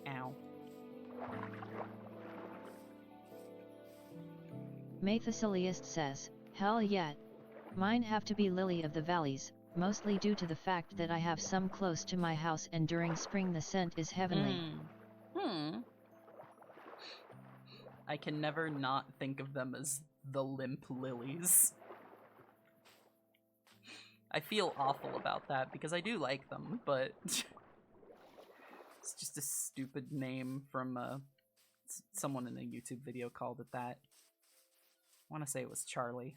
Ow. Mathasiliist says, hell yeah. Mine have to be lily of the valleys, mostly due to the fact that I have some close to my house and during spring the scent is heavenly. I can never not think of them as the limp lilies. I feel awful about that because I do like them, but it's just a stupid name from someone in a YouTube video called it that. I want to say it was Charlie.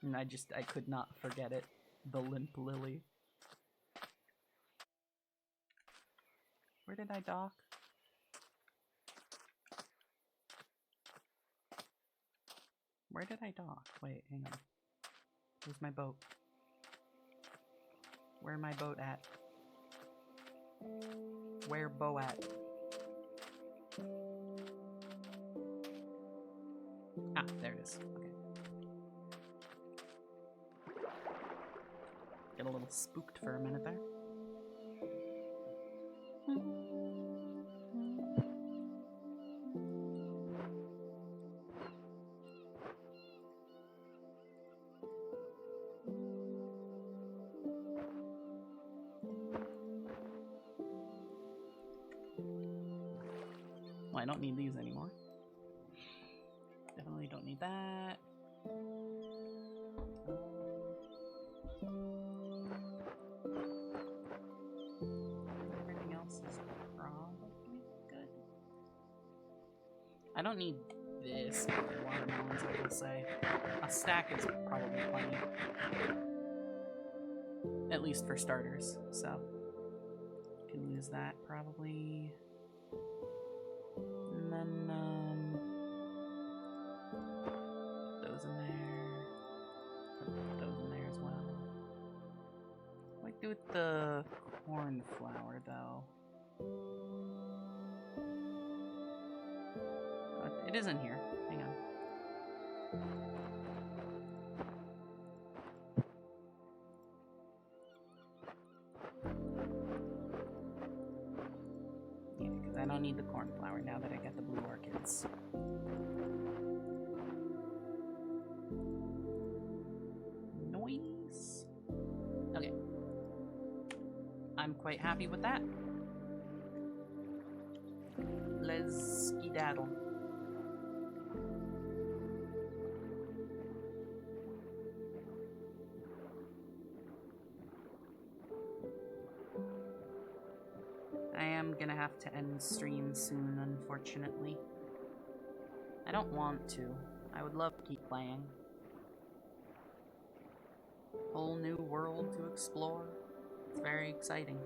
And I could not forget it. The limp lily. Where did I dock? Where did I dock? Wait, hang on. Where's my boat? Where my boat at? Where Bo at? Ah, there it is. Okay. Get a little spooked for a minute there. Well, I don't need these anymore. Definitely don't need that. Everything else is probably good. I don't need this many watermelons, I will say. A stack is probably plenty. At least for starters, so. Can use that probably. And then, put those in there. Put those in there as well. What do I do with the cornflower, though? It is in here. Hang on. Yeah, because I don't need the cornflower now that I got the blue orchids. Noise. Okay. quite happy with that. Let's skedaddle. I am gonna have to end stream soon, unfortunately. I don't want to. I would love to keep playing. Whole new world to explore. It's very exciting.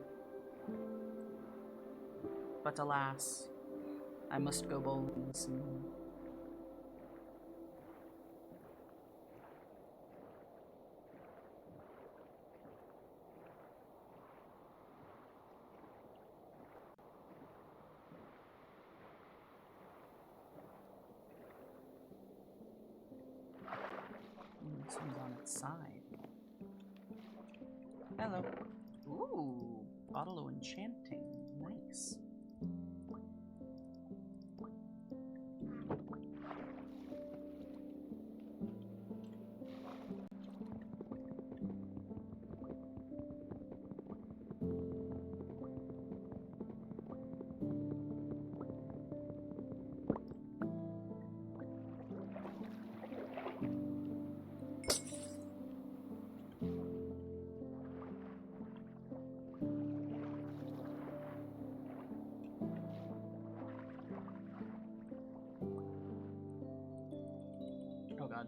But alas, I must go bowling soon. This one's on its side. Hello. Ooh, bottle of enchanting. Nice. Oh god.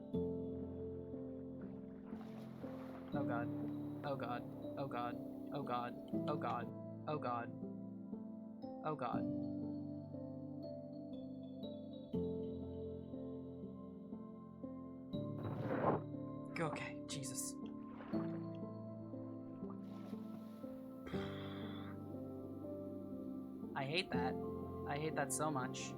Oh god. Oh god. Oh god. Oh god. Oh god. Oh god. Oh god. Okay, Jesus. I hate that. I hate that so much.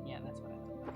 Yeah, that's what I thought.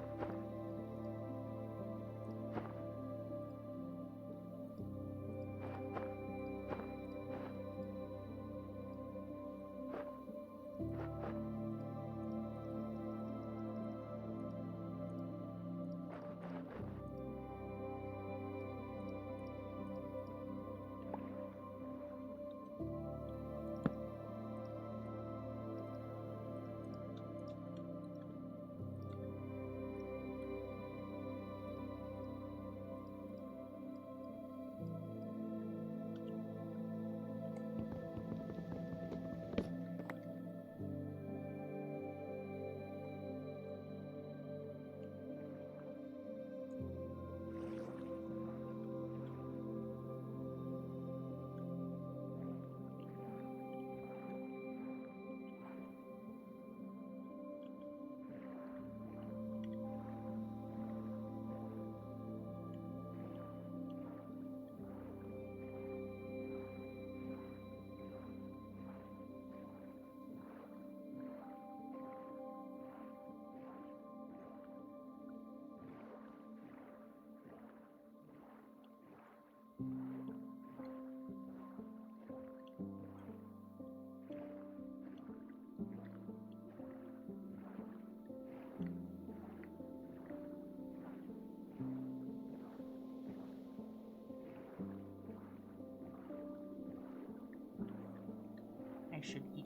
I should eat.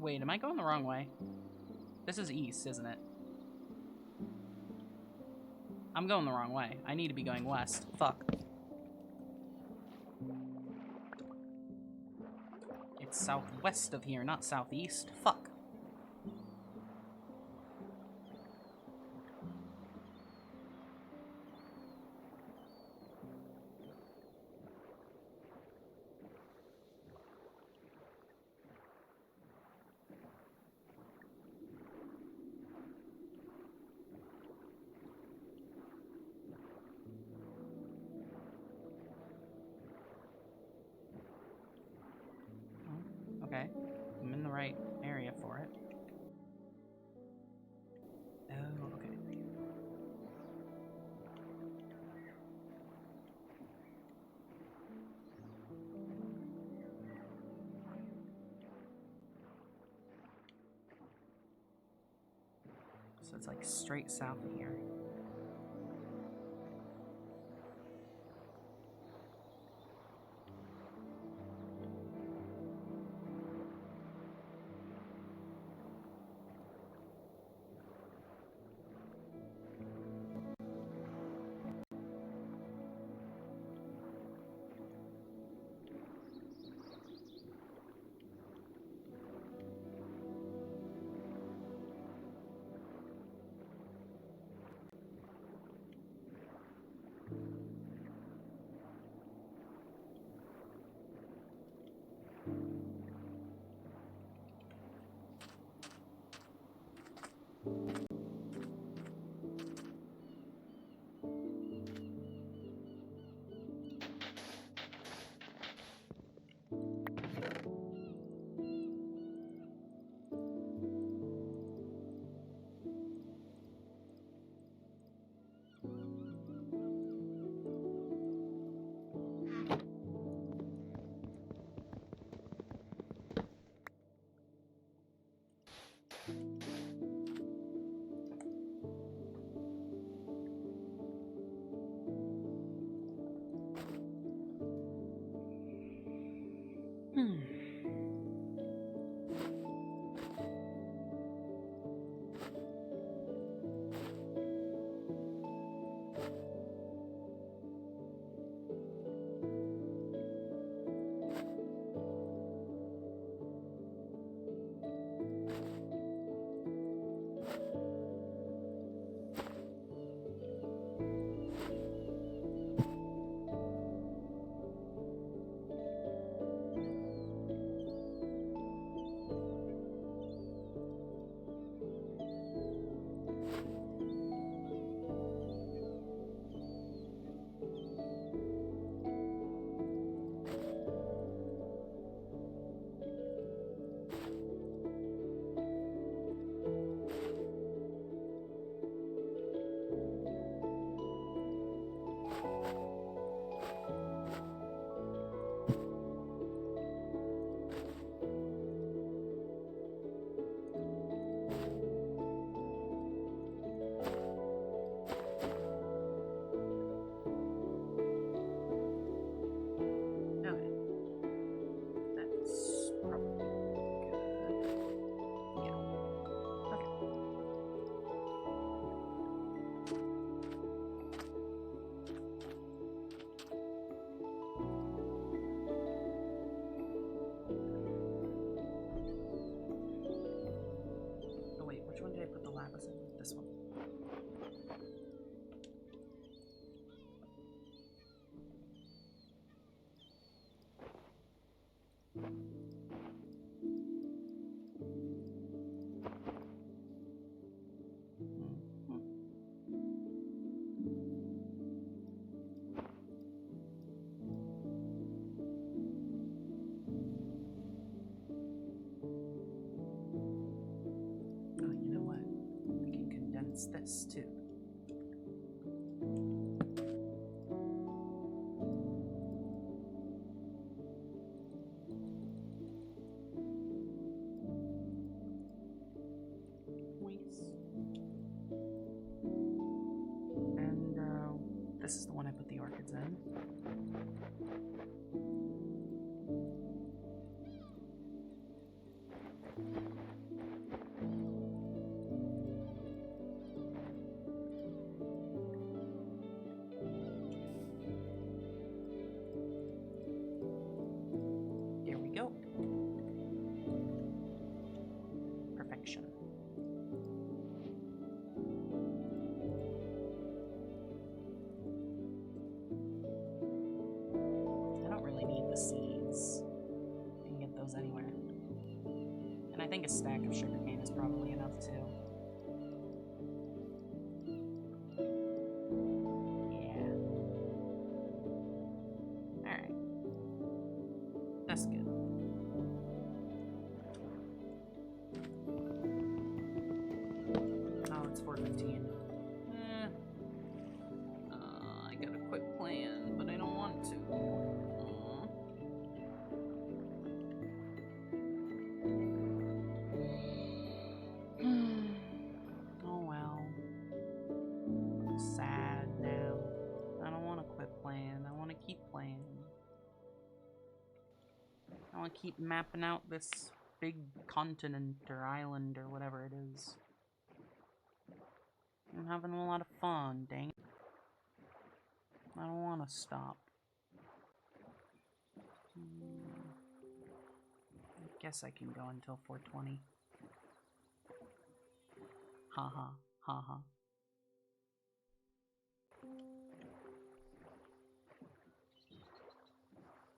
Wait, am I going the wrong way? This is east, isn't it? I'm going the wrong way. I need to be going west. Fuck. It's southwest of here, not southeast. Fuck. Okay, I'm in the right area for it. Oh, okay. So it's like straight south of here. This one. Oh, you know what? I can condense this too. And this is the one I put the orchids in. think a stack of sugarcane is probably enough too. Yeah. Alright. That's good. Oh, it's 4:15. I got a quick plan, but I don't want to. Oh well. Sad now. I don't want to quit playing. I want to keep playing. I want to keep mapping out this big continent or island or whatever it is. I'm having a lot of fun, dang it. I don't want to stop. I guess I can go until 4:20. Haha, haha.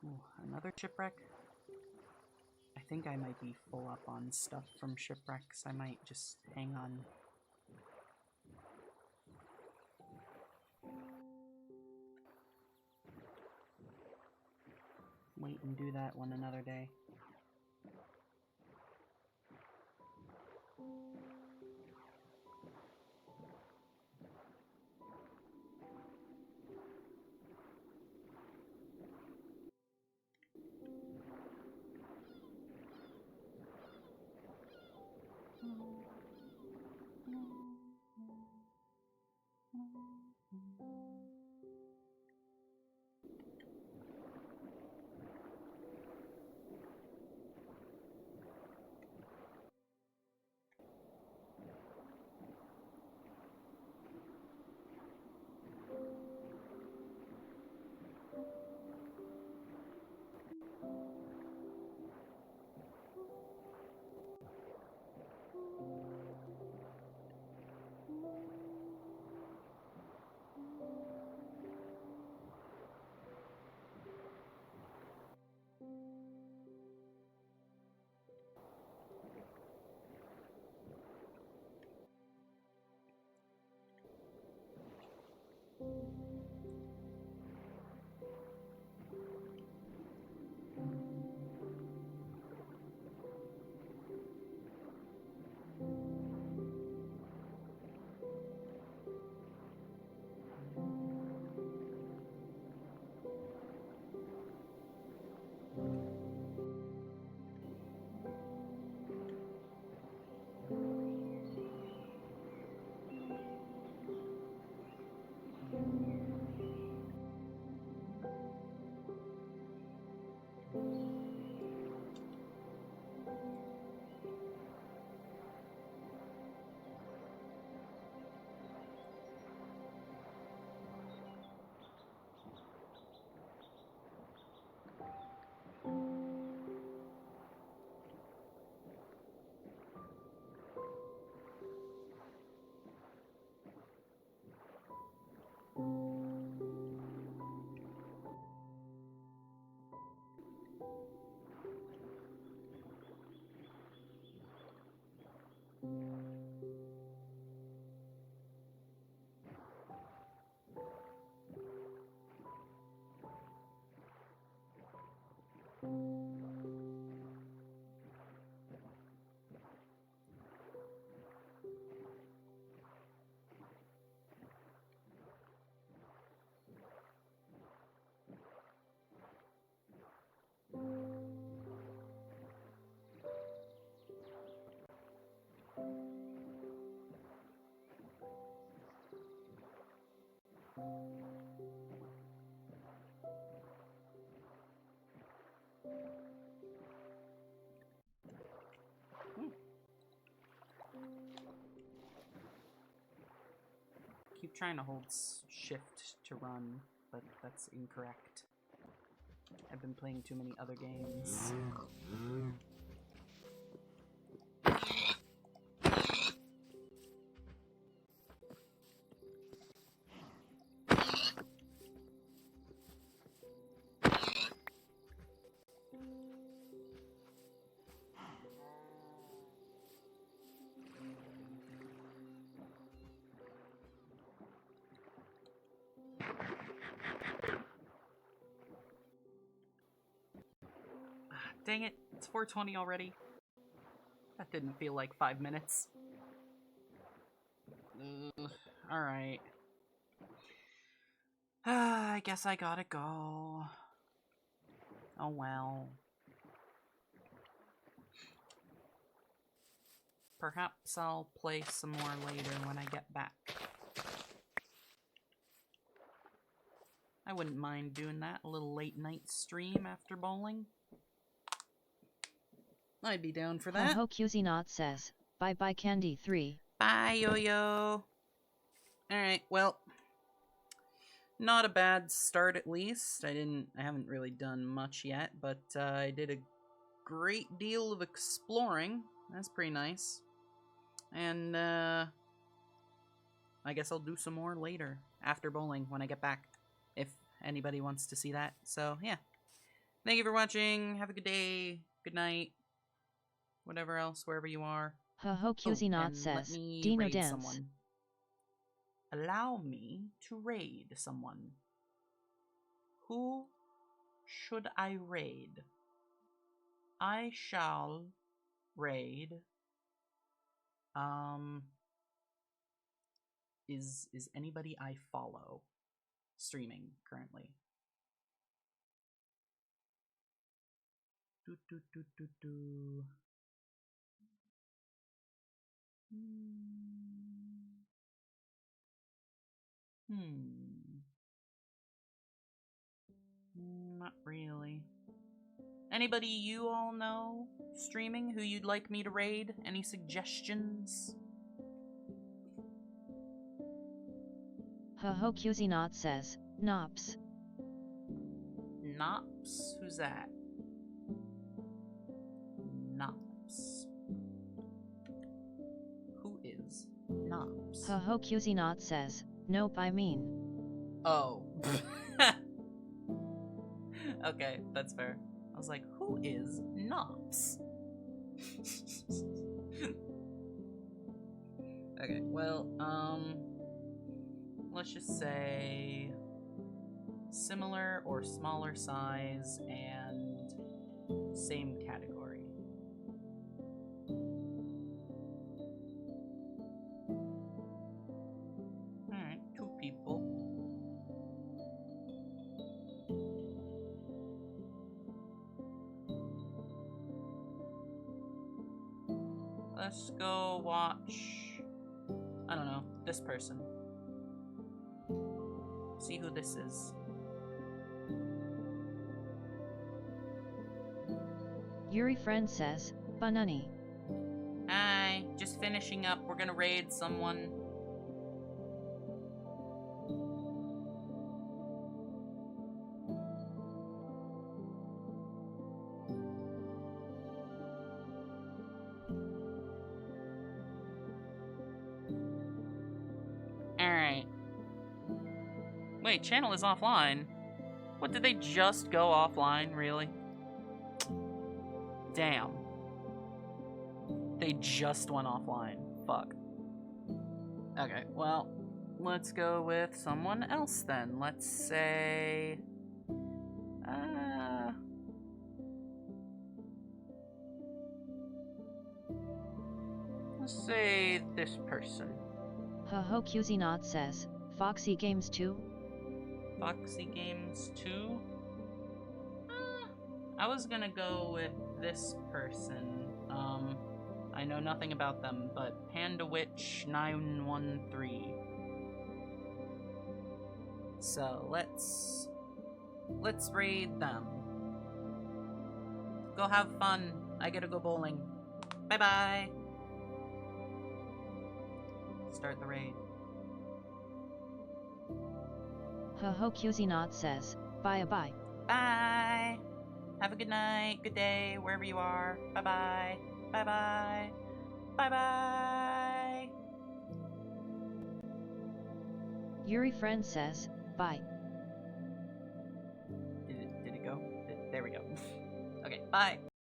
Ooh, another shipwreck? I think I might be full up on stuff from shipwrecks. I might just hang on. Wait and do that one another day. Keep trying to hold shift to run, but that's incorrect. I've been playing too many other games. Dang it, it's 4:20 already. That didn't feel like 5 minutes. Alright. I guess I gotta go. Oh well. Perhaps I'll play some more later when I get back. I wouldn't mind doing that, a little late night stream after bowling. I'd be down for that. Ho QZ says, bye bye Candy 3. Bye yo-yo. Alright, well, not a bad start at least. I haven't really done much yet, but I did a great deal of exploring. That's pretty nice. And I guess I'll do some more later, after bowling, when I get back, if anybody wants to see that. So, yeah. Thank you for watching. Have a good day, good night, whatever else, wherever you are. Ho QZ says, Dino Dance. Someone. Allow me to raid someone. Who should I raid? I shall raid. Is anybody I follow streaming currently? Not really. Anybody you all know streaming who you'd like me to raid? Any suggestions? Ho QZ says, Nops. Nops? Who's that? Nops. Who is Nops? Ho QZ says, nope I mean. Oh. Okay, that's fair. I was like, who is Nops? Okay, well, let's just say similar or smaller size and same category. Alright, 2 people. Let's go watch, I don't know, this person. See who this is. Yuri friend says, Banani. Hi, just finishing up. We're gonna raid someone. Alright. Wait, channel is offline. What, did they just go offline, really? Damn. They just went offline. Fuck. Okay, well, let's go with someone else then. Let's say... let's say this person. Ho QZ says, Foxy Games 2. Foxy Games 2? I was gonna go with this person. I know nothing about them, but Panda Witch 913. So let's raid them. Go have fun. I gotta go bowling. Bye bye. Start the raid. Ho QZ says, bye bye. Bye. Have a good night, good day, wherever you are. Bye bye. Bye bye. Bye bye. Yuri friend says, bye. Did it go? There we go. Okay, bye.